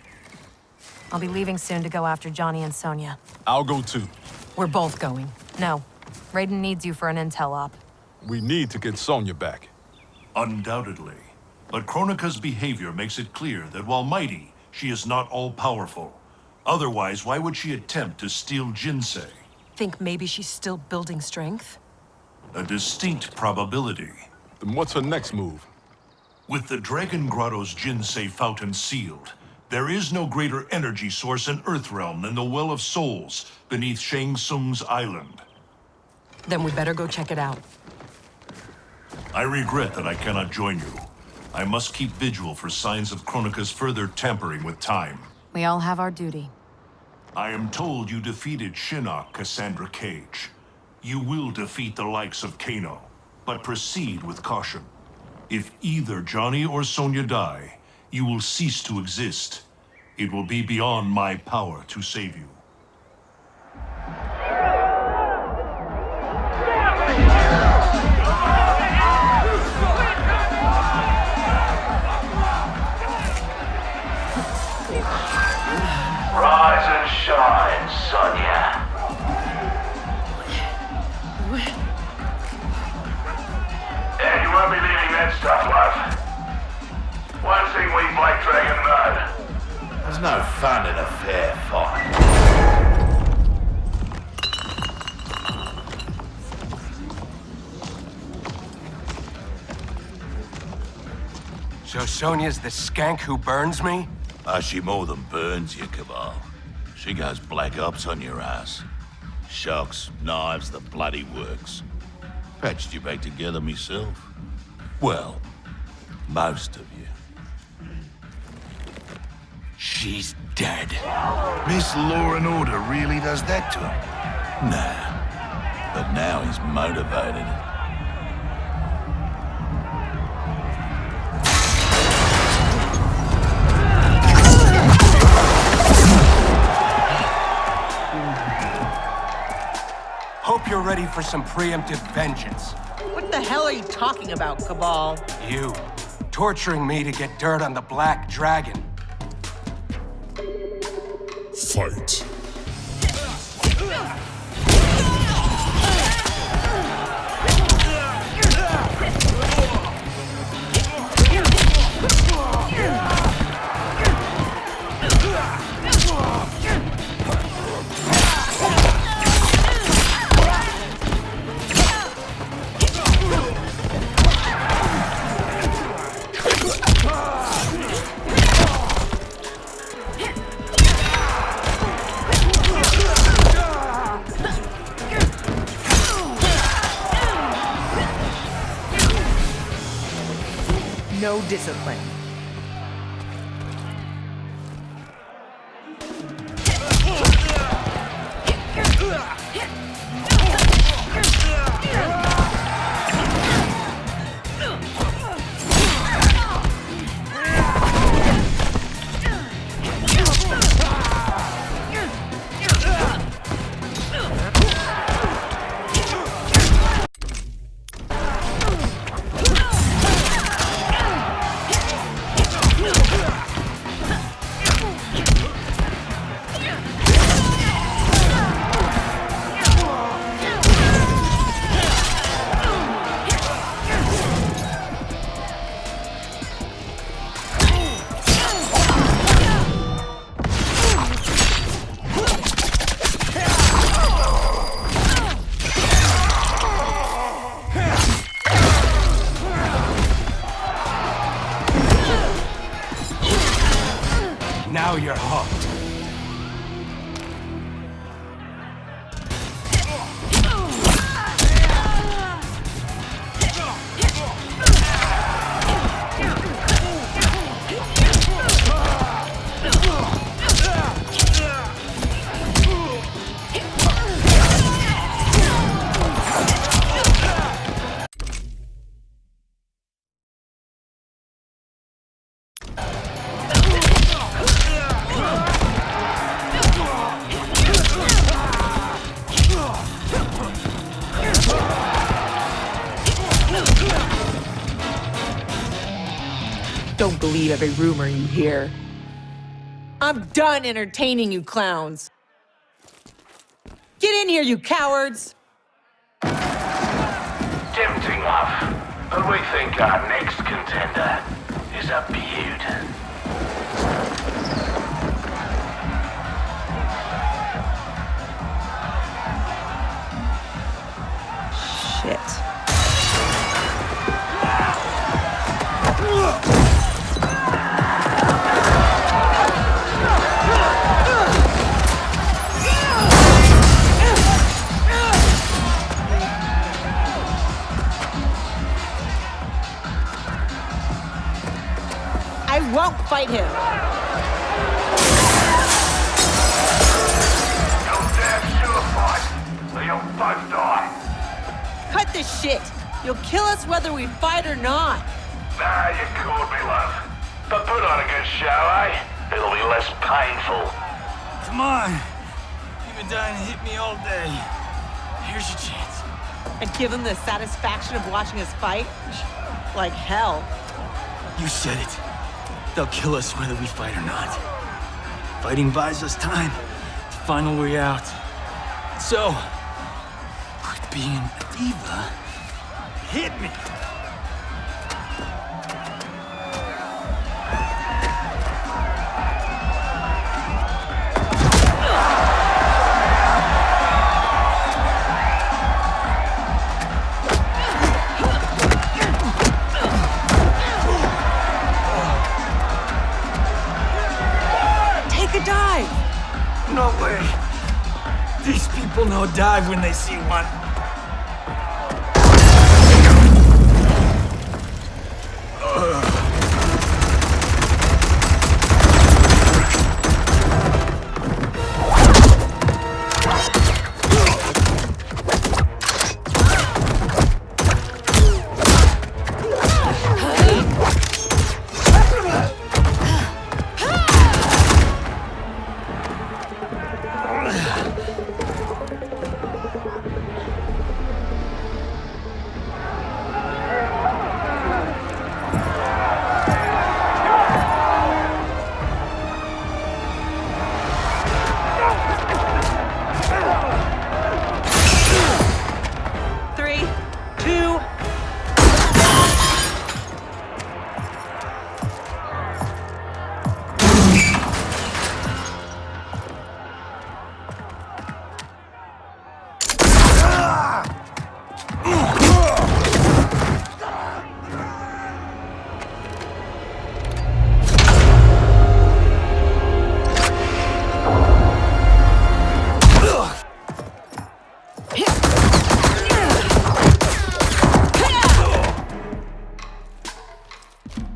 [SPEAKER 5] I'll be leaving soon to go after Johnny and Sonya.
[SPEAKER 13] I'll go too.
[SPEAKER 5] We're both going. No. Raiden needs you for an intel op.
[SPEAKER 13] We need to get Sonya back.
[SPEAKER 2] Undoubtedly. But Kronika's behavior makes it clear that while mighty, she is not all-powerful. Otherwise, why would she attempt to steal Jinsei?
[SPEAKER 14] Think maybe she's still building strength?
[SPEAKER 2] A distinct probability.
[SPEAKER 13] Then what's her next move?
[SPEAKER 2] With the Dragon Grotto's Jinsei fountain sealed, there is no greater energy source in Earthrealm than the Well of Souls beneath Shang Tsung's island.
[SPEAKER 14] Then we better go check it out.
[SPEAKER 2] I regret that I cannot join you. I must keep vigil for signs of Kronika's further tampering with time.
[SPEAKER 5] We all have our duty.
[SPEAKER 2] I am told you defeated Shinnok, Cassandra Cage. You will defeat the likes of Kano, but proceed with caution. If either Johnny or Sonya die, you will cease to exist. It will be beyond my power to save you.
[SPEAKER 15] Good stuff, love. One thing we Black Dragon know. There's no fun in a fair fight.
[SPEAKER 17] So Sonya's the skank who burns me?
[SPEAKER 21] She more than burns you, Cabal. She goes black ops on your ass. Shocks, knives, the bloody works. Patched you back together myself. Well, most of you.
[SPEAKER 15] She's dead. Miss Law and Order really does that to him?
[SPEAKER 21] Nah. But now he's motivated.
[SPEAKER 17] Hope you're ready for some preemptive vengeance.
[SPEAKER 4] What the hell are you talking about, Cabal?
[SPEAKER 17] You, torturing me to get dirt on the Black Dragon.
[SPEAKER 12] Fight.
[SPEAKER 4] No discipline.
[SPEAKER 17] Now you're hooked.
[SPEAKER 4] Don't believe every rumor you hear. I'm done entertaining you clowns. Get in here, you cowards!
[SPEAKER 15] Tempting, love. But we think our next contender is a beaut.
[SPEAKER 4] Shit. I won't fight him.
[SPEAKER 15] You'll damn sure fight, or you'll both die.
[SPEAKER 4] Cut this shit. You'll kill us whether we fight or not.
[SPEAKER 15] Nah, you caught me, love. But put on a good show, eh? It'll be less painful.
[SPEAKER 6] Come on. You've been dying to hit me all day. Here's your chance.
[SPEAKER 4] And give them the satisfaction of watching us fight? Like hell.
[SPEAKER 6] You said it. They'll kill us whether we fight or not. Fighting buys us time to find a way out. So, quit being a diva. Hit me. These people know dive when they see one.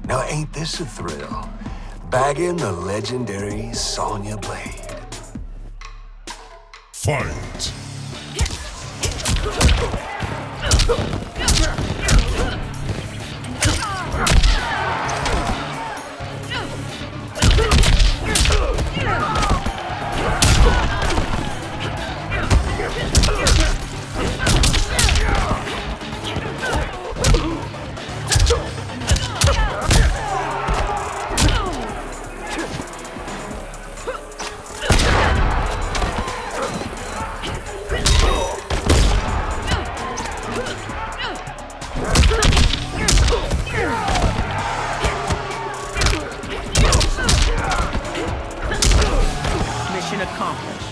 [SPEAKER 18] Now ain't this a thrill? Bagging the legendary Sonya Blade.
[SPEAKER 12] Fight!
[SPEAKER 4] Mission accomplished.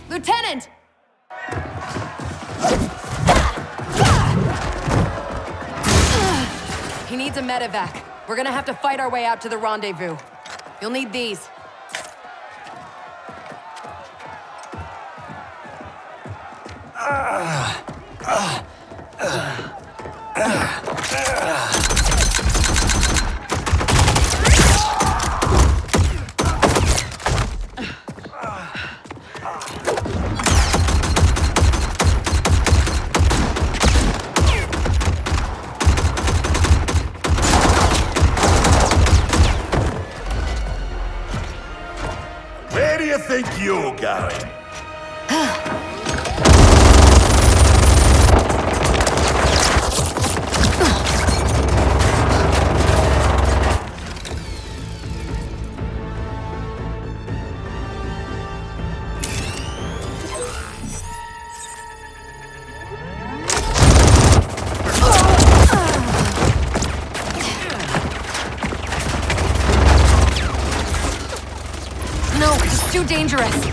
[SPEAKER 5] Lieutenant! He needs a medevac. We're gonna have to fight our way out to the rendezvous. You'll need these.
[SPEAKER 21] Where do you think you're going?
[SPEAKER 5] No, it's too dangerous.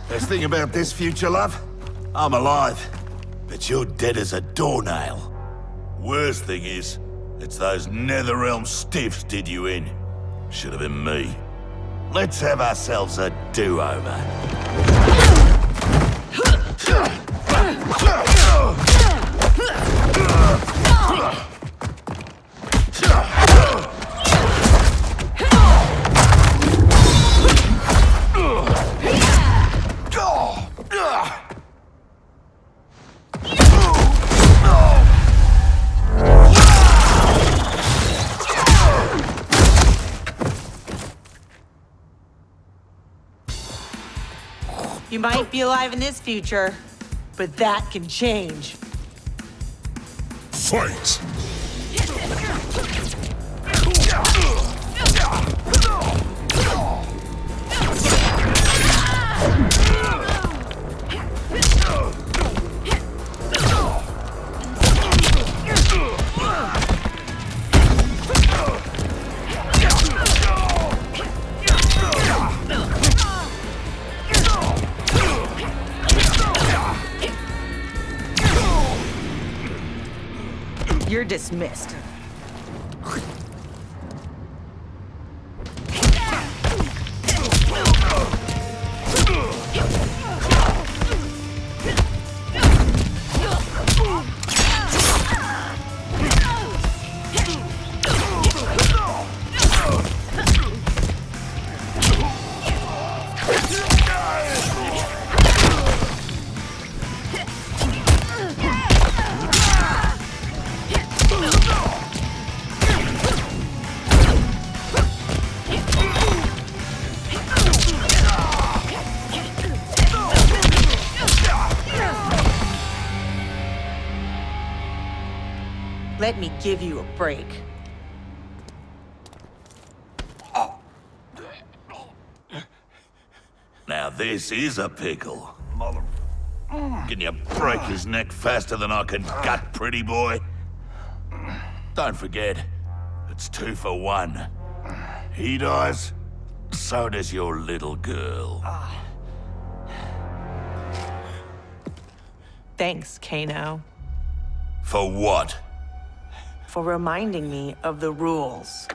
[SPEAKER 21] Best thing about this future, love? I'm alive, but you're dead as a doornail. Worst thing is, it's those NetherRealm stiffs did you in. Should have been me. Let's have ourselves a do-over.
[SPEAKER 4] You might be alive in this future, but that can change.
[SPEAKER 12] Fight!
[SPEAKER 4] You're dismissed. Let me give you a break.
[SPEAKER 21] Now this is a pickle. Can you break his neck faster than I can gut, pretty boy? Don't forget, it's 2 for 1. He dies, so does your little girl.
[SPEAKER 4] Thanks, Kano.
[SPEAKER 21] For what?
[SPEAKER 4] For reminding me of the rules.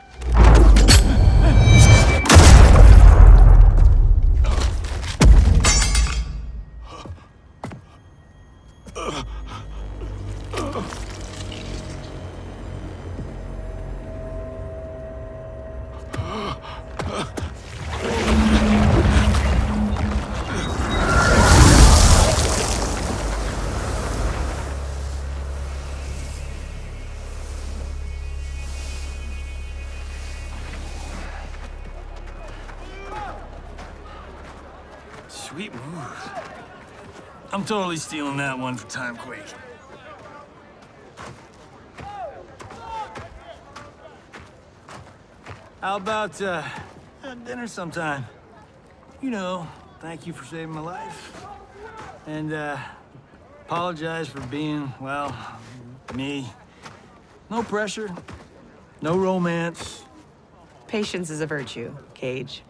[SPEAKER 6] Sweet move. I'm totally stealing that one for Timequake. How about, dinner sometime? You know, thank you for saving my life. And, apologize for being, well, me. No pressure, no romance.
[SPEAKER 4] Patience is a virtue, Cage.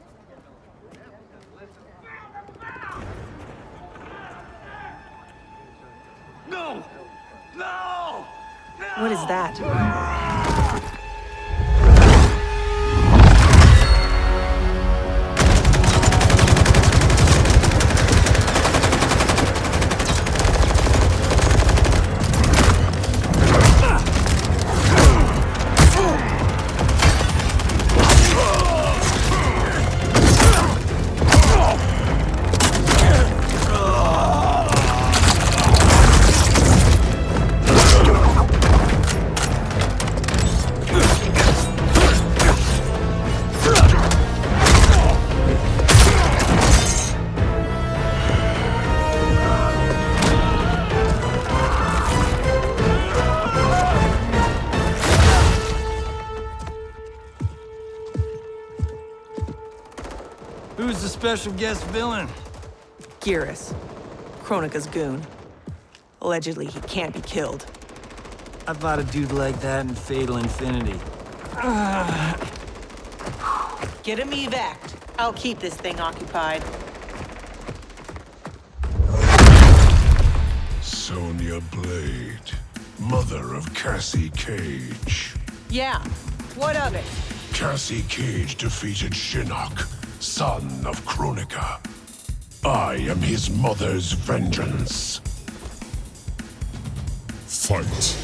[SPEAKER 6] No! No! No!
[SPEAKER 4] What is that?
[SPEAKER 6] Who's the special guest villain?
[SPEAKER 4] Geras, Kronika's goon. Allegedly, he can't be killed.
[SPEAKER 6] I fought a dude like that in Fatal Infinity.
[SPEAKER 4] Get him evac'd. I'll keep this thing occupied.
[SPEAKER 12] Sonya Blade, mother of Cassie Cage.
[SPEAKER 4] Yeah, what of it?
[SPEAKER 12] Cassie Cage defeated Shinnok, son of Kronika. I am his mother's vengeance. Fight.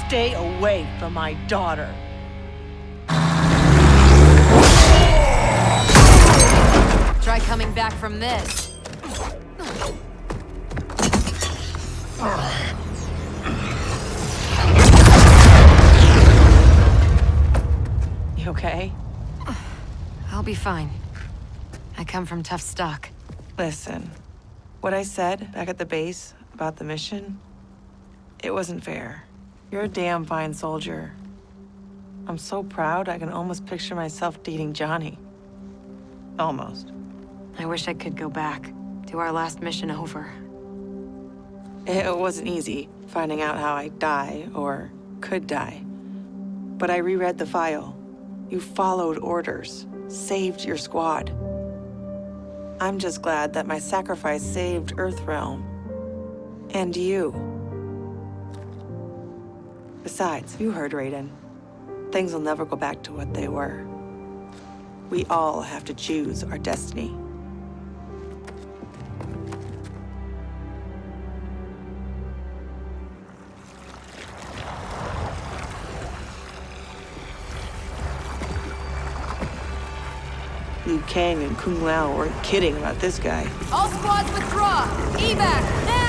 [SPEAKER 4] Stay away from my daughter.
[SPEAKER 5] Try coming back from this.
[SPEAKER 4] You okay?
[SPEAKER 5] I'll be fine. I come from tough stock.
[SPEAKER 4] Listen, what I said back at the base about the mission, it wasn't fair. You're a damn fine soldier. I'm so proud I can almost picture myself dating Johnny. Almost.
[SPEAKER 5] I wish I could go back. Do our last mission over.
[SPEAKER 4] It wasn't easy finding out how I'd die, or could die. But I reread the file. You followed orders, saved your squad. I'm just glad that my sacrifice saved Earthrealm. And you. Besides, you heard Raiden. Things will never go back to what they were. We all have to choose our destiny. Liu Kang and Kung Lao weren't kidding about this guy.
[SPEAKER 5] All squads withdraw! Evac, now!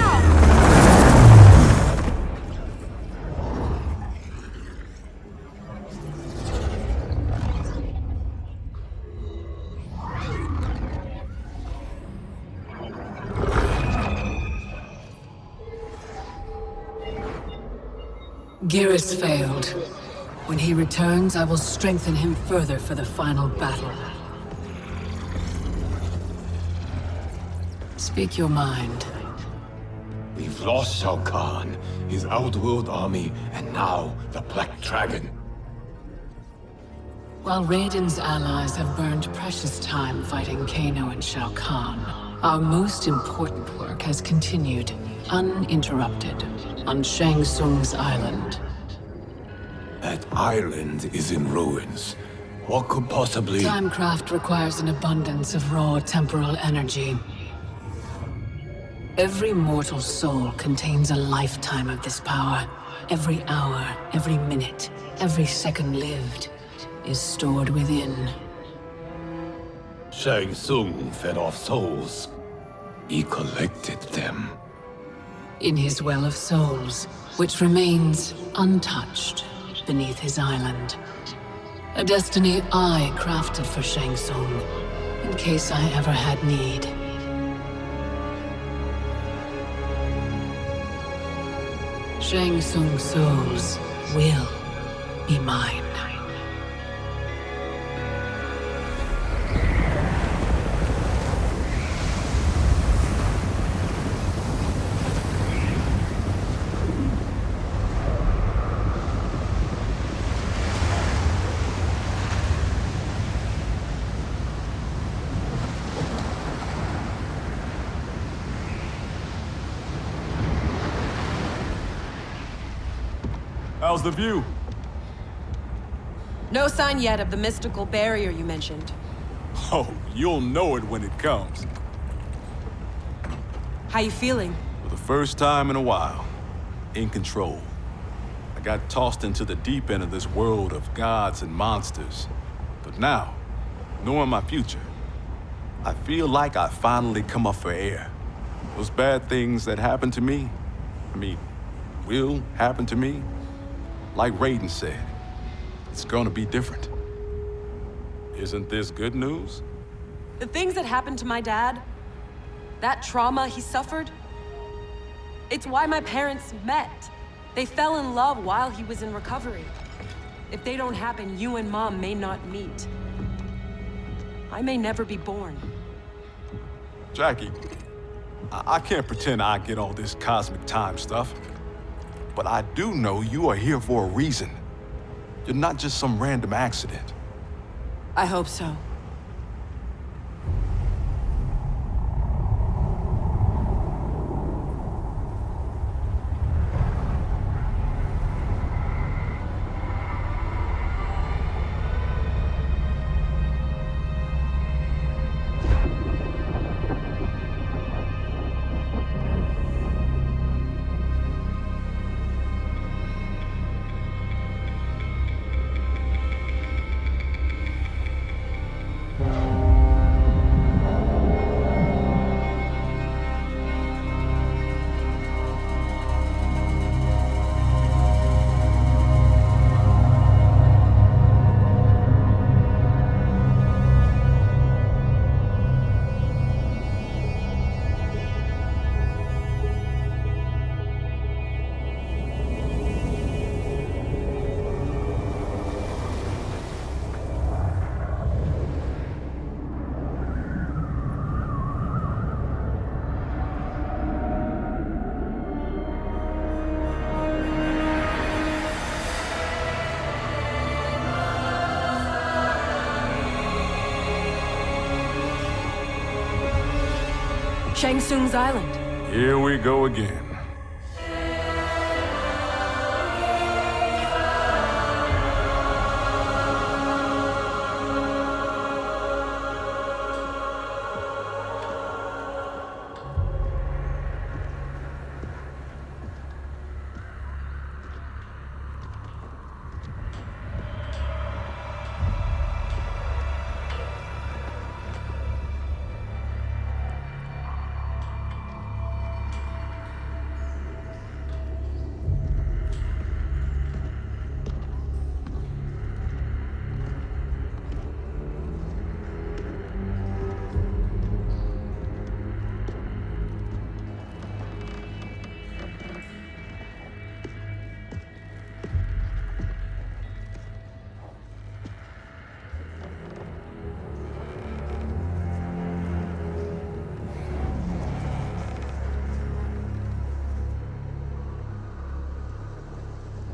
[SPEAKER 3] Geras failed. When he returns, I will strengthen him further for the final battle. Speak your mind.
[SPEAKER 18] We've lost Shao Kahn, his Outworld army, and now the Black Dragon.
[SPEAKER 3] While Raiden's allies have burned precious time fighting Kano and Shao Kahn, our most important work has continued, uninterrupted, on Shang Tsung's island.
[SPEAKER 18] That island is in ruins. What could possibly...
[SPEAKER 3] Timecraft requires an abundance of raw temporal energy. Every mortal soul contains a lifetime of this power. Every hour, every minute, every second lived is stored within.
[SPEAKER 18] Shang Tsung fed off souls. He collected them.
[SPEAKER 3] In his well of souls, which remains untouched beneath his island. A destiny I crafted for Shang Tsung, in case I ever had need. Shang Tsung's souls will be mine.
[SPEAKER 13] How's the view?
[SPEAKER 14] No sign yet of the mystical barrier you mentioned.
[SPEAKER 13] Oh, you'll know it when it comes.
[SPEAKER 14] How you feeling?
[SPEAKER 13] For the first time in a while, in control. I got tossed into the deep end of this world of gods and monsters. But now, knowing my future, I feel like I finally come up for air. Those bad things that happened to me, will happen to me, like Raiden said, it's gonna be different. Isn't this good news?
[SPEAKER 14] The things that happened to my dad, that trauma he suffered, it's why my parents met. They fell in love while he was in recovery. If they don't happen, you and Mom may not meet. I may never be born.
[SPEAKER 13] Jackie, I can't pretend I get all this cosmic time stuff. But I do know you are here for a reason. You're not just some random accident.
[SPEAKER 14] I hope so. Shang Tsung's island.
[SPEAKER 13] Here we go again.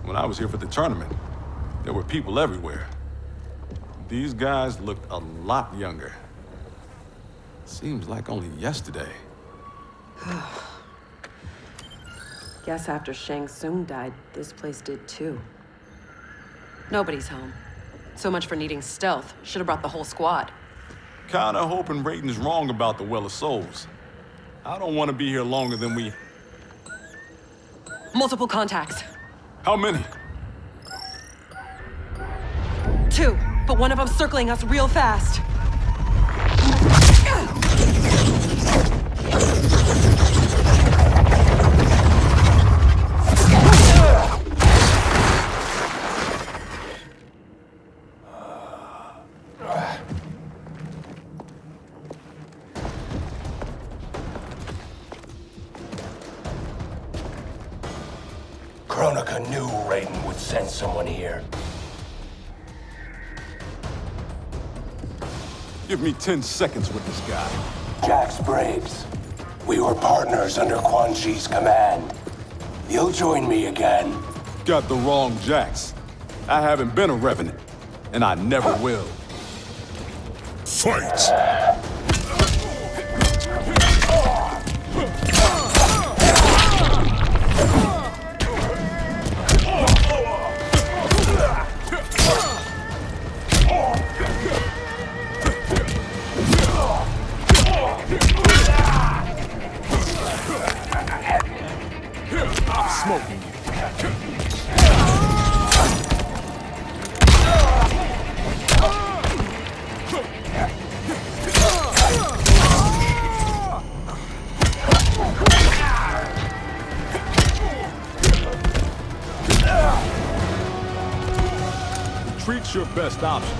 [SPEAKER 13] When I was here for the tournament, there were people everywhere. These guys looked a lot younger. Seems like only yesterday.
[SPEAKER 14] Guess after Shang Tsung died, this place did too. Nobody's home. So much for needing stealth. Should have brought the whole squad.
[SPEAKER 13] Kinda hoping Raiden's wrong about the Well of Souls. I don't want to be here longer than we...
[SPEAKER 14] Multiple contacts.
[SPEAKER 13] How many?
[SPEAKER 14] 2, but one of them's circling us real fast.
[SPEAKER 15] Kronika knew Raiden would send someone here.
[SPEAKER 13] Give me 10 seconds with this guy.
[SPEAKER 15] Jax Briggs. We were partners under Quan Chi's command. You'll join me again.
[SPEAKER 13] Got the wrong Jax. I haven't been a Revenant, and I never will.
[SPEAKER 12] Fight!
[SPEAKER 13] Smoking you. best option.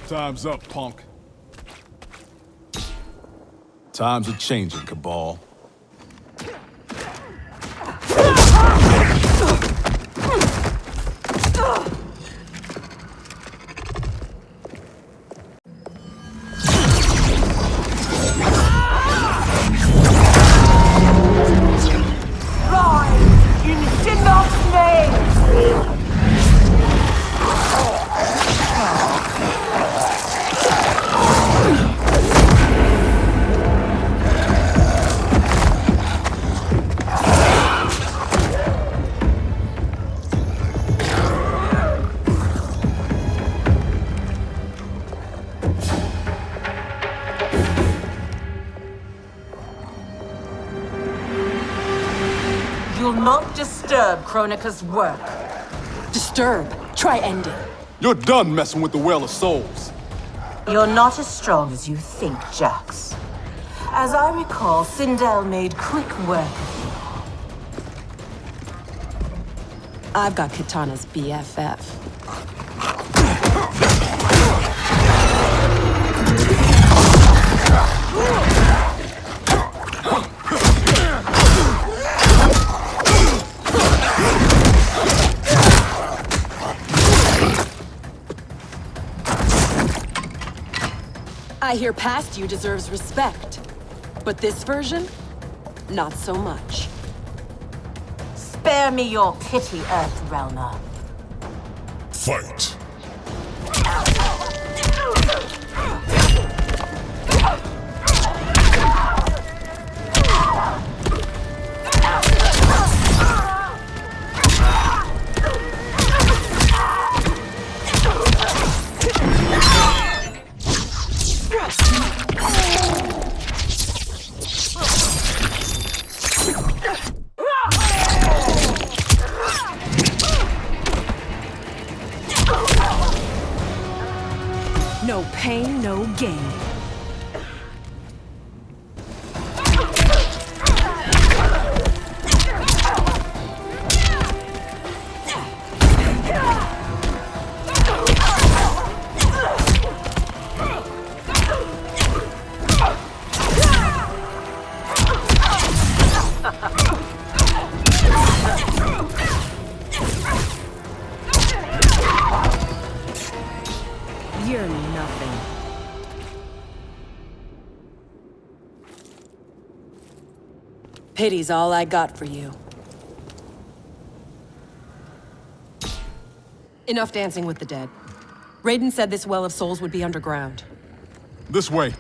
[SPEAKER 13] Time's up, punk. Times are changing, Cabal.
[SPEAKER 14] Rise in Shinnok's name! You'll not disturb Kronika's work.
[SPEAKER 3] Disturb. Try ending.
[SPEAKER 13] You're done messing with the Well of Souls.
[SPEAKER 14] You're not as strong as you think, Jax. As I recall, Sindel made quick work of you.
[SPEAKER 3] I've got Kitana's BFF. I hear past you deserves respect, but this version, not so much.
[SPEAKER 14] Spare me your pity, Earthrealmer.
[SPEAKER 12] Fight.
[SPEAKER 3] No pain, no gain. You're nothing. Pity's all I got for you. Enough dancing with the dead. Raiden said this Well of Souls would be underground.
[SPEAKER 13] This way.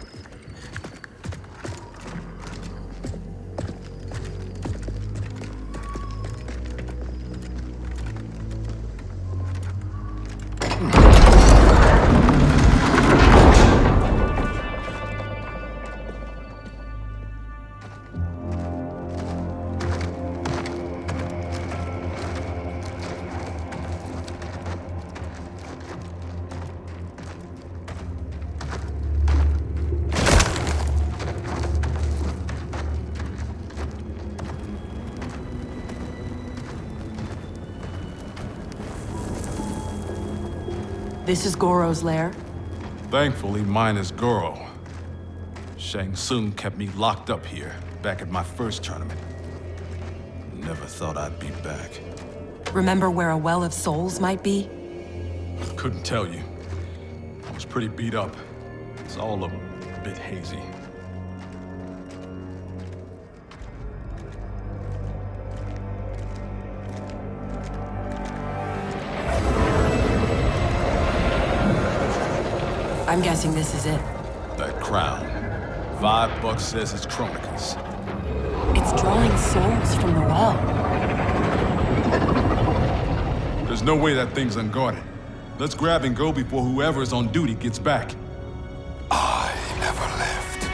[SPEAKER 3] This is Goro's lair?
[SPEAKER 13] Thankfully, mine is Goro. Shang Tsung kept me locked up here, back at my first tournament. Never thought I'd be back.
[SPEAKER 3] Remember where a Well of Souls might be?
[SPEAKER 13] Couldn't tell you. I was pretty beat up. It's all a bit hazy.
[SPEAKER 3] I'm guessing this is it.
[SPEAKER 13] That crown. $5 says it's Kronika's.
[SPEAKER 3] It's drawing souls from the well.
[SPEAKER 13] There's no way that thing's unguarded. Let's grab and go before whoever's on duty gets back.
[SPEAKER 18] I never left.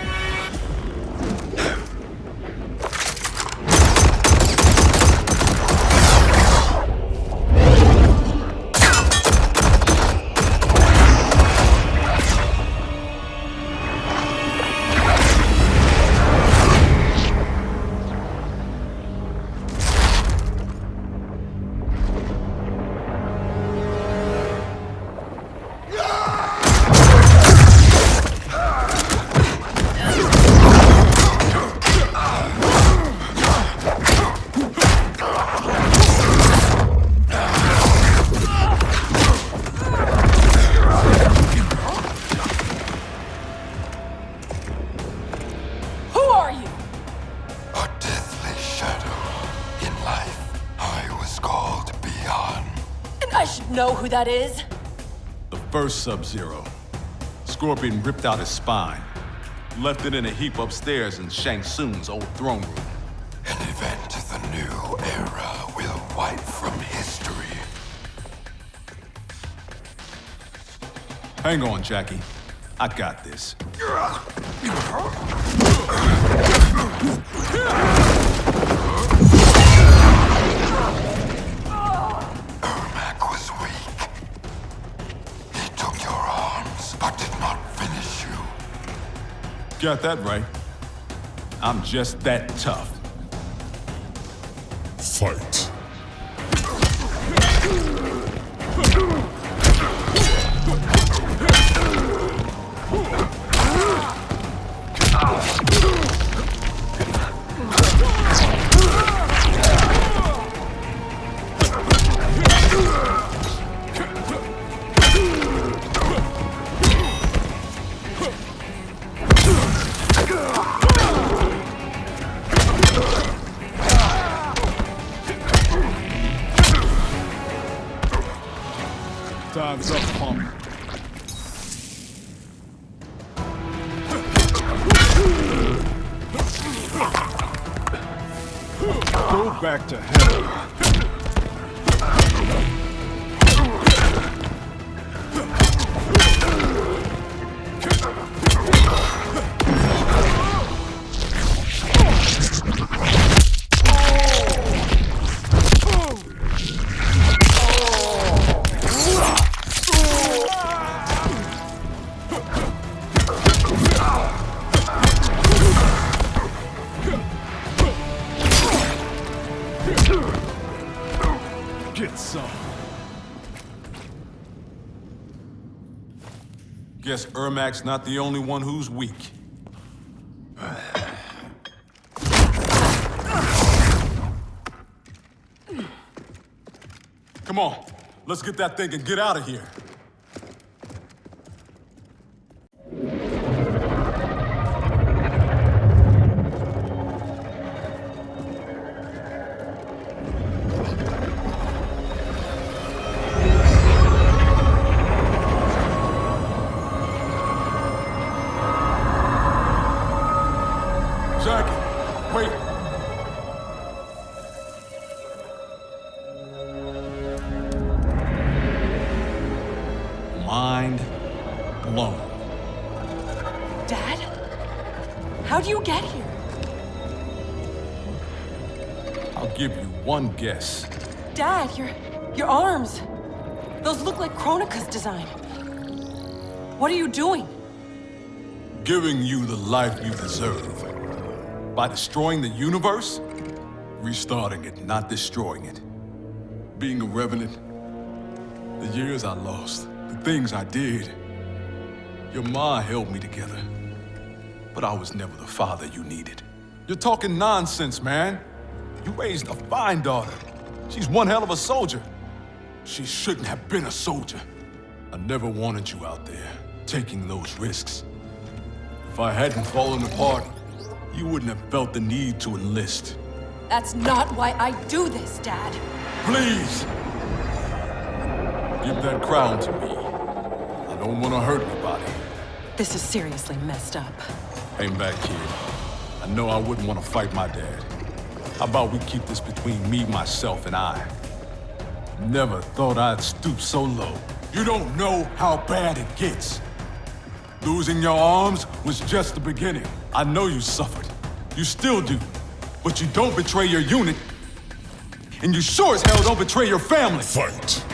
[SPEAKER 14] know who that is?
[SPEAKER 13] The first Sub-Zero. Scorpion ripped out his spine. Left it in a heap upstairs in Shang Tsung's old throne room.
[SPEAKER 18] An event the new era will wipe from history.
[SPEAKER 13] Hang on, Jackie. I got this.
[SPEAKER 18] Ermac was weak. He took your arms, but did not finish you.
[SPEAKER 13] Got that right. I'm just that tough.
[SPEAKER 12] Fight.
[SPEAKER 13] Time's up, punk. Go back to hell. Get some. Guess Ermac's not the only one who's weak. Come on, let's get that thing and get out of here. Jackie, wait. Mind blown.
[SPEAKER 14] Dad? How'd you get here?
[SPEAKER 13] I'll give you one guess.
[SPEAKER 14] Dad, your arms. Those look like Kronika's design. What are you doing?
[SPEAKER 13] Giving you the life you deserve. By destroying the universe? Restarting it, not destroying it. Being a revenant. The years I lost. The things I did. Your ma held me together. But I was never the father you needed. You're talking nonsense, man. You raised a fine daughter. She's one hell of a soldier. She shouldn't have been a soldier. I never wanted you out there, taking those risks. If I hadn't fallen apart, you wouldn't have felt the need to enlist.
[SPEAKER 14] That's not why I do this, Dad.
[SPEAKER 13] Please! Give that crown to me. I don't want to hurt anybody.
[SPEAKER 14] This is seriously messed up.
[SPEAKER 13] Hang back, kid. I know I wouldn't want to fight my dad. How about we keep this between me, myself, and I? Never thought I'd stoop so low. You don't know how bad it gets. Losing your arms was just the beginning. I know you suffered. You still do. But you don't betray your unit. And you sure as hell don't betray your family.
[SPEAKER 12] Fight.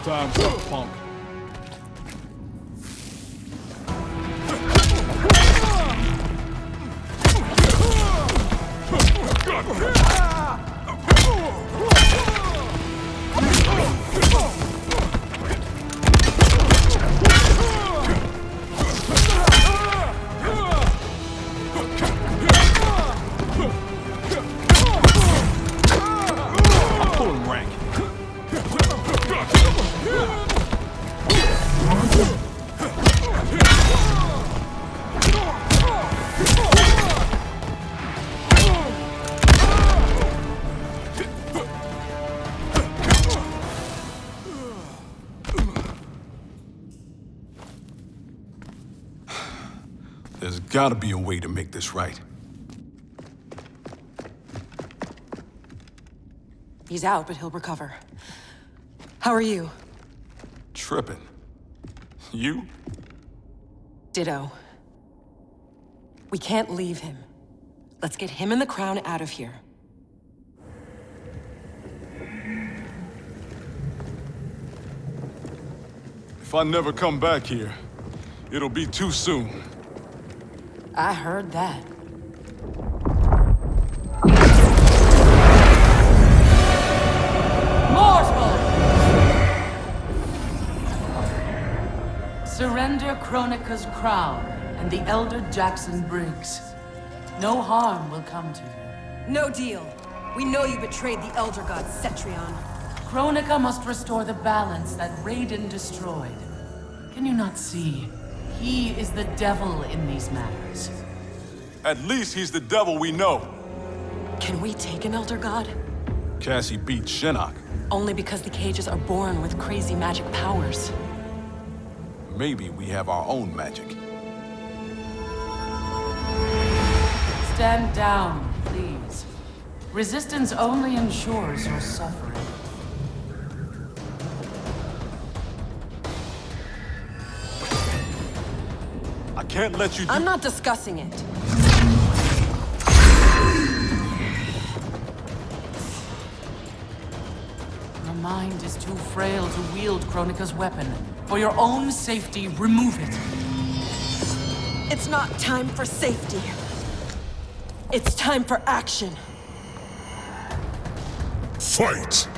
[SPEAKER 13] Time's up, punk. gotta be a way to make this right.
[SPEAKER 7] He's out, but he'll recover. How are you?
[SPEAKER 13] Tripping. You?
[SPEAKER 7] Ditto. We can't leave him. Let's get him and the crown out of here.
[SPEAKER 13] If I never come back here, it'll be too soon.
[SPEAKER 7] I heard that.
[SPEAKER 3] Mortal! Surrender Kronika's crown and the Elder Jackson Briggs. No harm will come to you.
[SPEAKER 14] No deal. We know you betrayed the Elder God Cetrion.
[SPEAKER 3] Kronika must restore the balance that Raiden destroyed. Can you not see? He is the devil in these matters.
[SPEAKER 13] At least he's the devil we know.
[SPEAKER 7] Can we take an Elder God?
[SPEAKER 13] Cassie beat Shinnok.
[SPEAKER 7] Only because the cages are born with crazy magic powers.
[SPEAKER 13] Maybe we have our own magic.
[SPEAKER 3] Stand down, please. Resistance only ensures your suffering.
[SPEAKER 13] I can't let you do—
[SPEAKER 7] I'm not discussing it.
[SPEAKER 3] Your mind is too frail to wield Kronika's weapon. For your own safety, remove it.
[SPEAKER 7] It's not time for safety. It's time for action.
[SPEAKER 12] Fight!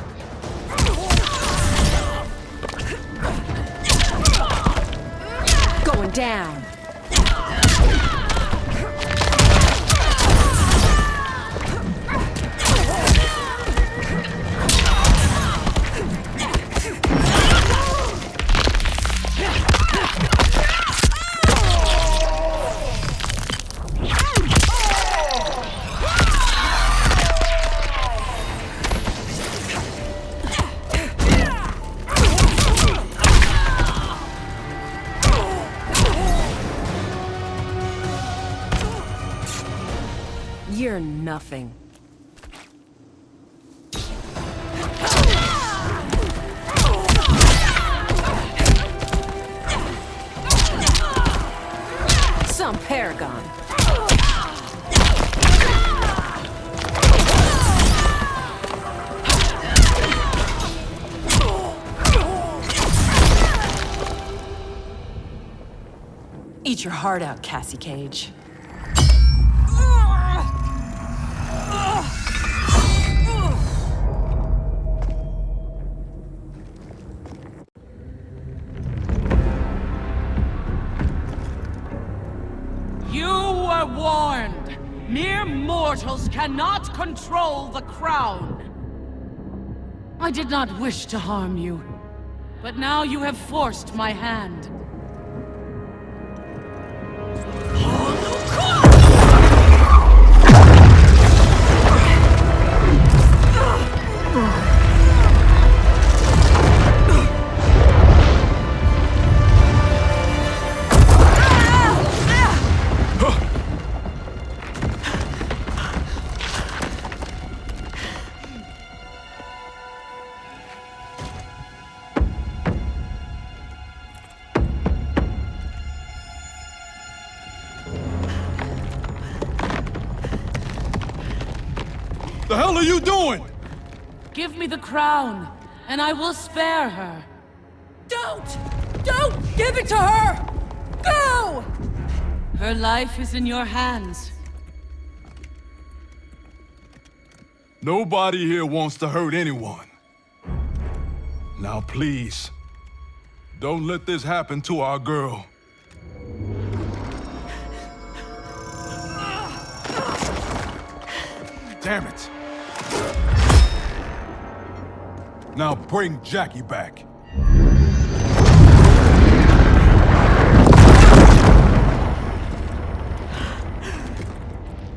[SPEAKER 14] Going down. You're nothing. Some paragon.
[SPEAKER 7] Eat your heart out, Cassie Cage.
[SPEAKER 3] You were warned. Mere mortals cannot control the crown. I did not wish to harm you, but now you have forced my hand.
[SPEAKER 13] The hell are you doing?
[SPEAKER 3] Give me the crown, and I will spare her.
[SPEAKER 14] Don't! Don't give it to her! Go!
[SPEAKER 3] Her life is in your hands.
[SPEAKER 13] Nobody here wants to hurt anyone. Now please, don't let this happen to our girl. Damn it. Now bring Jackie back.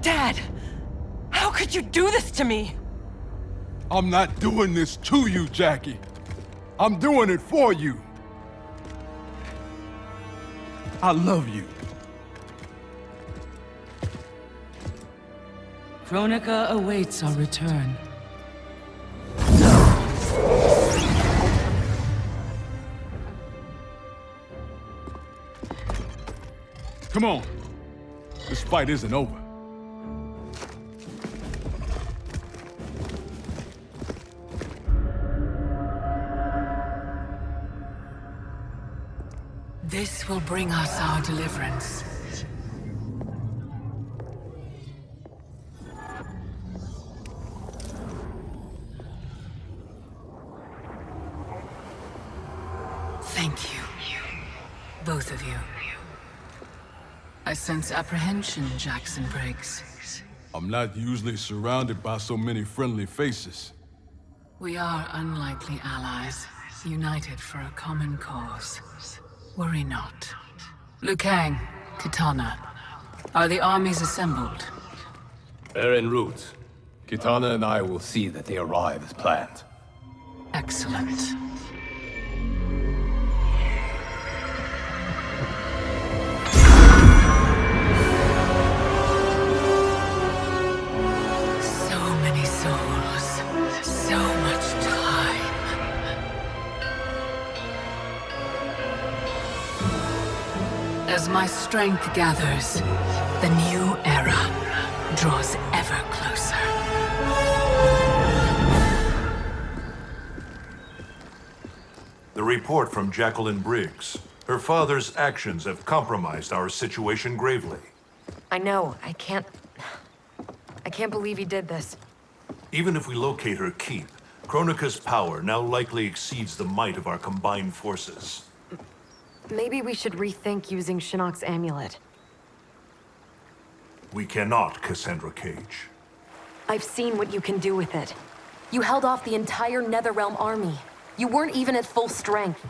[SPEAKER 7] Dad! How could you do this to me?
[SPEAKER 13] I'm not doing this to you, Jackie. I'm doing it for you. I love you.
[SPEAKER 3] Kronika awaits our return.
[SPEAKER 13] Come on. This fight isn't over.
[SPEAKER 3] This will bring us our deliverance. Thank you. Both of you. I sense apprehension, Jackson Briggs.
[SPEAKER 13] I'm not usually surrounded by so many friendly faces.
[SPEAKER 3] We are unlikely allies, united for a common cause. Worry not. Liu Kang, Kitana, are the armies assembled?
[SPEAKER 18] They're en route. Kitana and I will see that they arrive as planned.
[SPEAKER 3] Excellent. So many souls, so much time. As my strength gathers, the new era draws ever closer.
[SPEAKER 9] The report from Jacqueline Briggs. Her father's actions have compromised our situation gravely.
[SPEAKER 5] I know. I can't believe he did this.
[SPEAKER 9] Even if we locate her keep, Kronika's power now likely exceeds the might of our combined forces.
[SPEAKER 5] Maybe we should rethink using Shinnok's amulet.
[SPEAKER 9] We cannot, Cassandra Cage.
[SPEAKER 5] I've seen what you can do with it. You held off the entire NetherRealm army. You weren't even at full strength.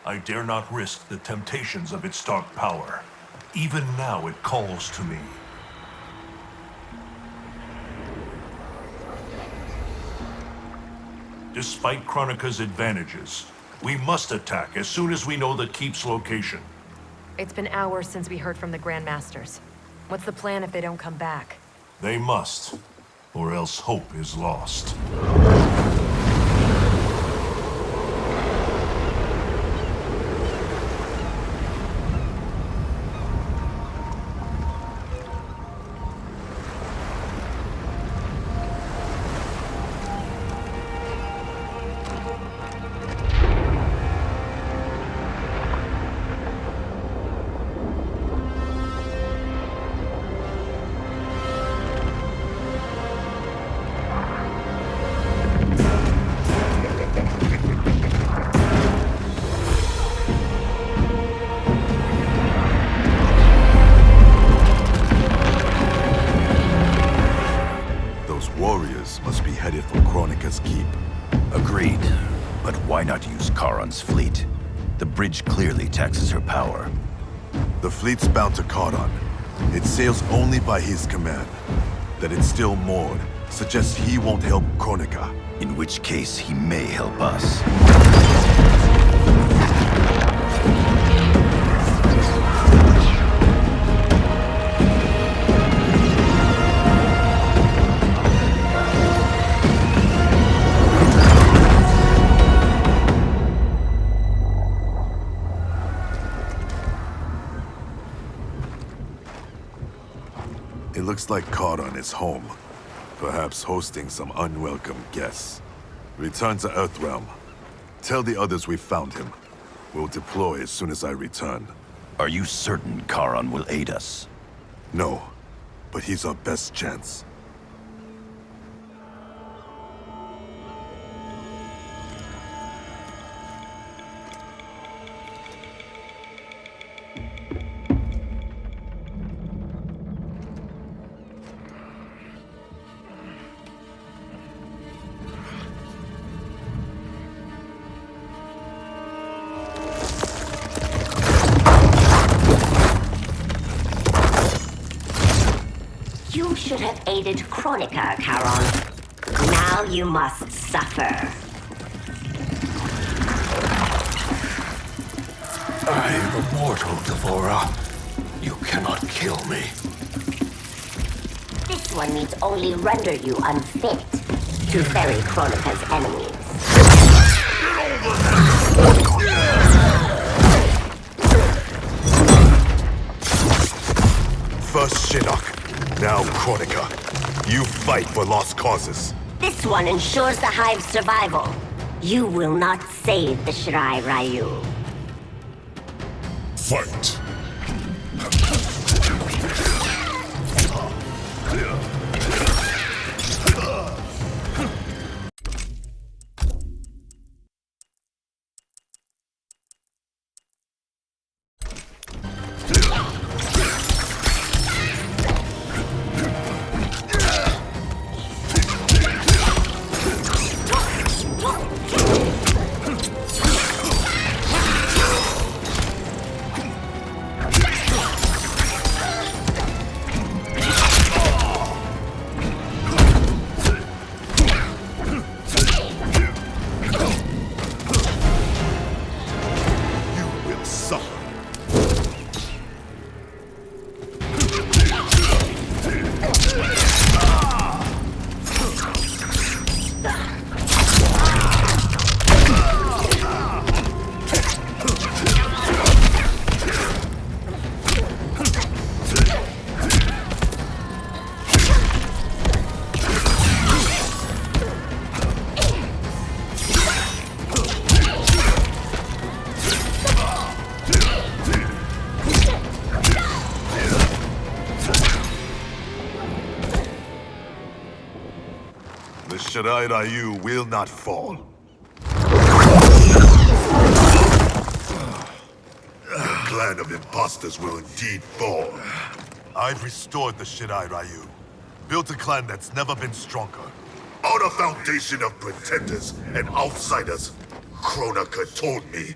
[SPEAKER 9] I dare not risk the temptations of its dark power. Even now it calls to me. Despite Kronika's advantages, we must attack as soon as we know the keep's location.
[SPEAKER 5] It's been hours since we heard from the Grandmasters. What's the plan if they don't come back?
[SPEAKER 9] They must, or else hope is lost.
[SPEAKER 19] Must be headed for Kronika's keep.
[SPEAKER 11] Agreed. But why not use Charon's fleet? The bridge clearly taxes her power.
[SPEAKER 19] The fleet's bound to Charon. It sails only by his command. That it's still moored suggests he won't help Kronika.
[SPEAKER 11] In which case, he may help us.
[SPEAKER 19] It looks like Charon is home. Perhaps hosting some unwelcome guests. Return to Earthrealm. Tell the others we found him. We'll deploy as soon as I return.
[SPEAKER 11] Are you certain Charon will aid us?
[SPEAKER 19] No, but he's our best chance.
[SPEAKER 22] You should have aided Kronika, Charon. Now you must suffer.
[SPEAKER 15] I am immortal, Devora. You cannot kill me.
[SPEAKER 22] This one needs only render you unfit to ferry Kronika's enemies.
[SPEAKER 19] First Shinnok, now Kronika. You fight for lost causes.
[SPEAKER 22] This one ensures the Hive's survival. You will not save the Shirai Ryu.
[SPEAKER 12] Fight.
[SPEAKER 19] Shirai Ryu will not fall. The clan of imposters will indeed fall. I've restored the Shirai Ryu. Built a clan that's never been stronger. On a foundation of pretenders and outsiders, Kronika told me.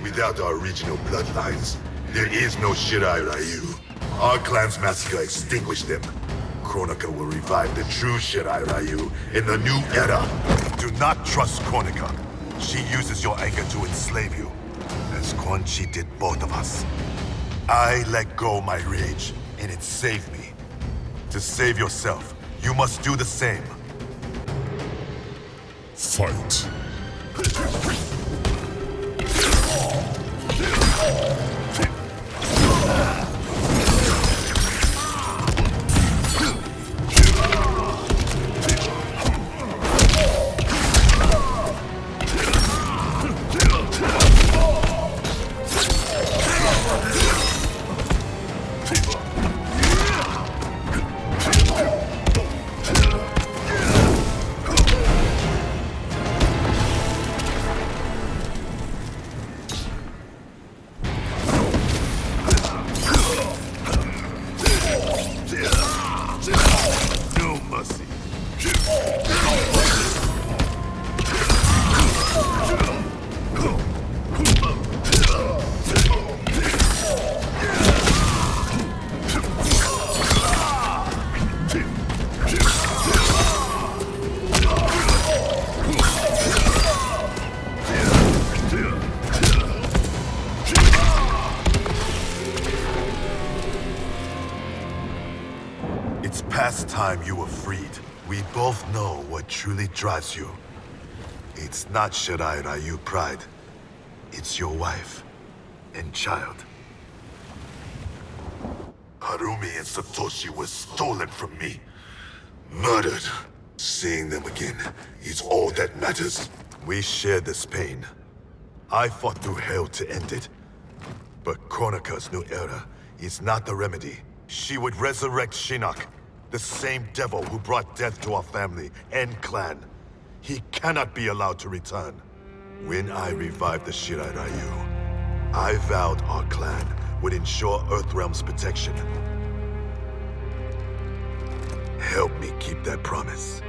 [SPEAKER 19] Without our original bloodlines, there is no Shirai Ryu. Our clan's massacre extinguished them. Kronika will revive the true Shirai Ryu in the new era. Do not trust Kronika. She uses your anger to enslave you, as Quan Chi did both of us. I let go my rage, and it saved me. To save yourself, you must do the same.
[SPEAKER 12] Fight.
[SPEAKER 19] Past time you were freed. We both know what truly drives you. It's not Shirai Ryu pride. It's your wife and child. Harumi and Satoshi were stolen from me. Murdered. Seeing them again is all that matters. We share this pain. I fought through hell to end it. But Kronika's new era is not the remedy. She would resurrect Shinnok. The same devil who brought death to our family and clan. He cannot be allowed to return. When I revived the Shirai Ryu, I vowed our clan would ensure Earthrealm's protection. Help me keep that promise.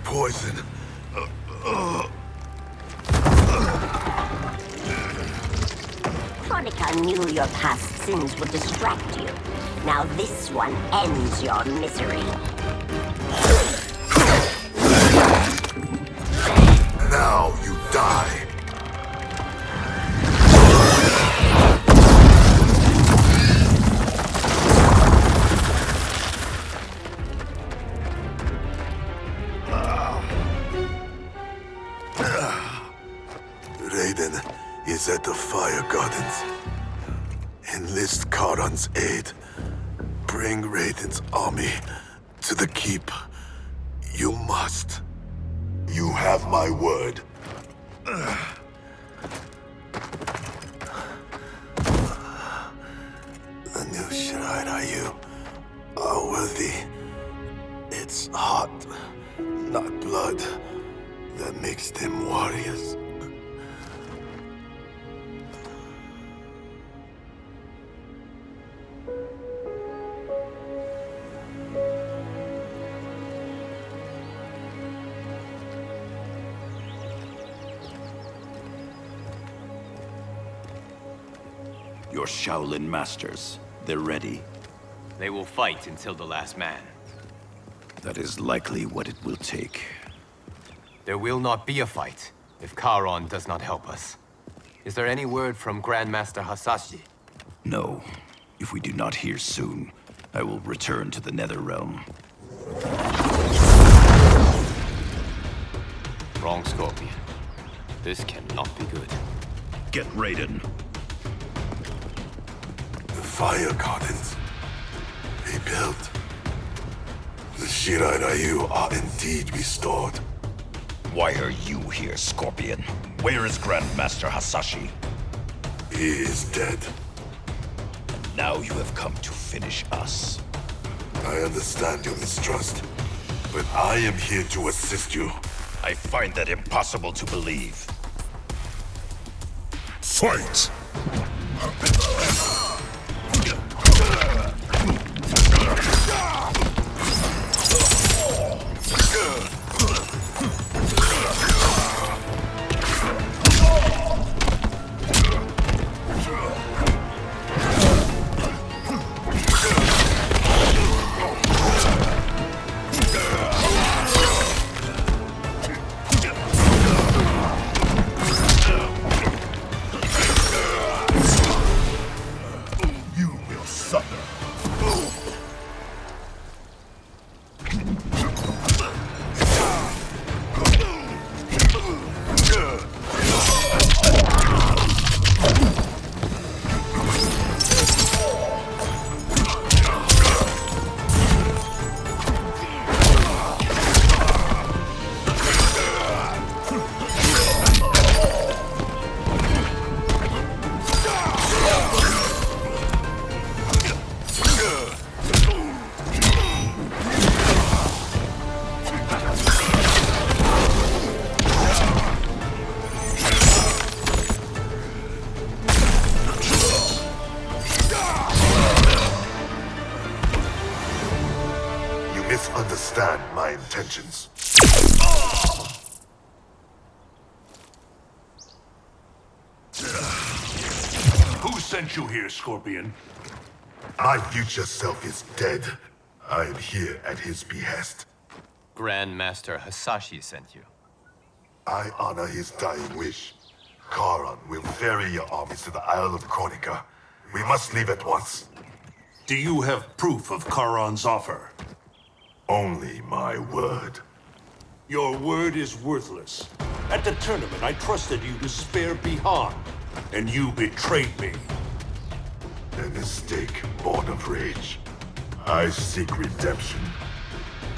[SPEAKER 19] Poison.
[SPEAKER 22] Kronika knew your past sins would distract you. Now this one ends your misery.
[SPEAKER 19] Now you die. Raiden is at the Fire Gardens. Enlist Charon's aid. Bring Raiden's army to the keep. You must. You have my word. The new Shiraiyu are worthy. It's heart, not blood, that makes them warriors.
[SPEAKER 11] Your Shaolin masters, they're ready.
[SPEAKER 20] They will fight until the last man.
[SPEAKER 11] That is likely what it will take.
[SPEAKER 20] There will not be a fight if Charon does not help us. Is there any word from Grandmaster Hasashi?
[SPEAKER 11] No. If we do not hear soon, I will return to the NetherRealm.
[SPEAKER 20] Wrong, Scorpion. This cannot be good.
[SPEAKER 11] Get Raiden.
[SPEAKER 19] Fire Gardens. Rebuilt. The Shiraiyu are indeed restored.
[SPEAKER 11] Why are you here, Scorpion? Where is Grandmaster Hasashi?
[SPEAKER 19] He is dead.
[SPEAKER 11] And now you have come to finish us.
[SPEAKER 19] I understand your mistrust, but I am here to assist you.
[SPEAKER 11] I find that impossible to believe.
[SPEAKER 12] Fight!
[SPEAKER 19] Misunderstand my intentions.
[SPEAKER 2] Who sent you here, Scorpion?
[SPEAKER 19] My future self is dead. I am here at his behest.
[SPEAKER 20] Grandmaster Hasashi sent you.
[SPEAKER 19] I honor his dying wish. Charon will ferry your armies to the Isle of Kronika. We must leave at once.
[SPEAKER 2] Do you have proof of Charon's offer?
[SPEAKER 19] Only my word.
[SPEAKER 2] Your word is worthless. At the tournament, I trusted you to spare Bihan, and you betrayed me.
[SPEAKER 19] A mistake born of rage. I seek redemption.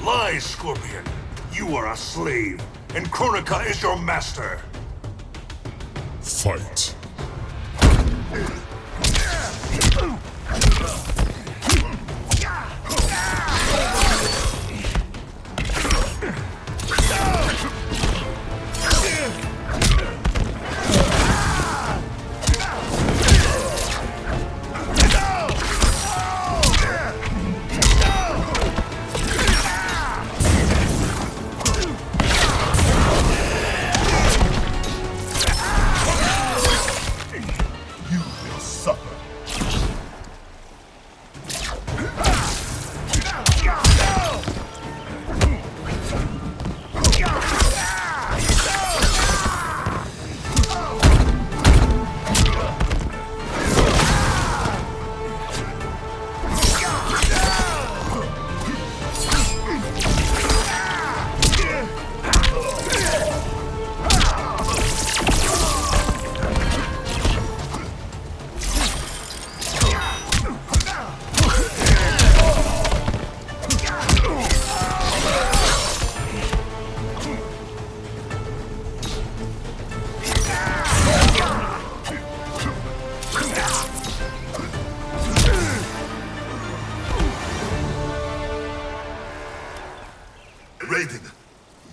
[SPEAKER 2] Lies, Scorpion. You are a slave, and Kronika is your master.
[SPEAKER 12] Fight. You will suffer.
[SPEAKER 2] Raiden,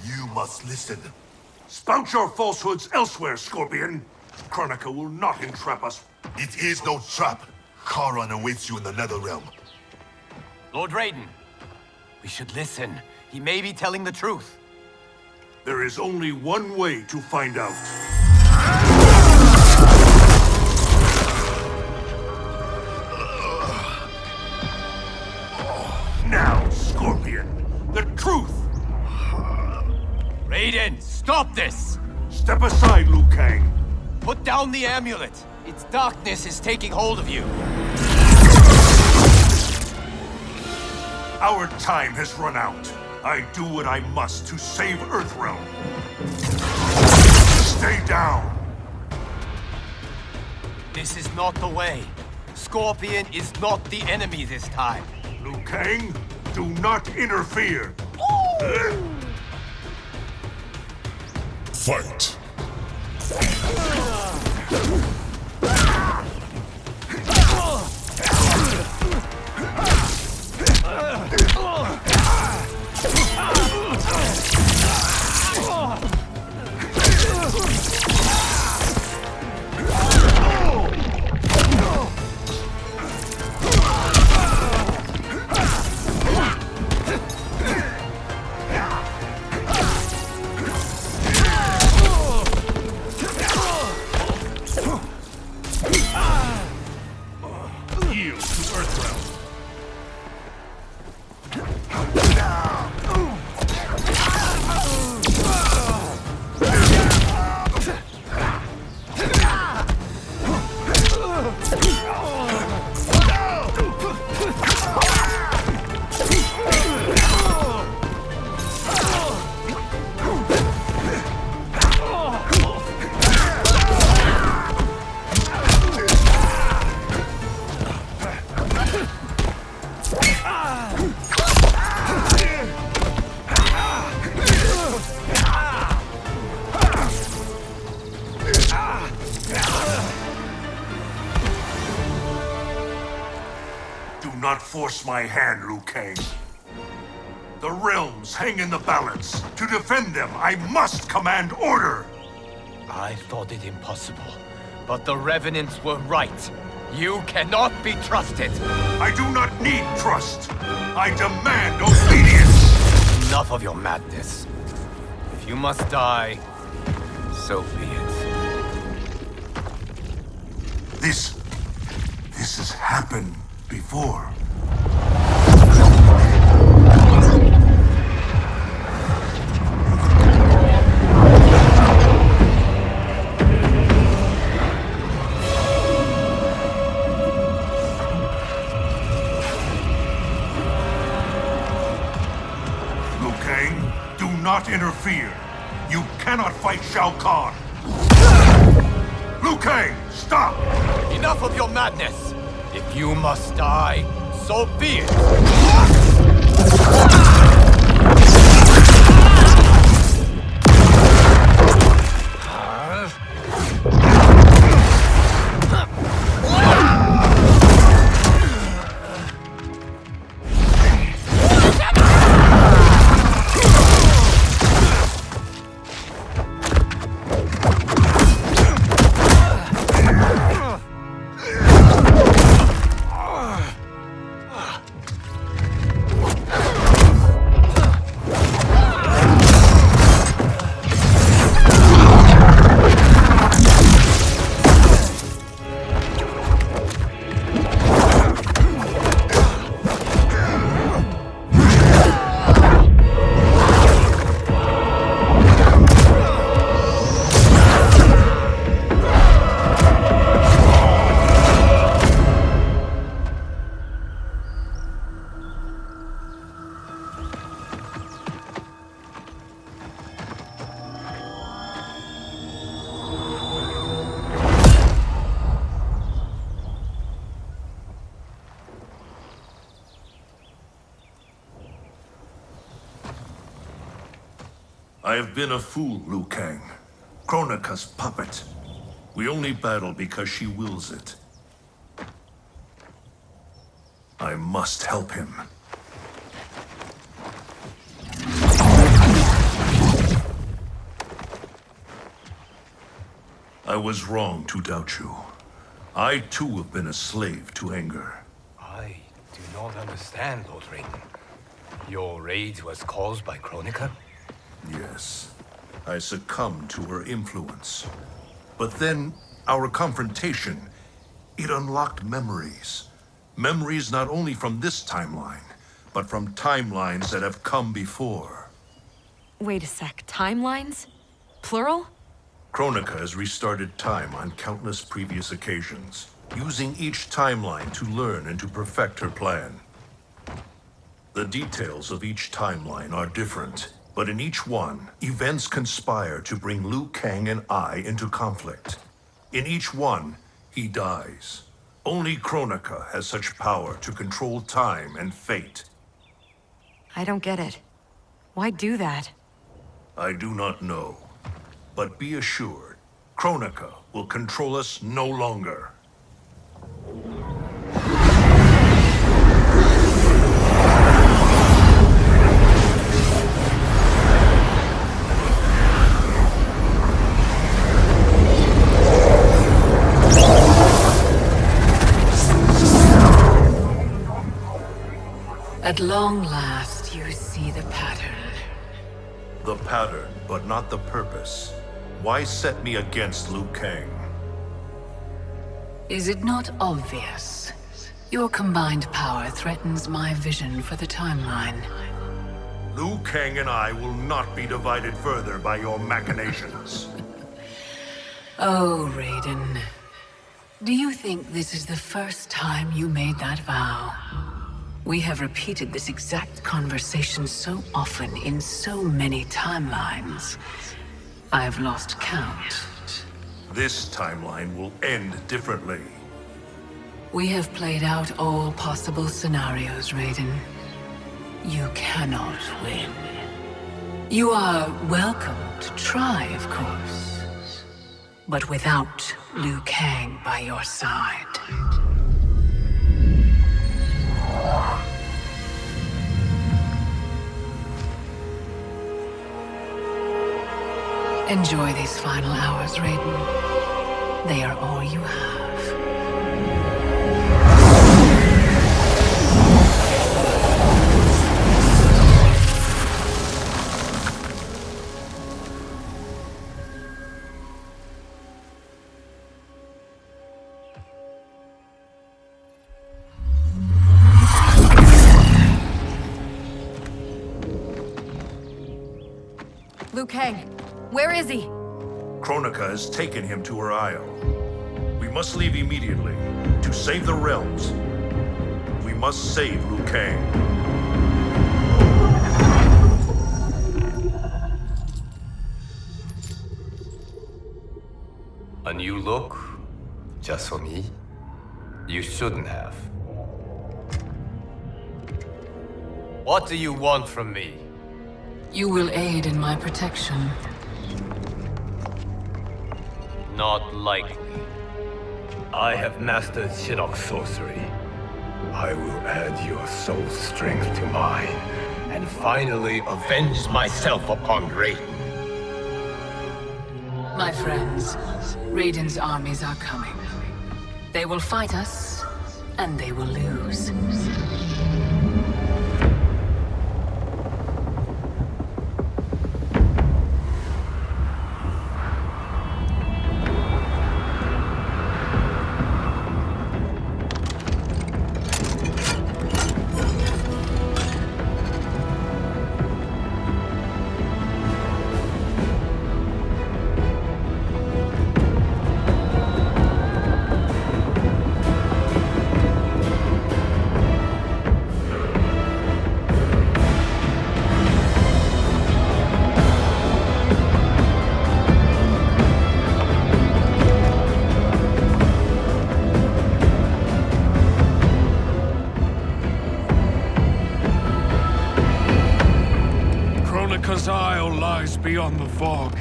[SPEAKER 2] you must listen. Spout your falsehoods elsewhere, Scorpion. Kronika will not entrap us.
[SPEAKER 19] It is no trap. Charon awaits you in the NetherRealm.
[SPEAKER 20] Lord Raiden, we should listen. He may be telling the truth.
[SPEAKER 2] There is only one way to find out. Now, Scorpion, the truth!
[SPEAKER 20] Raiden, stop this!
[SPEAKER 2] Step aside, Liu Kang.
[SPEAKER 20] Put down the amulet. Its darkness is taking hold of you.
[SPEAKER 2] Our time has run out. I do what I must to save Earthrealm. Stay down.
[SPEAKER 20] This is not the way. Scorpion is not the enemy this time.
[SPEAKER 2] Liu Kang, do not interfere.
[SPEAKER 12] Fight.
[SPEAKER 2] Yield to Earthrealm. Do not force my hand, Liu Kang. The realms hang in the balance. To defend them, I must command order.
[SPEAKER 20] I thought it impossible, but the Revenants were right. You cannot be trusted.
[SPEAKER 2] I do not need trust. I demand obedience.
[SPEAKER 20] Enough of your madness. If you must die, so be it.
[SPEAKER 2] This has happened before. Liu Kang, do not interfere. You cannot fight Shao Kahn. Liu Kang, stop!
[SPEAKER 20] Enough of your madness! If you must die, so be it!
[SPEAKER 2] I have been a fool, Liu Kang. Kronika's puppet. We only battle because she wills it. I must help him. I was wrong to doubt you. I too have been a slave to anger.
[SPEAKER 17] I do not understand, Lord Raiden. Your rage was caused by Kronika?
[SPEAKER 2] Yes. I succumbed to her influence. But then, our confrontation, it unlocked memories. Memories not only from this timeline, but from timelines that have come before.
[SPEAKER 5] Wait a sec, timelines? Plural?
[SPEAKER 2] Kronika has restarted time on countless previous occasions, using each timeline to learn and to perfect her plan. The details of each timeline are different, but in each one, events conspire to bring Liu Kang and I into conflict. In each one, he dies. Only Kronika has such power to control time and fate.
[SPEAKER 5] I don't get it. Why do that?
[SPEAKER 2] I do not know. But be assured, Kronika will control us no longer.
[SPEAKER 3] At long last, you see the pattern.
[SPEAKER 2] The pattern, but not the purpose. Why set me against Liu Kang?
[SPEAKER 3] Is it not obvious? Your combined power threatens my vision for the timeline.
[SPEAKER 2] Liu Kang and I will not be divided further by your machinations.
[SPEAKER 3] Oh, Raiden. Do you think this is the first time you made that vow? We have repeated this exact conversation so often in so many timelines. I've lost count.
[SPEAKER 2] This timeline will end differently.
[SPEAKER 3] We have played out all possible scenarios, Raiden. You cannot win. You are welcome to try, of course. But without Liu Kang by your side. Enjoy these final hours, Raiden. They are all you have.
[SPEAKER 5] Liu Kang, where is he?
[SPEAKER 2] Kronika has taken him to her isle. We must leave immediately to save the realms. We must save Liu Kang.
[SPEAKER 17] A new look? Just for me? You shouldn't have. What do you want from me?
[SPEAKER 3] You will aid in my protection.
[SPEAKER 17] Not likely. I have mastered Shinnok's sorcery. I will add your soul strength to mine, and finally avenge myself upon Raiden.
[SPEAKER 3] My friends, Raiden's armies are coming. They will fight us, and they will lose.
[SPEAKER 12] beyond the fog.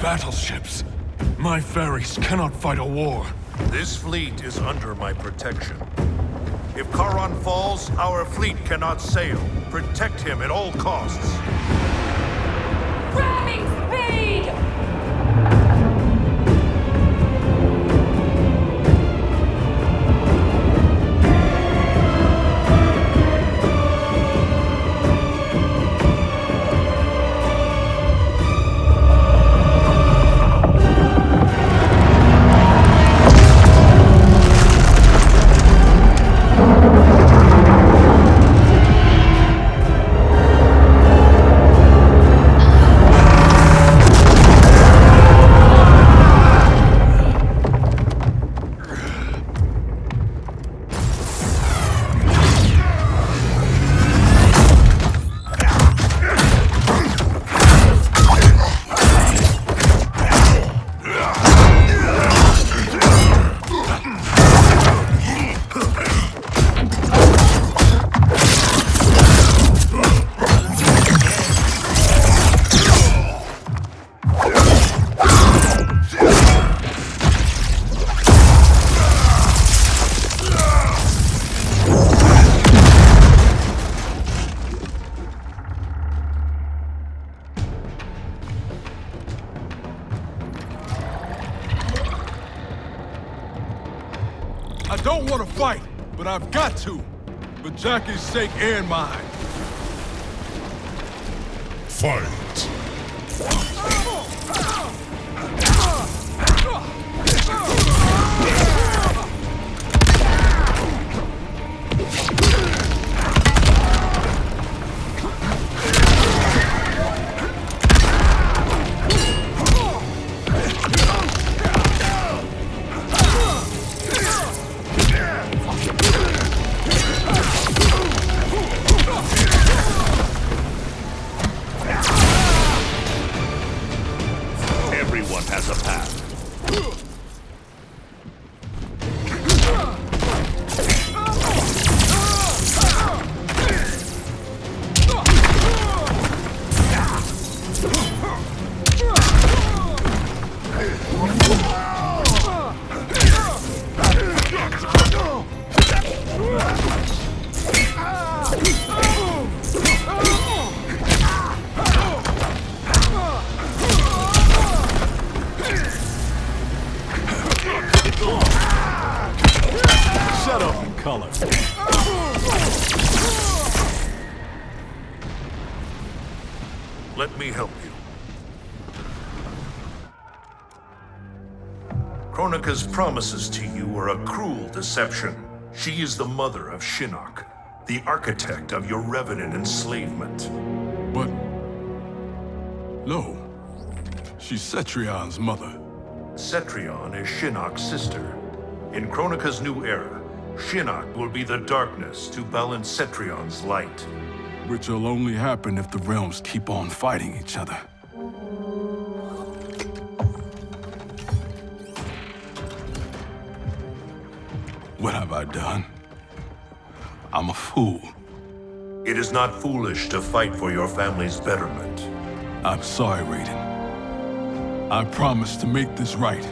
[SPEAKER 12] Battleships. My ferries cannot fight a war.
[SPEAKER 9] This fleet is under my protection. If Charon falls, our fleet cannot sail. Protect him at all costs.
[SPEAKER 14] Ramming speed!
[SPEAKER 12] I don't want to fight, but I've got to. For Jackie's sake and mine. Fight.
[SPEAKER 2] Everyone has a path.
[SPEAKER 12] Shut up in color.
[SPEAKER 9] Let me help you. Kronika's promises to you are a cruel deception. She is the mother of Shinnok, the architect of your revenant enslavement.
[SPEAKER 12] But... no. She's Cetrion's mother.
[SPEAKER 9] Cetrion is Shinnok's sister. In Kronika's new era, Shinnok will be the darkness to balance Cetrion's light.
[SPEAKER 12] Which will only happen if the realms keep on fighting each other. What have I done? I'm a fool.
[SPEAKER 9] It is not foolish to fight for your family's betterment.
[SPEAKER 12] I'm sorry, Raiden. I promise to make this right.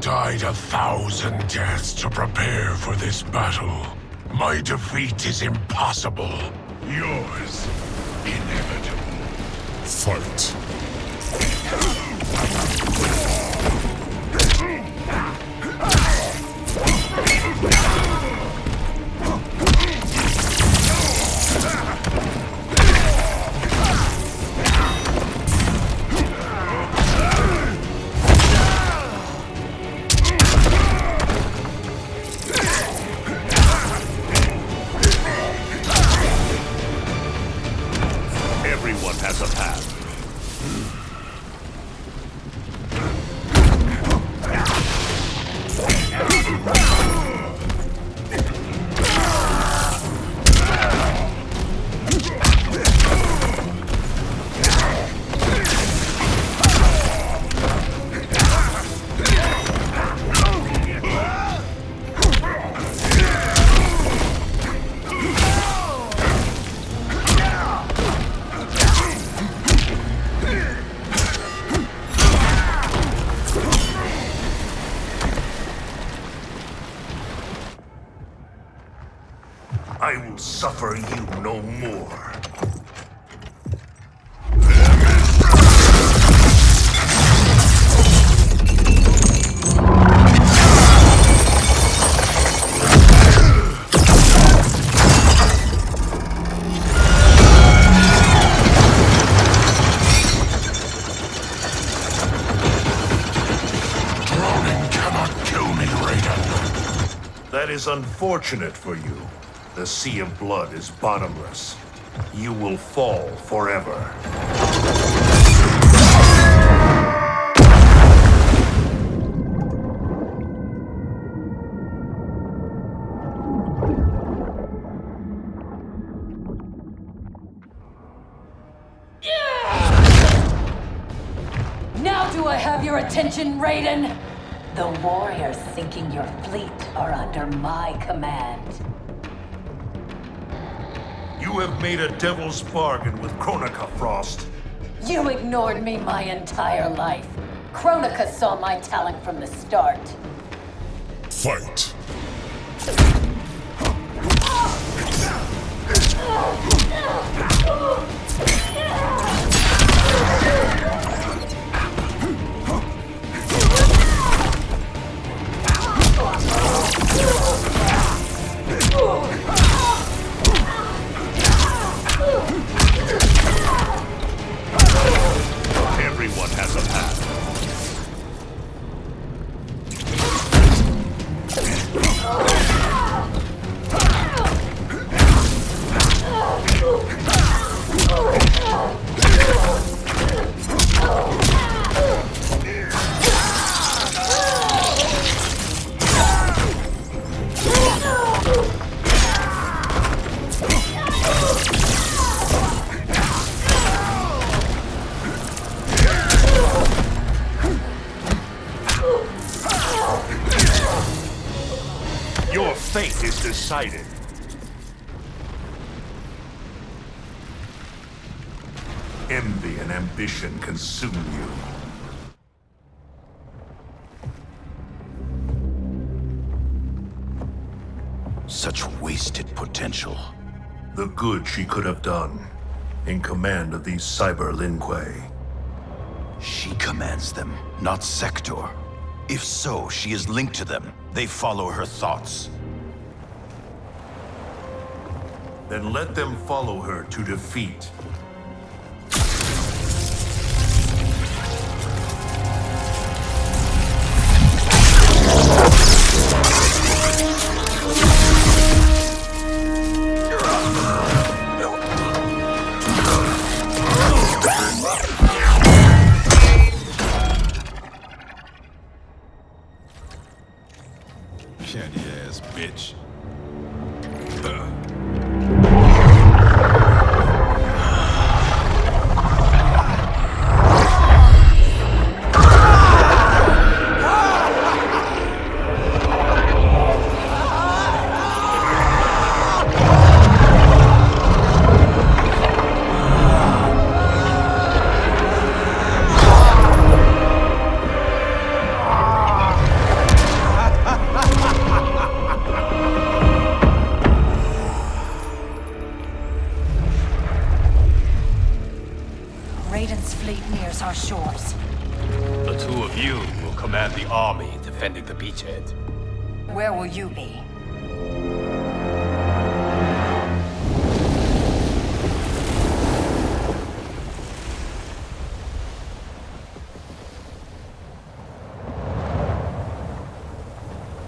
[SPEAKER 1] Died 1,000 deaths to prepare for this battle.
[SPEAKER 12] My defeat is impossible. Yours, inevitable. Fight.
[SPEAKER 2] Everyone has a path. I will suffer you no more.
[SPEAKER 12] Drowning cannot kill me, Raiden.
[SPEAKER 2] That is unfortunate for you. The sea of blood is bottomless. You will fall forever.
[SPEAKER 3] Now do I have your attention, Raiden?
[SPEAKER 1] The warriors sinking your fleet are under my command.
[SPEAKER 2] You have made a devil's bargain with Kronika, Frost.
[SPEAKER 1] You ignored me my entire life. Kronika saw my talent from the start.
[SPEAKER 12] Fight.
[SPEAKER 2] Everyone has a path. Your fate is decided. Envy and ambition consume you.
[SPEAKER 11] Such wasted potential.
[SPEAKER 2] The good she could have done in command of these cyber Linquay.
[SPEAKER 11] She commands them, not Sector. If so, she is linked to them. They follow her thoughts.
[SPEAKER 2] Then let them follow her to defeat.
[SPEAKER 12] Candy ass bitch.
[SPEAKER 17] You will command the army defending the beachhead.
[SPEAKER 10] Where will you be?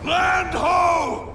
[SPEAKER 2] Land ho!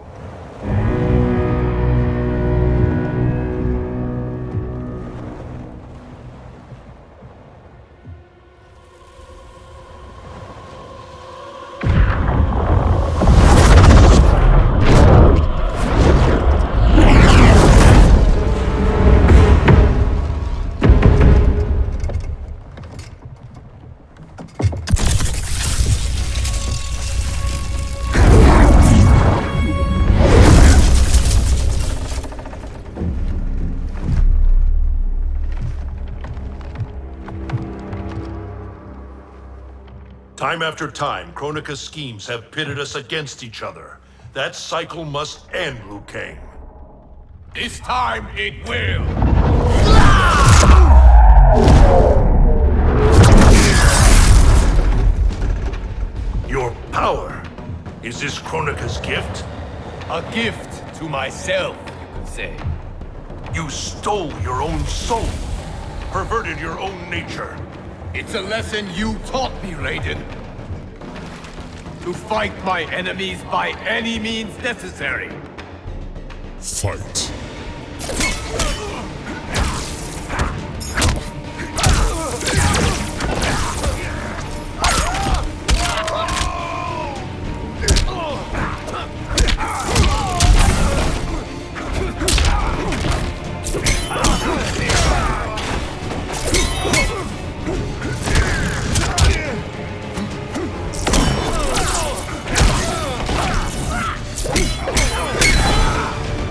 [SPEAKER 9] Time after time, Kronika's schemes have pitted us against each other. That cycle must end, Liu Kang.
[SPEAKER 15] This time it will!
[SPEAKER 9] Your power. Is this Kronika's gift?
[SPEAKER 17] A gift to myself, you could say.
[SPEAKER 9] You stole your own soul. Perverted your own nature.
[SPEAKER 17] It's a lesson you taught me, Raiden. To fight my enemies by any means necessary.
[SPEAKER 12] Fight.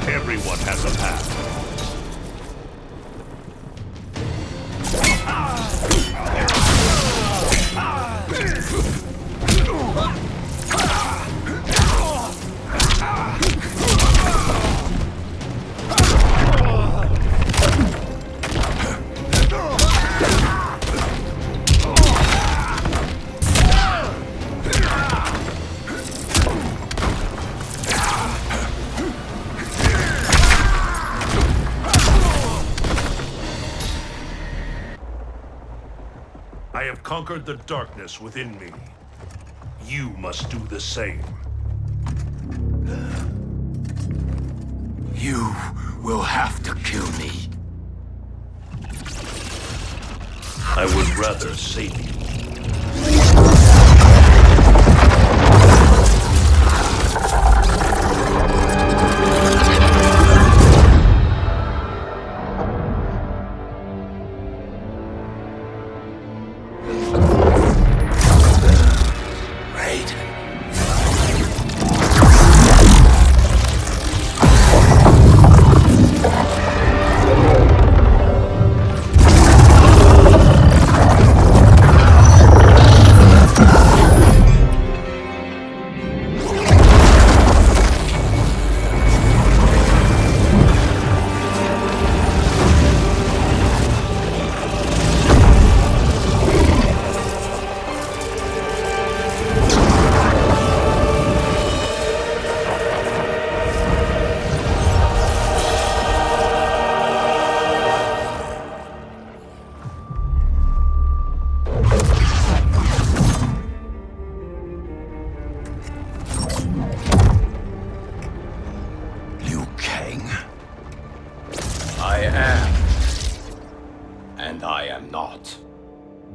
[SPEAKER 9] Everyone has a path. I have conquered the darkness within me. You must do the same.
[SPEAKER 15] You will have to kill me.
[SPEAKER 9] I would rather save you.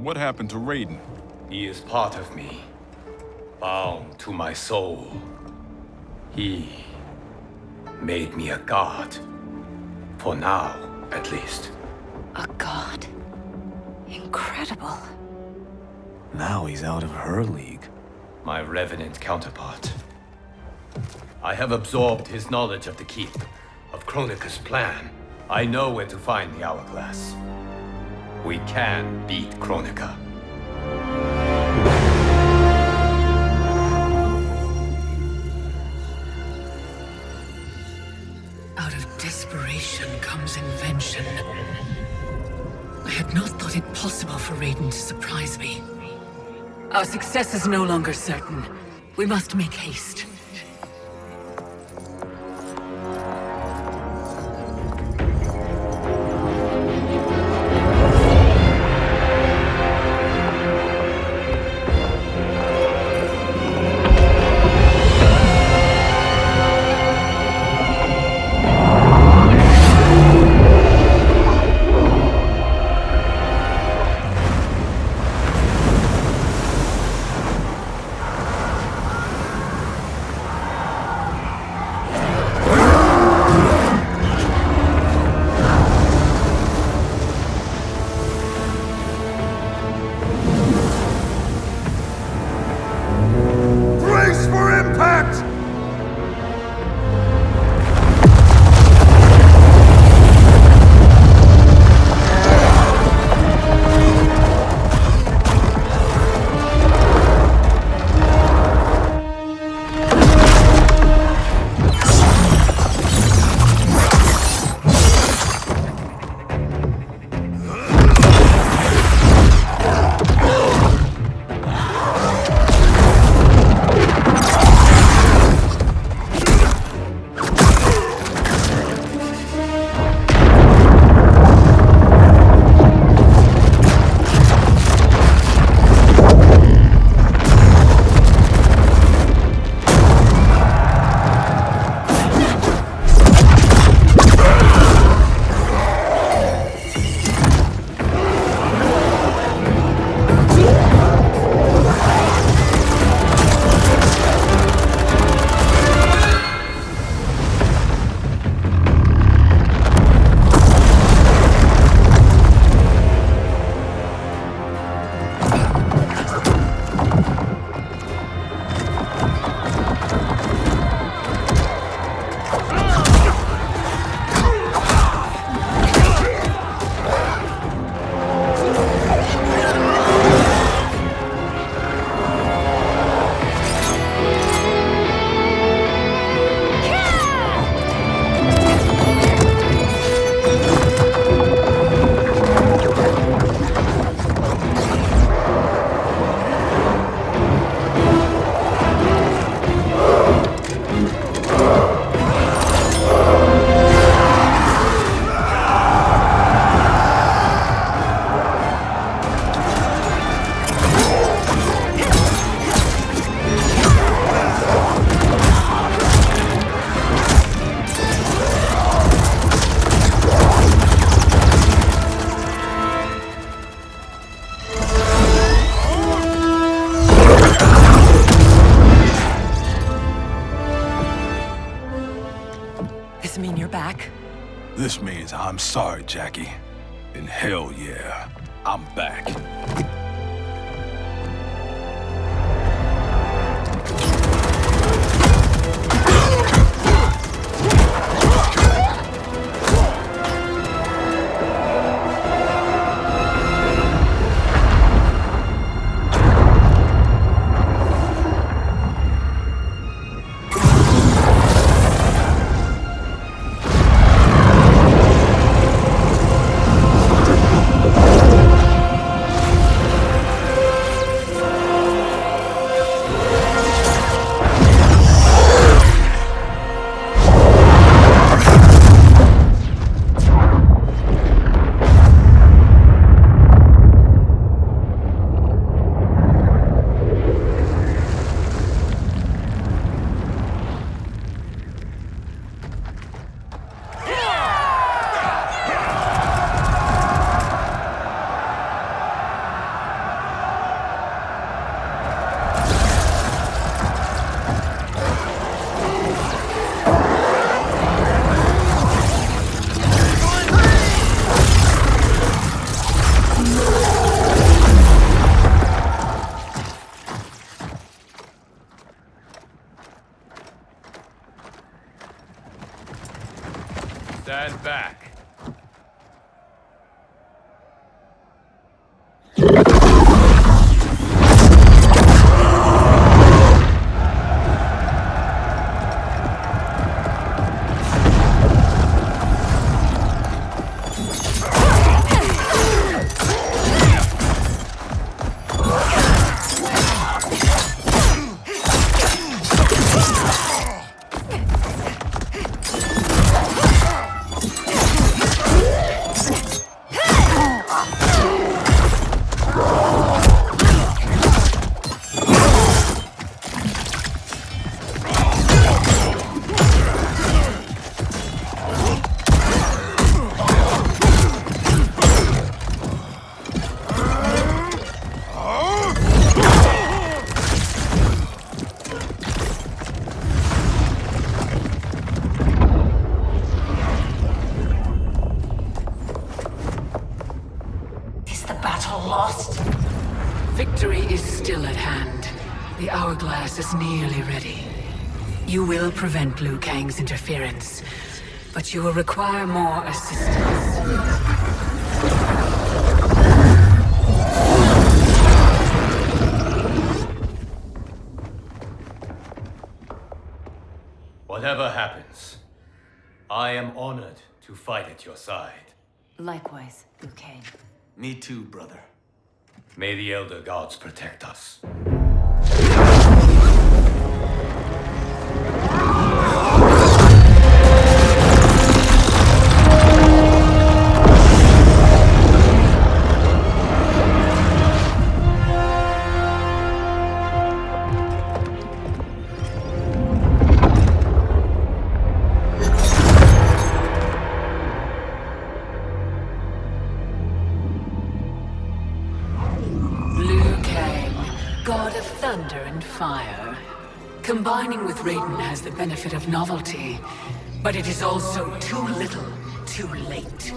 [SPEAKER 13] What happened to Raiden?
[SPEAKER 17] He is part of me, bound to my soul. He made me a god. For now, at least.
[SPEAKER 10] A god? Incredible.
[SPEAKER 6] Now he's out of her league.
[SPEAKER 17] My revenant counterpart. I have absorbed his knowledge of the Keep, of Kronika's plan. I know where to find the Hourglass. We can beat Kronika.
[SPEAKER 3] Out of desperation comes invention. I had not thought it possible for Raiden to surprise me. Our success is no longer certain. We must make haste.
[SPEAKER 19] Brace for impact!
[SPEAKER 7] This mean you're back?
[SPEAKER 13] This means I'm sorry, Jackie. And hell yeah, I'm back.
[SPEAKER 17] Stand back.
[SPEAKER 3] The hourglass is nearly ready. You will prevent Liu Kang's interference, but you will require more assistance.
[SPEAKER 17] Whatever happens, I am honored to fight at your side.
[SPEAKER 10] Likewise, Liu Kang.
[SPEAKER 17] Me too, brother. May the Elder Gods protect us.
[SPEAKER 3] God of thunder and fire. Combining with Raiden has the benefit of novelty, but it is also too little, too late.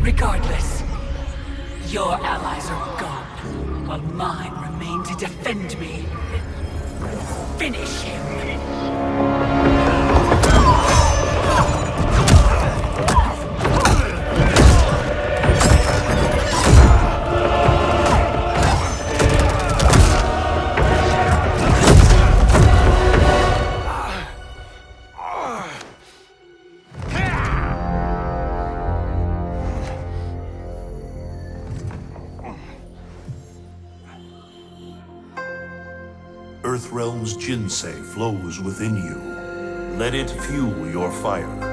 [SPEAKER 3] Regardless, your allies are gone, while mine remain to defend me. Finish him!
[SPEAKER 2] Earthrealm's Jinsei flows within you. Let it fuel your fire.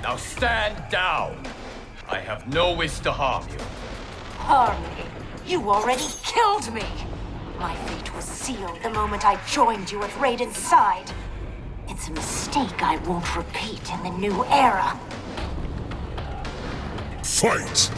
[SPEAKER 17] Now stand down. I have no wish to harm you.
[SPEAKER 14] Harm me? You already killed me! My fate was sealed the moment I joined you at Raiden's side. It's a mistake I won't repeat in the new era.
[SPEAKER 12] Fight!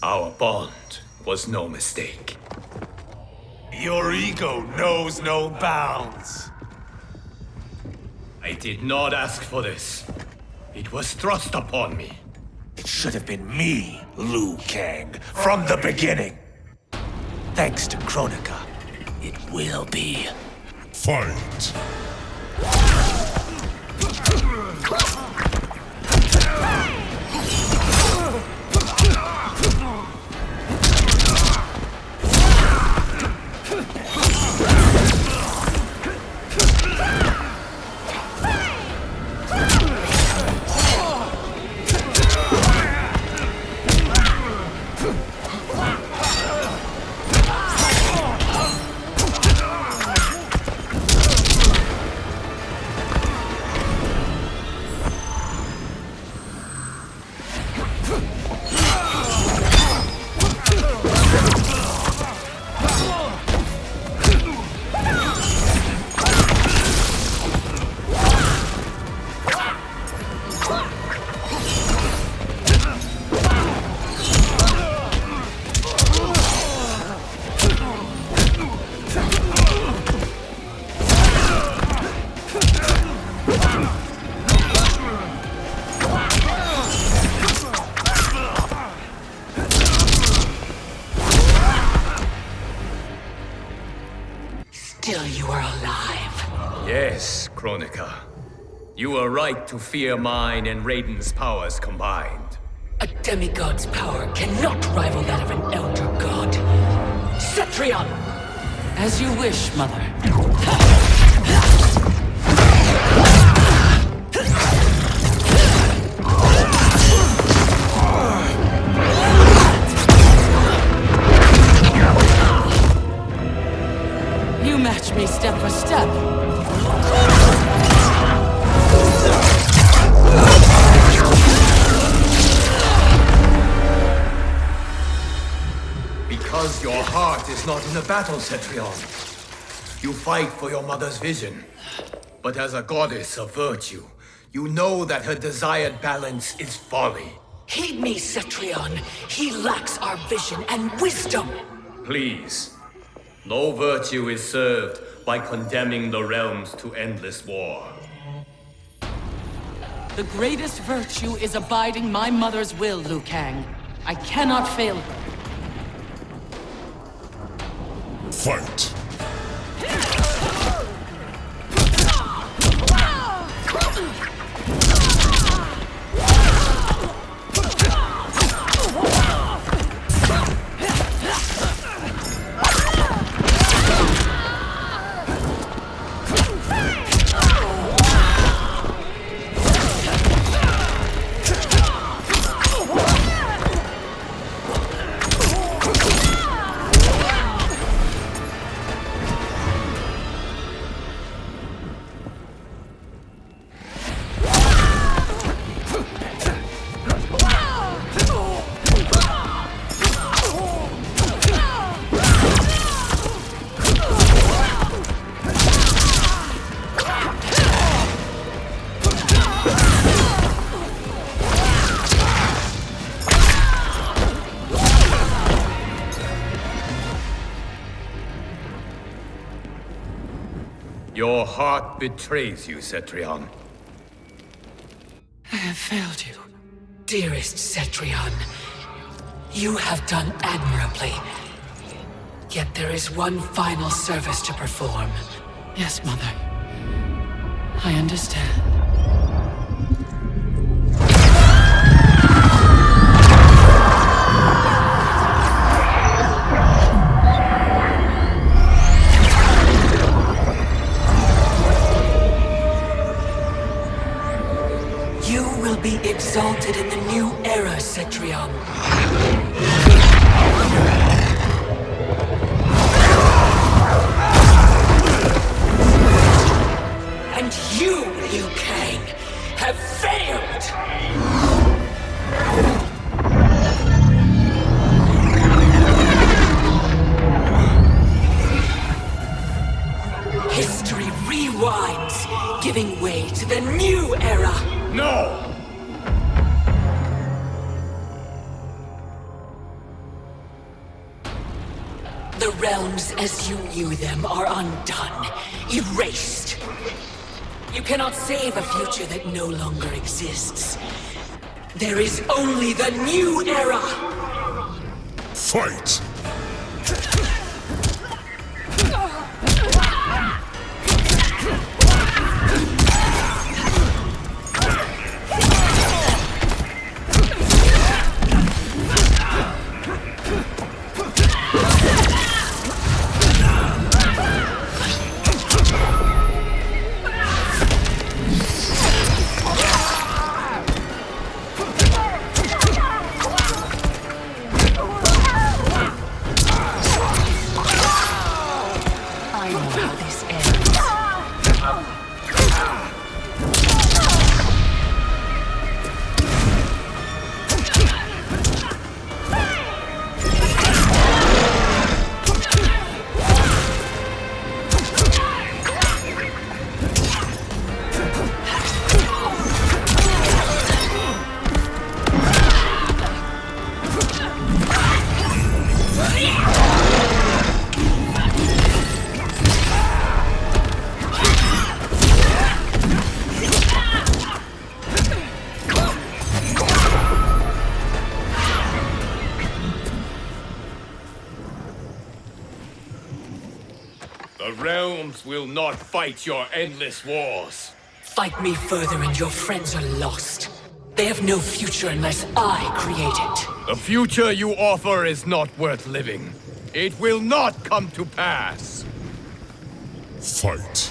[SPEAKER 17] Our bond was no mistake.
[SPEAKER 8] Your ego knows no bounds.
[SPEAKER 17] I did not ask for this. It was thrust upon me.
[SPEAKER 8] It should have been me, Liu Kang, from the beginning. Thanks to Kronika, it will be.
[SPEAKER 12] Fight!
[SPEAKER 3] Still you are alive.
[SPEAKER 17] Yes, Kronika. You were right to fear mine and Raiden's powers combined.
[SPEAKER 3] A demigod's power cannot rival that of an elder god. Cetrion! As you wish, Mother. You match me step for step.
[SPEAKER 17] Because your heart is not in the battle, Cetrion. You fight for your mother's vision. But as a goddess of virtue, you know that her desired balance is folly.
[SPEAKER 3] Heed me, Cetrion. He lacks our vision and wisdom.
[SPEAKER 17] Please. No virtue is served by condemning the realms to endless war.
[SPEAKER 3] The greatest virtue is abiding my mother's will, Liu Kang. I cannot fail her.
[SPEAKER 12] Fight!
[SPEAKER 17] Your heart betrays you, Cetrion.
[SPEAKER 3] I have failed you, dearest Cetrion. You have done admirably. Yet there is one final service to perform. Yes, Mother. I understand. You will be exalted in the new era, Cetrion. And you, Liu Kang, The realms as you knew them are undone, erased. You cannot save a future that no longer exists. There is only the new era!
[SPEAKER 12] Fight!
[SPEAKER 17] The realms will not fight your endless wars.
[SPEAKER 3] Fight me further and your friends are lost. They have no future unless I create it.
[SPEAKER 17] The future you offer is not worth living. It will not come to pass.
[SPEAKER 12] Fight.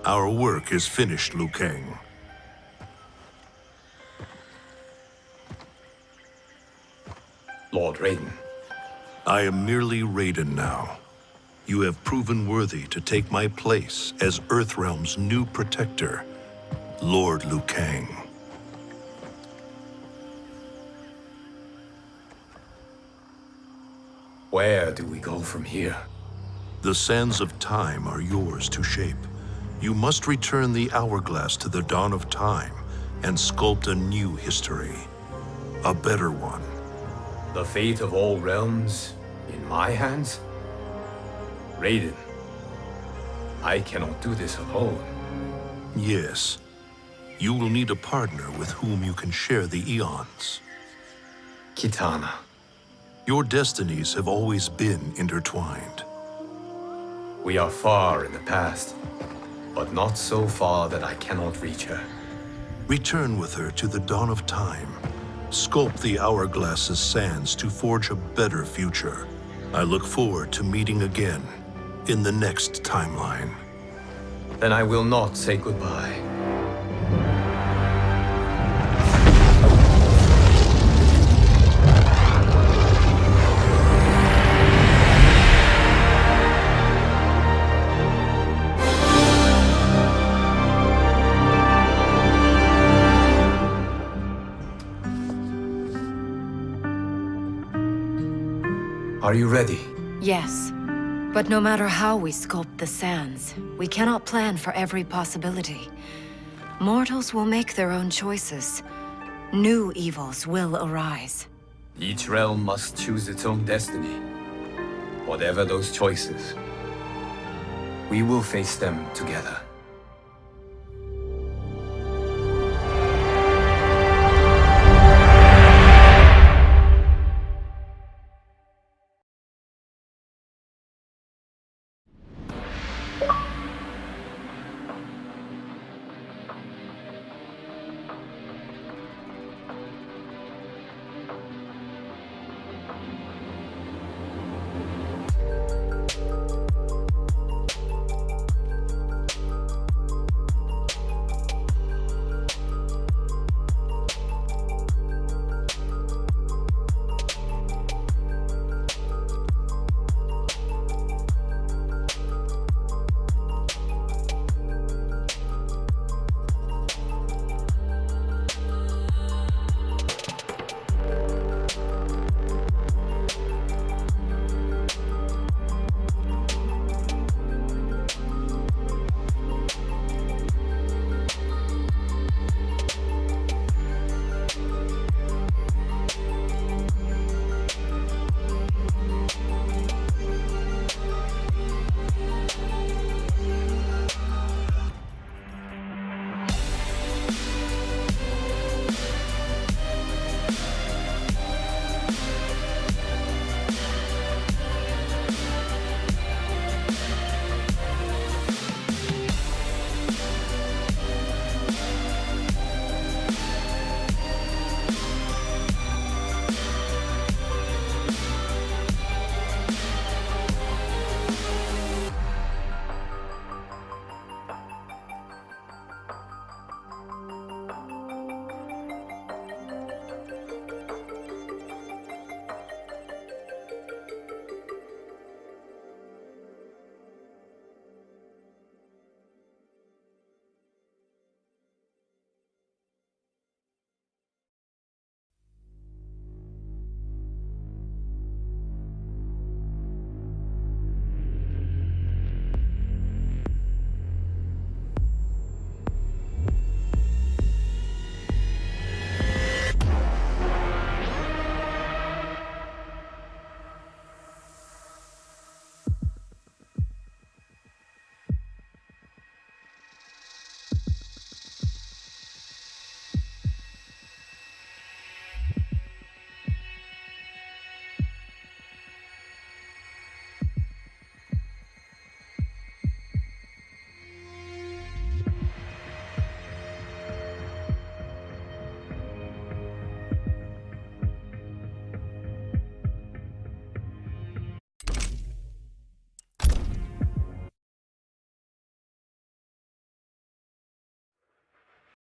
[SPEAKER 2] Our work is finished, Liu Kang.
[SPEAKER 17] Lord Raiden.
[SPEAKER 2] I am merely Raiden now. You have proven worthy to take my place as Earthrealm's new protector, Lord Liu Kang.
[SPEAKER 17] Where do we go from here?
[SPEAKER 2] The sands of time are yours to shape. You must return the hourglass to the dawn of time and sculpt a new history. A better one.
[SPEAKER 17] The fate of all realms in my hands? Raiden, I cannot do this alone.
[SPEAKER 2] Yes. You will need a partner with whom you can share the eons.
[SPEAKER 17] Kitana.
[SPEAKER 2] Your destinies have always been intertwined.
[SPEAKER 17] We are far in the past, but not so far that I cannot reach her.
[SPEAKER 2] Return with her to the dawn of time. Sculpt the hourglass's sands to forge a better future. I look forward to meeting again in the next timeline.
[SPEAKER 17] Then I will not say goodbye.
[SPEAKER 16] Are you ready?
[SPEAKER 10] Yes. But no matter how we sculpt the sands, we cannot plan for every possibility. Mortals will make their own choices. New evils will arise.
[SPEAKER 16] Each realm must choose its own destiny. Whatever those choices, we will face them together.